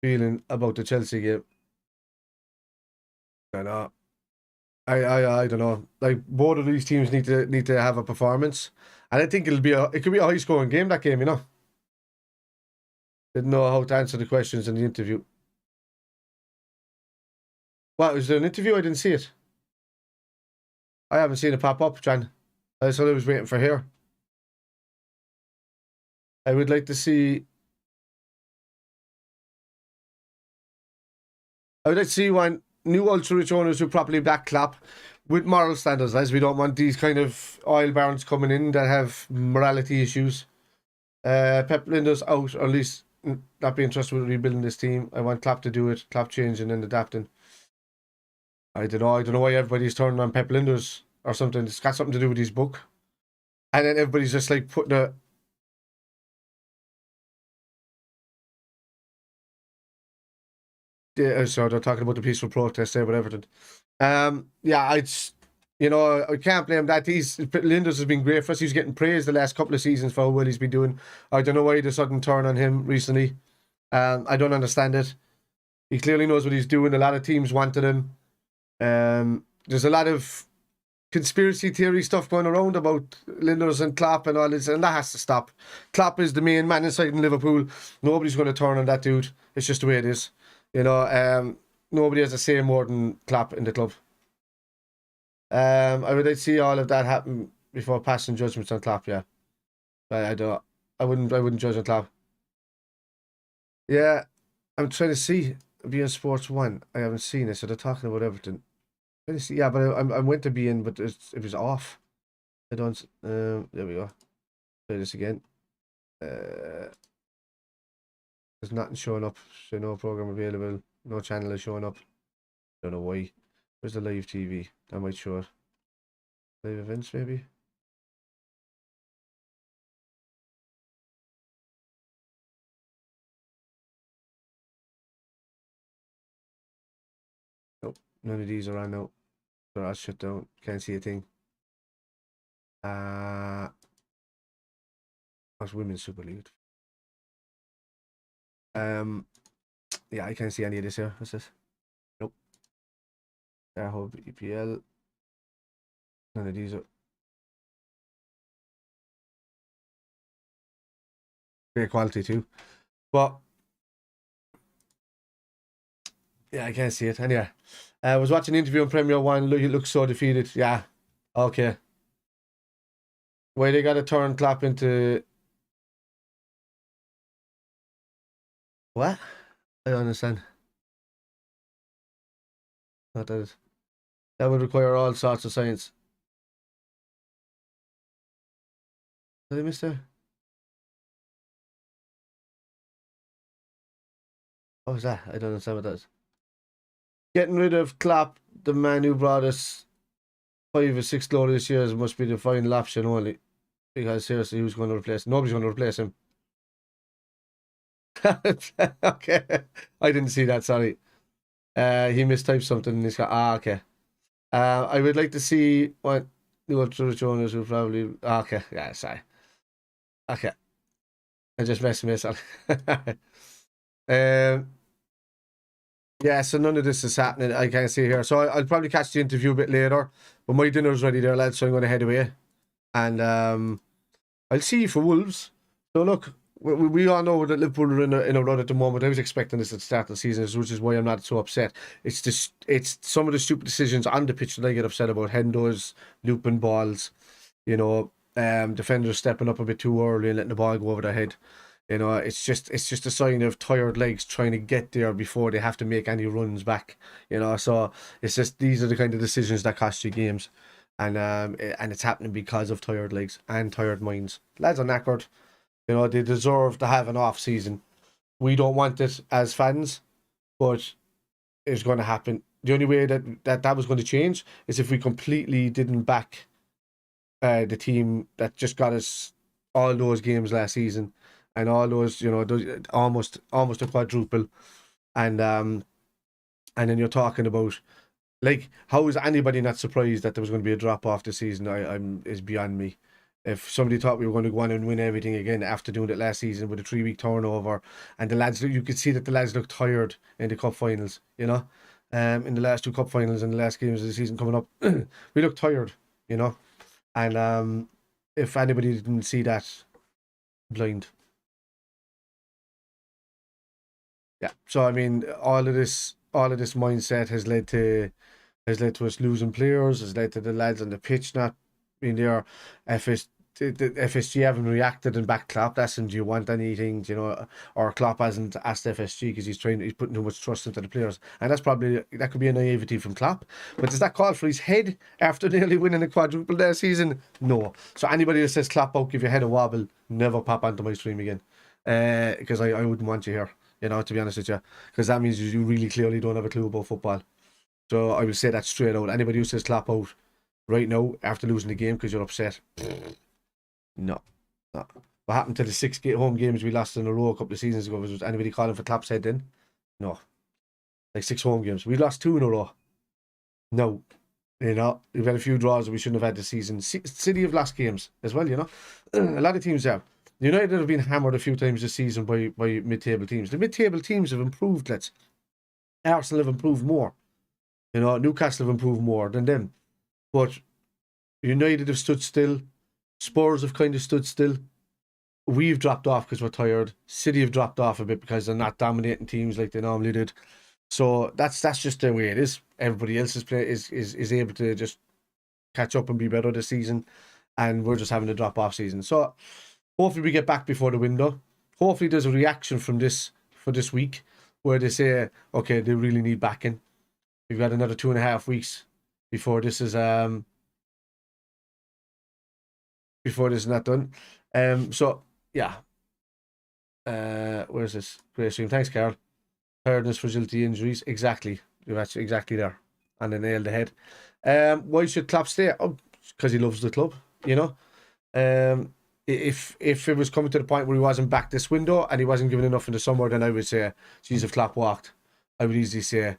Feeling about the Chelsea game. I know. I don't know. Like both of these teams need to have a performance, and I think it could be a high scoring game, that game. Didn't know how to answer the questions in the interview. What was there an interview? I didn't see it. I haven't seen it pop up, John. I thought I was waiting for here. I would like to see. I would like to see one new ultra rich owners who properly back Klopp with moral standards, as we don't want these kind of oil barons coming in that have morality issues. Pep Linda's out, or at least not being trusted with rebuilding this team. I want Klopp to do it. Klopp changing and adapting. I don't know why everybody's turning on Pep Linders or something. It's got something to do with his book. And then everybody's just like putting a. Yeah, so they're talking about the peaceful protest there with Everton. Yeah, I can't blame that. Linders has been great for us. He's getting praised the last couple of seasons for how well he's been doing. I don't know why the sudden turn on him recently. I don't understand it. He clearly knows what he's doing. A lot of teams wanted him. There's a lot of conspiracy theory stuff going around about Linders and Klopp and all this, and that has to stop. Klopp is the main man inside in Liverpool. Nobody's going to turn on that dude. It's just the way it is. Nobody has a say more than Klopp in the club. I would like to see all of that happen before passing judgments on Klopp. Yeah, I don't. I wouldn't judge on Klopp. Yeah, I'm trying to see beIN Sports 1. I haven't seen it, so they're talking about Everton. Yeah, but I went to beIN, but it was off. I don't. There we go. Try this again. There's nothing showing up. So no program available. No channel is showing up. Don't know why. Where's the live TV? That might show it. Live events, maybe. Nope, none of these are on now. They're all shut down. Can't see a thing. That's Women's Super League. Yeah, I can't see any of this here. What's this? Nope. Hub EPL. None of these are. Great quality too. But yeah, I can't see it. Anyway, I was watching an interview on Premier 1. He looks so defeated. Yeah. Okay. Why they got to turn Klopp into. What? I don't understand. Not that. That would require all sorts of science. Did I miss there? What was that? I don't understand what that is. Getting rid of Klopp, the man who brought us 5 or 6 glorious years, must be the final option only. Because seriously, who's going to replace him? Nobody's going to replace him. Okay. I didn't see that, sorry. He mistyped something and he's got, okay. I would like to see what the ultra owners will probably, okay, yeah, sorry. Okay. I just messed myself. Yeah, so none of this is happening. I can't see here. So I'll probably catch the interview a bit later. But my dinner's ready there, lads, so I'm going to head away. And I'll see you for Wolves. So look, we all know that Liverpool are in a run at the moment. I was expecting this at the start of the season, which is why I'm not so upset. It's some of the stupid decisions on the pitch that I get upset about. Hendo's looping balls, defenders stepping up a bit too early and letting the ball go over their head. It's just a sign of tired legs trying to get there before they have to make any runs back. So it's just these are the kind of decisions that cost you games, and it's happening because of tired legs and tired minds. Lads are knackered. They deserve to have an off season. We don't want it as fans, but it's going to happen. The only way that was going to change is if we completely didn't back the team that just got us all those games last season. And all those, almost a quadruple, and then you're talking about, like, how is anybody not surprised that there was going to be a drop off this season? Is beyond me. If somebody thought we were going to go on and win everything again after doing it last season with a 3-week turnover, and the lads, you could see that the lads looked tired in the cup finals. In the last 2 cup finals and the last games of the season coming up, we looked tired. And if anybody didn't see that, blind. Yeah. So I mean, all of this mindset has led to us losing players, has led to the lads on the pitch not being there. The FSG haven't reacted and backed Klopp, asking, do you want anything, or Klopp hasn't asked FSG because he's putting too much trust into the players. And that could be a naivety from Klopp. But does that call for his head after nearly winning a quadruple last season? No. So anybody that says Klopp out, give your head a wobble, never pop onto my stream again. Because I wouldn't want you here, to be honest with you. Because that means you really clearly don't have a clue about football. So I will say that straight out. Anybody who says Klopp out right now after losing the game because you're upset, no. What happened to the 6 home games we lost in a row a couple of seasons ago? Was anybody calling for Klopp's head then? No. Like 6 home games. We lost 2 in a row. No. We've had a few draws that we shouldn't have had this season. City have lost games as well, A lot of teams have. United have been hammered a few times this season by mid-table teams. The mid-table teams have improved, lads. Arsenal have improved more. Newcastle have improved more than them. But United have stood still. Spurs have kind of stood still. We've dropped off because we're tired. City have dropped off a bit because they're not dominating teams like they normally did. So that's just the way it is. Everybody else is able to just catch up and be better this season, and we're just having a drop off season. So hopefully we get back before the window. Hopefully there's a reaction from this for this week where they say, okay, they really need backing. We've got another 2.5 weeks before this is not done. So yeah. Where's this? Great stream. Thanks, Carl. Tiredness, fragility, injuries. Exactly. You're actually exactly there. And they nailed the head. Why should Klopp stay? Oh, because he loves the club, If it was coming to the point where he wasn't back this window and he wasn't given enough in the summer, then I would say, geez, if Klopp walked, I would easily say,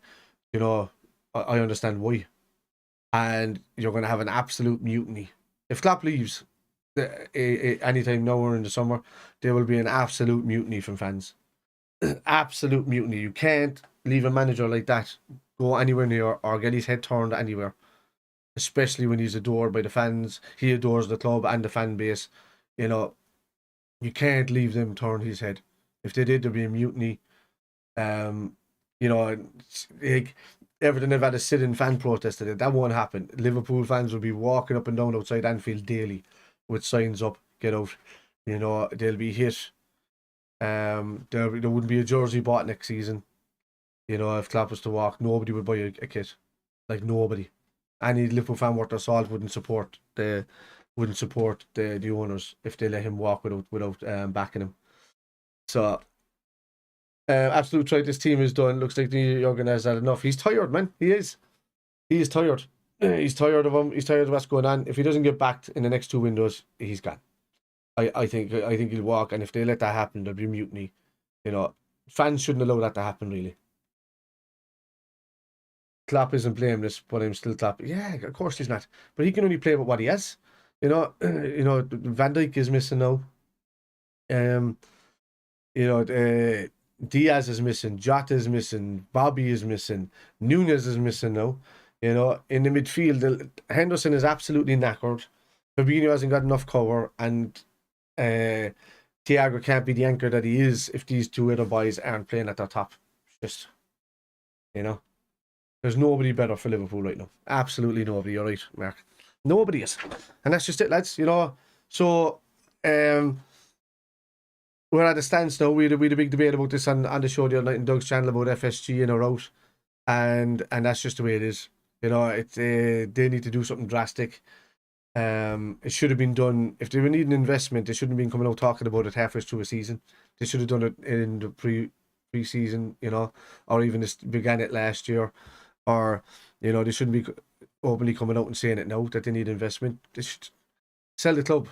I understand why. And you're going to have an absolute mutiny. If Klopp leaves anytime now or in the summer, there will be an absolute mutiny from fans. Absolute mutiny. You can't leave a manager like that go anywhere near or get his head turned anywhere, especially when he's adored by the fans. He adores the club and the fan base. You can't leave them turn his head. If they did, there'd be a mutiny. Everton have had a sit-in fan protest today. That won't happen. Liverpool fans will be walking up and down outside Anfield daily with signs up, get out. They'll be hit. There wouldn't be a jersey bought next season. If Klopp was to walk, nobody would buy a kit. Like, nobody. Any Liverpool fan worth their salt wouldn't support the owners if they let him walk without backing him. So Absolute right. This team is done. Looks like the Jurgen has had enough. He's tired, man. He is. He is tired. He's tired of him. He's tired of what's going on. If he doesn't get backed in the next 2 windows, he's gone. I think he'll walk, and if they let that happen, there'll be mutiny. You know, fans shouldn't allow that to happen, really. Klopp isn't blameless, but I'm still Klopp. Yeah, of course he's not. But he can only play with what he has. Van Dijk is missing now. Um, Diaz is missing. Jota is missing. Bobby is missing. Nunes is missing now. In the midfield, Henderson is absolutely knackered. Fabinho hasn't got enough cover, and Thiago can't be the anchor that he is if these two other boys aren't playing at their top. Just, there's nobody better for Liverpool right now. Absolutely nobody. You're right, Mark. Nobody is. And that's just it, lads. So, we're at a standstill. We had a big debate about this on the show the other night in Doug's channel about FSG in or out. And that's just the way it is. They need to do something drastic. It should have been done. If they were needing investment, they shouldn't have been coming out talking about it halfway through a season. They should have done it in the pre-season, or even just began it last year. Or, they shouldn't be openly coming out and saying it now that they need investment. They should sell the club.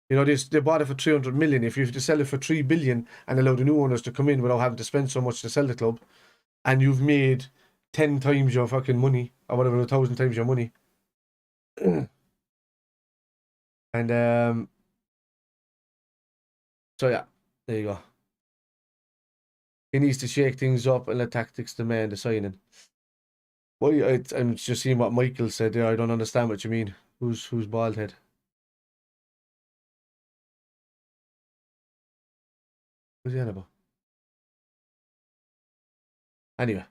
They bought it for 300 million. If you have to sell it for 3 billion and allow the new owners to come in without having to spend so much to sell the club, and you've made 10 times your fucking money, or whatever, 1,000 times your money. And so yeah, there you go. He needs to shake things up and let tactics demand the signing. Well, I'm just seeing what Michael said there. I don't understand what you mean. Who's bald head? Who's the animal? Anyway.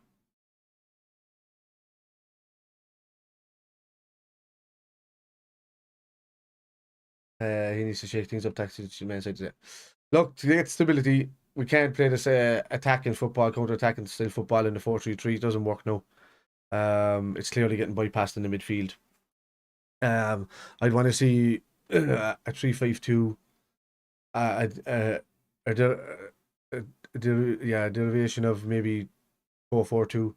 He needs to shake things up, tactics demand side. Look, to get stability, we can't play this attacking football, counter-attacking style football in the 4-3-3. It doesn't work now. It's clearly getting bypassed in the midfield. I'd want to see a 3-5-2, a derivation of maybe 4-4-2,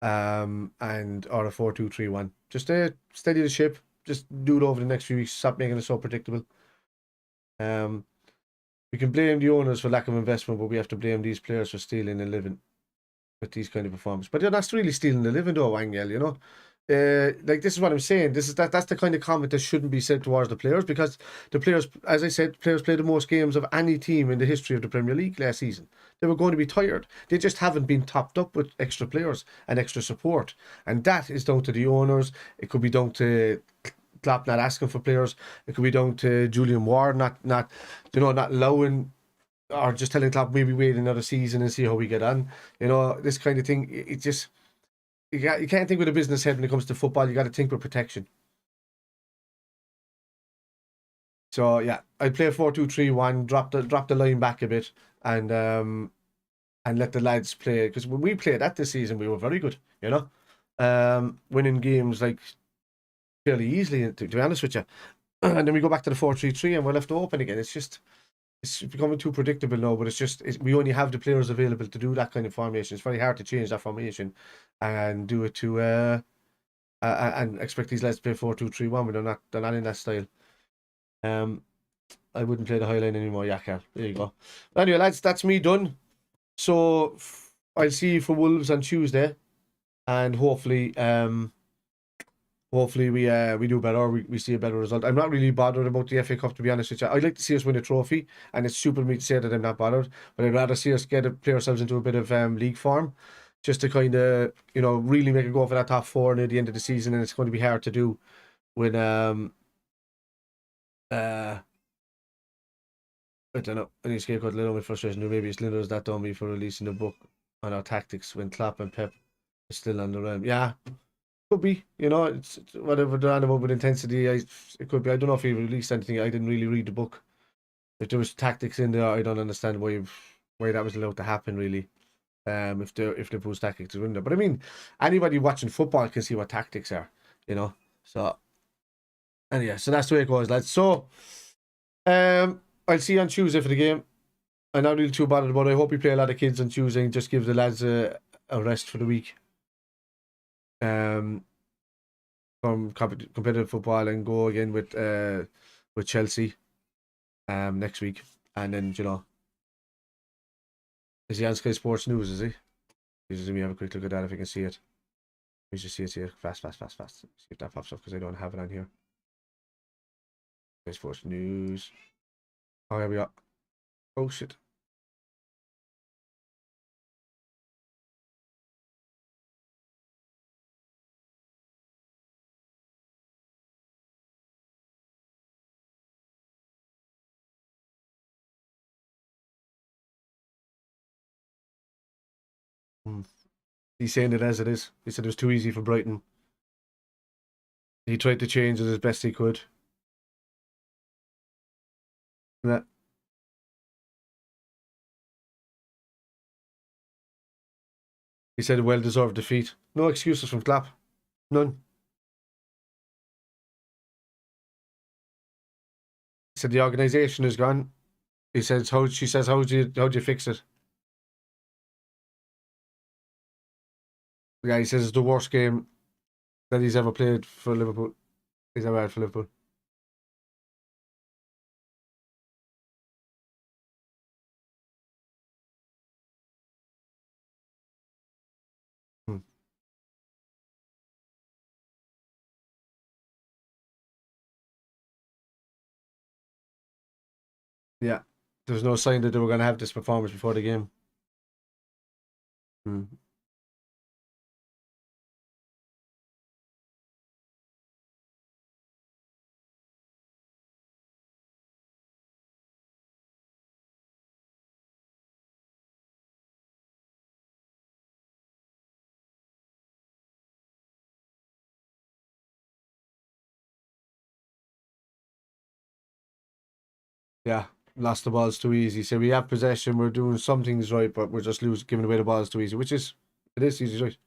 and or a 4-2-3-1. Just steady the ship. Just do it over the next few weeks. Stop making it so predictable. We can blame the owners for lack of investment, but we have to blame these players for stealing a living with these kind of performances. But they're not really stealing the living, though, Angel. This is what I'm saying. That's the kind of comment that shouldn't be said towards the players, because the players, as I said, played the most games of any team in the history of the Premier League last season. They were going to be tired. They just haven't been topped up with extra players and extra support, and that is down to the owners. It could be down to Klopp not asking for players. It could be down to Julian Ward not allowing, or just telling Klopp maybe wait another season and see how we get on. This kind of thing. It just, you can't think with a business head when it comes to football. You got to think with protection. So yeah, I'd play a 4-2-3-1, drop the line back a bit, and let the lads play, because when we played that this season, we were very good. Winning games like fairly easily, to be honest with you. And then we go back to the 4-3-3 and we're left open again. It's becoming too predictable now, but we only have the players available to do that kind of formation. It's very hard to change that formation and do it to and expect these lads to play 4-2-3-1 when they're not in that style. I wouldn't play the high line anymore, Carl. There you go. But anyway, lads, that's me done. So I'll see you for Wolves on Tuesday, and hopefully we do better. We see a better result. I'm not really bothered about the FA Cup, to be honest with you. I'd like to see us win a trophy, and it's stupid of me to say that I'm not bothered, but I'd rather see us play ourselves into a bit of league form, just to kind of really make a go for that top four near the end of the season. And it's going to be hard to do when I don't know. I need to scapegoat a little bit frustration. Or maybe it's Linder's that done me for releasing a book on our tactics when Klopp and Pep are still on the realm. Yeah, could be. It's whatever they're on about with intensity. It could be. I don't know if he released anything. I didn't really read the book. If there was tactics in there, I don't understand why that was allowed to happen, really. If Liverpool's tactics are in there. But I mean, anybody watching football can see what tactics are, So anyway, so that's the way it goes, lads. So I'll see you on Tuesday for the game. I'm not really too bothered about it. I hope we play a lot of kids on Tuesday and just give the lads a rest for the week. From competitive football and go again with Chelsea next week. And then, is he on Sky Sports News, is he? Let me have a quick look at that if I can see it. Let me just see it here. Fast. See if that pops up because I don't have it on here. Sky Sports News. Oh, here we are. Oh, shit. He's saying it as it is. He said it was too easy for Brighton. He tried to change it as best he could. Yeah. He said a well-deserved defeat. No excuses from Klopp. None. He said the organisation is gone. She says, how do you fix it? Yeah, he says it's the worst game that he's ever played for Liverpool. He's ever had for Liverpool. Yeah. There was no sign that they were going to have this performance before the game. Yeah, lost the balls too easy. So we have possession, we're doing some things right, but we're just giving away the balls too easy, it is easy, right?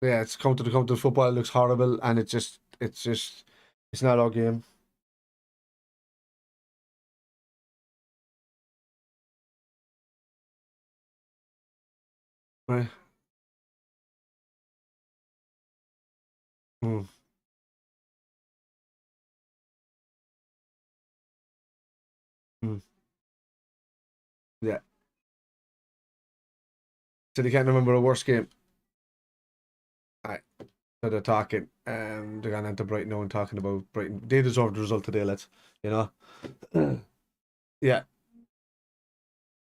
Yeah, it's counter to counter football. It looks horrible, and it's not our game. Right. Mm. Mm. Yeah. So they can't remember a worse game. Right. So they're talking. They're going into Brighton now and talking about Brighton. They deserve the result today, lads. Yeah. The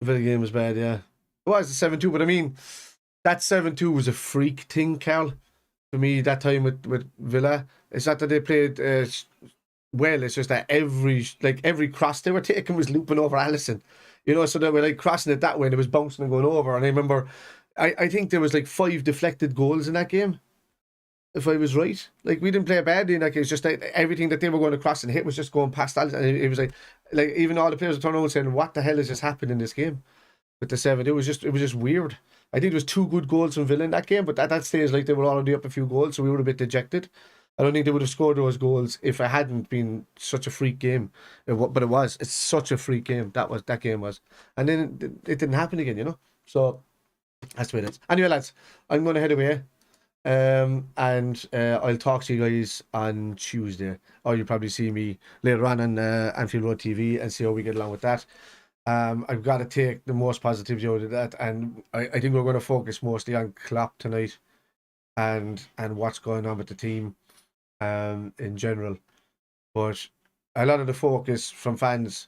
game was bad, yeah. It was 7-2, but I mean, that 7-2 was a freak thing, Carl. For me, that time with Villa. It's not that they played well, it's just that every cross they were taking was looping over Alisson. So they were like crossing it that way and it was bouncing and going over. And I remember, I think there was like 5 deflected goals in that game, if I was right. Like, we didn't play badly in that game. It's just that everything that they were going to cross and hit was just going past Alisson. And it was like even all the players were turning around saying, what the hell has just happened in this game? With the 7, it was just weird. I think there was 2 good goals from Villa in that game, but at that stage, like, they were already up a few goals, so we were a bit dejected. I don't think they would have scored those goals if it hadn't been such a freak game. But it was. It's such a freak game. That game was, and then it didn't happen again. So that's the way it is. Anyway, lads, I'm going to head away, and I'll talk to you guys on Tuesday, or you'll probably see me later on Anfield Road TV and see how we get along with that. I've got to take the most positivity out of that, and I think we're going to focus mostly on Klopp tonight, and what's going on with the team, in general. But a lot of the focus from fans,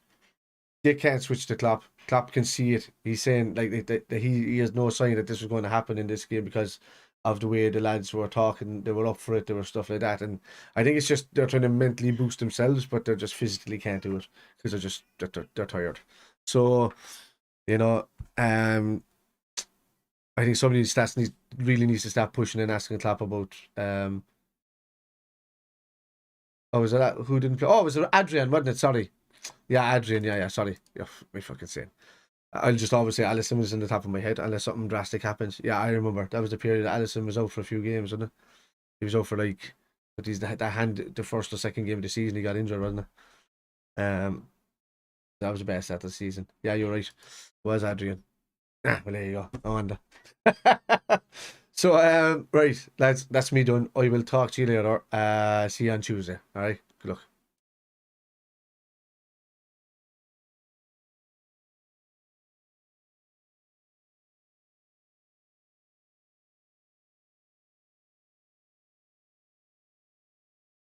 they can't switch to Klopp. Klopp can see it. He's saying that he has no sign that this was going to happen in this game because of the way the lads were talking. They were up for it. There were stuff like that, and I think it's just they're trying to mentally boost themselves, but they just physically can't do it because they're tired. So, I think somebody really needs to start pushing and asking Klopp about. Was it who didn't play? Oh, it was Adrian, wasn't it? Sorry. Yeah, Adrian. Yeah. Sorry. Yeah, me fucking saying. I'll just always say Alisson was in the top of my head unless something drastic happens. Yeah, I remember that was the period that Alisson was out for a few games, wasn't it? He was out for like, but he's that hand the first or second game of the season. He got injured, wasn't it? That was the best at the season. Yeah, you're right. It was Adrian. Well, there you go. No wonder. So, right, lads, that's me done. I will talk to you later. See you on Tuesday. All right. Good luck.